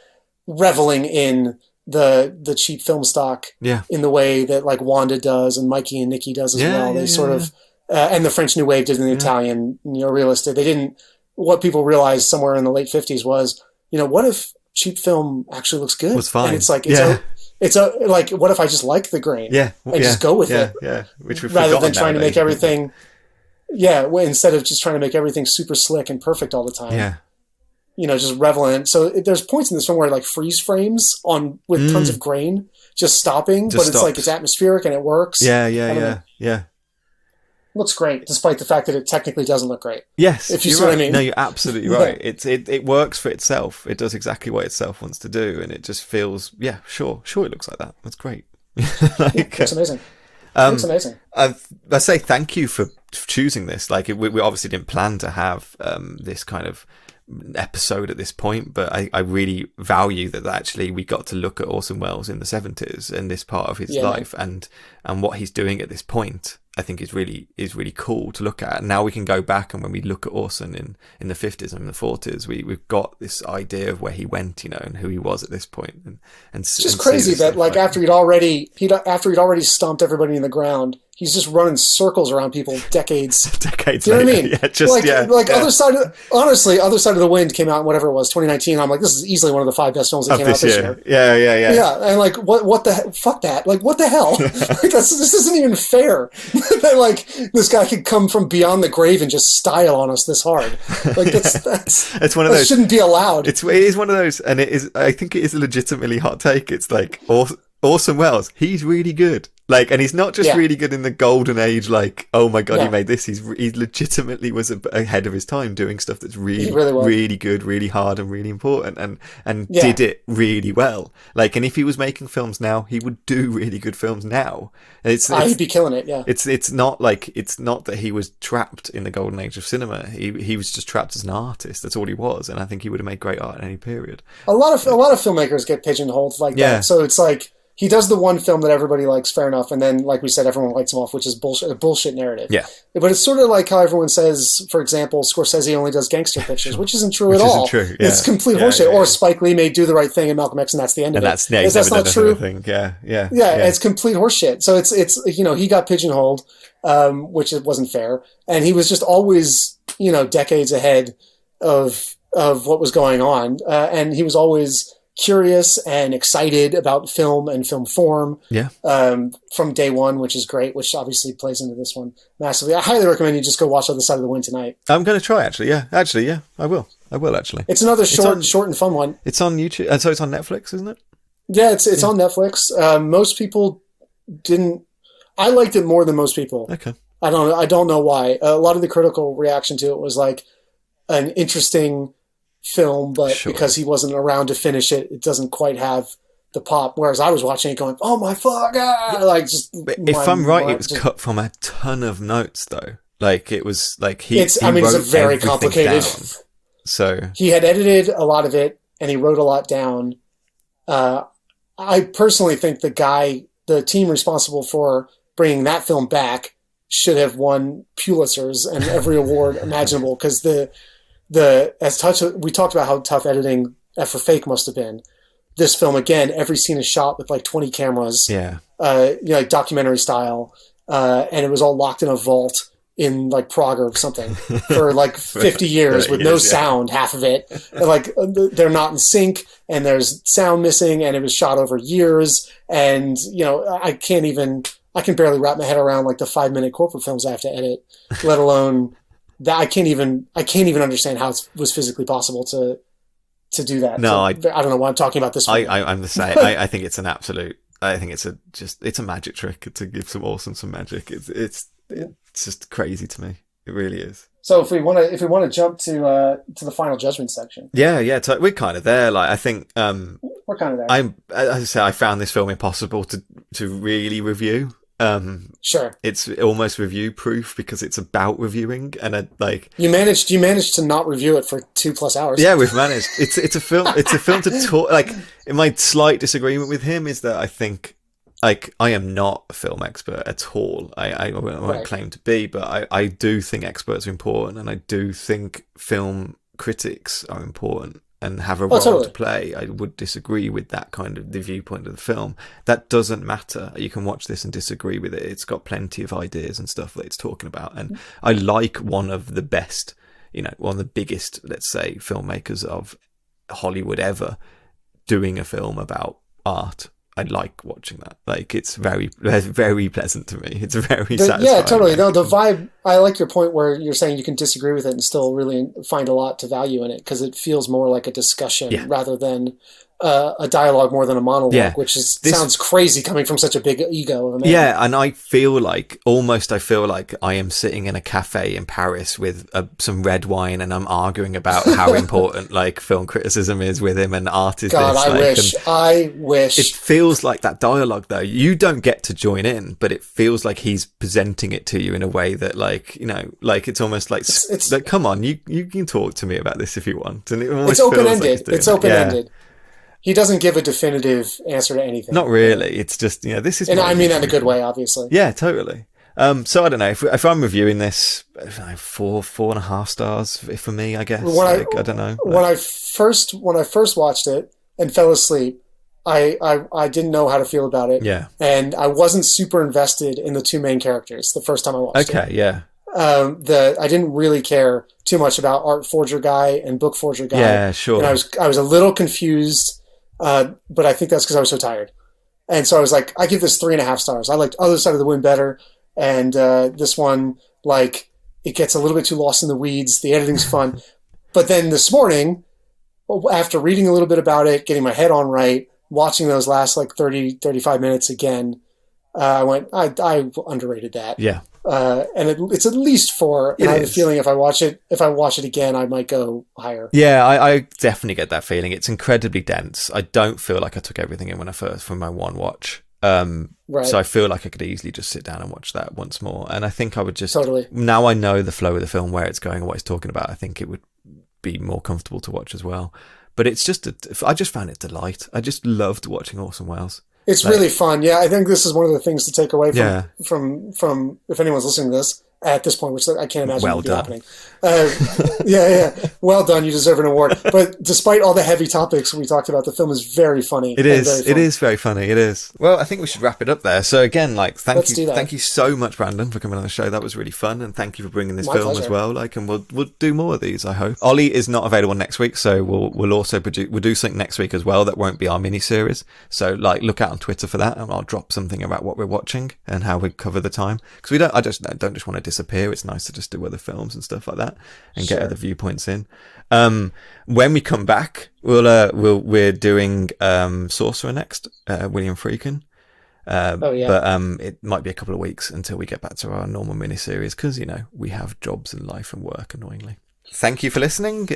reveling in the cheap film stock in the way that Wanda does and Mikey and Nikki does as well. They sort of and the French New Wave did, and the Italian neorealists did. They didn't. What people realized somewhere in the late 50s was, what if cheap film actually looks good? Was fine. And it's like like, what if I just like the grain? And just go with it. Yeah, which we've rather than nowadays. trying to make everything. Instead of just trying to make everything super slick and perfect all the time. Yeah. Just revel in it. So there's points in this film where like freeze frames with tons of grain just stopping, but it's like it's atmospheric and it works. Yeah. Looks great, despite the fact that it technically doesn't look great. Yes, if you see what I mean. No, you're absolutely right. It works for itself. It does exactly what itself wants to do, and it just feels sure it looks like that. That's great. It's amazing. It's amazing. I say thank you for choosing this. Like we obviously didn't plan to have this kind of episode at this point, but I really value that actually we got to look at Orson Welles in the 70s and this part of his life and what he's doing at this point. I think is really cool to look at. And now we can go back, and when we look at Orson in the 50s and the 40s, we've got this idea of where he went, and who he was at this point. And it's just crazy that like after he'd already stomped everybody in the ground, he's just running circles around people decades. Do you know what I mean? Other Side of the Wind came out, whatever it was, 2019. I'm like, this is easily one of the 5 best films that came out this year. Yeah. And like, what the fuck that? Like, what the hell? This isn't even fair. That like this guy could come from beyond the grave and just style on us this hard. Like that's it's one of those. Shouldn't be allowed. It is one of those, and it is. I think it is a legitimately hot take. It's like Orson Welles. He's really good. Like, and he's not just really good in the golden age. Like, oh my god, he made this. He legitimately was ahead of his time, doing stuff that's really good, really hard, and really important, and did it really well. Like, and if he was making films now, he would do really good films now. He'd be killing it. Yeah, it's not that he was trapped in the golden age of cinema. He was just trapped as an artist. That's all he was, and I think he would have made great art in any period. A lot of filmmakers get pigeonholed like that. So it's like. He does the one film that everybody likes, fair enough, and then, like we said, everyone lights him off, which is a bullshit narrative. Yeah. But it's sort of like how everyone says, for example, Scorsese only does gangster pictures, which isn't true at all. Isn't true. Yeah. It's complete horseshit. Or Spike Lee may Do the Right Thing and Malcolm X, and that's the end of it. That's not true. Yeah, it's complete horseshit. So it's he got pigeonholed, which it wasn't fair, and he was just always decades ahead of what was going on, and he was always curious and excited about film and film form from day one, which is great, which obviously plays into this one massively. I highly recommend you just go watch Other Side of the Wind tonight. I'm going to try, actually. I will actually. It's another short and fun one. It's on YouTube, and so it's on Netflix, isn't it? Yeah, it's on Netflix. Most people didn't. I liked it more than most people. Okay. I don't know why. A lot of the critical reaction to it was like an interesting film, but because he wasn't around to finish it, it doesn't quite have the pop. Whereas I was watching it going, oh my fuck, if I'm right, it was cut from a ton of notes though. Like it was like it's a very complicated down. So he had edited a lot of it and he wrote a lot down. I personally think the team responsible for bringing that film back should have won Pulitzers and every award imaginable, because we talked about how tough editing for Fake must have been. This film, again, every scene is shot with like 20 cameras, like documentary style, and it was all locked in a vault in like Prague or something for like 50 years with no sound, half of it. And, like they're not in sync, and there's sound missing, and it was shot over years. And I can barely wrap my head around like the 5-minute corporate films I have to edit, let alone. That I can't even understand how it was physically possible to do that. No, I don't know why I'm talking about this. I'm the same. I think it's an absolute. I think it's a magic trick to give some magic. It's just crazy to me. It really is. So if we want to jump to the final judgment section. Yeah. We're kind of there. Like I think we're kind of there. As I say, I found this film impossible to really review. Sure. It's almost review proof because it's about reviewing, and you managed to not review it for 2+ hours. Yeah, we've managed. It's a film to talk. Like, my slight disagreement with him is that I think like I am not a film expert at all. I won't claim to be, but I do think experts are important, and I do think film critics are important. and have a role totally. to play, I would disagree with that kind of the viewpoint of the film. That doesn't matter. You can watch this and disagree with it. It's got plenty of ideas and stuff that it's talking about. And I like one of the best, one of the biggest, let's say, filmmakers of Hollywood ever doing a film about art. I like watching that. Like, it's very, very pleasant to me. It's very satisfying. Yeah, totally. No, the vibe, I like your point where you're saying you can disagree with it and still really find a lot to value in it, because it feels more like a discussion rather than a dialogue more than a monologue, which sounds crazy coming from such a big ego of a man. Yeah, and I feel like I am sitting in a cafe in Paris with some red wine, and I'm arguing about how important like film criticism is with him and art is. God, this. I wish. It feels like that dialogue though. You don't get to join in, but it feels like he's presenting it to you in a way that like it's almost like it's like, come on, you can talk to me about this if you want. And it's open-ended. It's open-ended. He doesn't give a definitive answer to anything. Not really. It's just, this is... And I mean that in a good way, obviously. Yeah, totally. So I don't know. If I'm reviewing this, 4.5 stars for me, I guess. I don't know. When I first watched it and fell asleep, I didn't know how to feel about it. Yeah. And I wasn't super invested in the two main characters the first time I watched it. Okay, yeah. I didn't really care too much about art forger guy and book forger guy. Yeah, sure. And I was a little confused. But I think that's because I was so tired. And so I was like, I give this 3.5 stars. I liked Other Side of the Wind better. And this one, like, it gets a little bit too lost in the weeds. The editing's fun. But then this morning, after reading a little bit about it, getting my head on right, watching those last like 30, 35 minutes again, I went, I underrated that. Yeah. And it's at least 4. And I have a feeling if I watch it again, I might go higher. Yeah, I definitely get that feeling. It's incredibly dense. I don't feel like I took everything in from my one watch. Right. So I feel like I could easily just sit down and watch that once more. And I think I would just... Totally. Now I know the flow of the film, where it's going and what it's talking about, I think it would be more comfortable to watch as well. But it's just... I just found it a delight. I just loved watching Orson Welles. It's really fun. Yeah, I think this is one of the things to take away from if anyone's listening to this at this point, which I can't imagine would be happening. Yeah. Well done. You deserve an award. But despite all the heavy topics we talked about, the film is very funny. It is. It is very funny. It is. Well, I think we should wrap it up there. So again, thank you so much, Brandon, for coming on the show. That was really fun, and thank you for bringing this film as well. And we'll do more of these, I hope. Ollie is not available next week, so we'll also we'll do something next week as well. That won't be our miniseries. So look out on Twitter for that, and I'll drop something about what we're watching and how we cover the time, because I don't just want to disappear. It's nice to just do other films and stuff like that and get other viewpoints in. When we come back, we're doing Sorcerer next, William Friedkin. But it might be a couple of weeks until we get back to our normal miniseries, because we have jobs and life and work, annoyingly. Thank you for listening.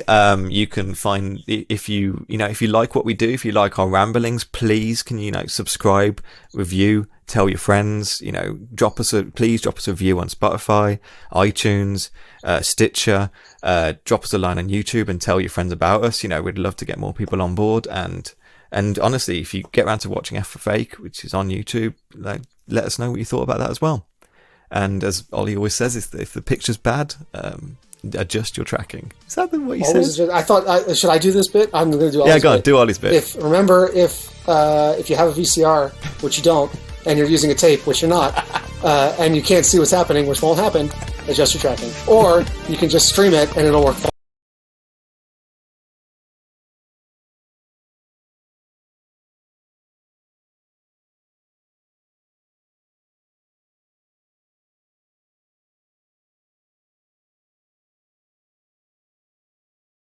You can find, if you like what we do, if you like our ramblings, please can you subscribe, review, tell your friends. Please drop us a review on Spotify, iTunes, Stitcher. Drop us a line on YouTube and tell your friends about us. We'd love to get more people on board. And honestly, if you get around to watching F for Fake, which is on YouTube, let us know what you thought about that as well. And as Ollie always says, if the picture's bad, adjust your tracking. Is that what he says? I thought, should I do this bit? I'm going to do Ollie's bit. Go on, do Ollie's bit. If you have a VCR, which you don't, and you're using a tape, which you're not, and you can't see what's happening, which won't happen, adjust your tracking. Or you can just stream it and it'll work fine.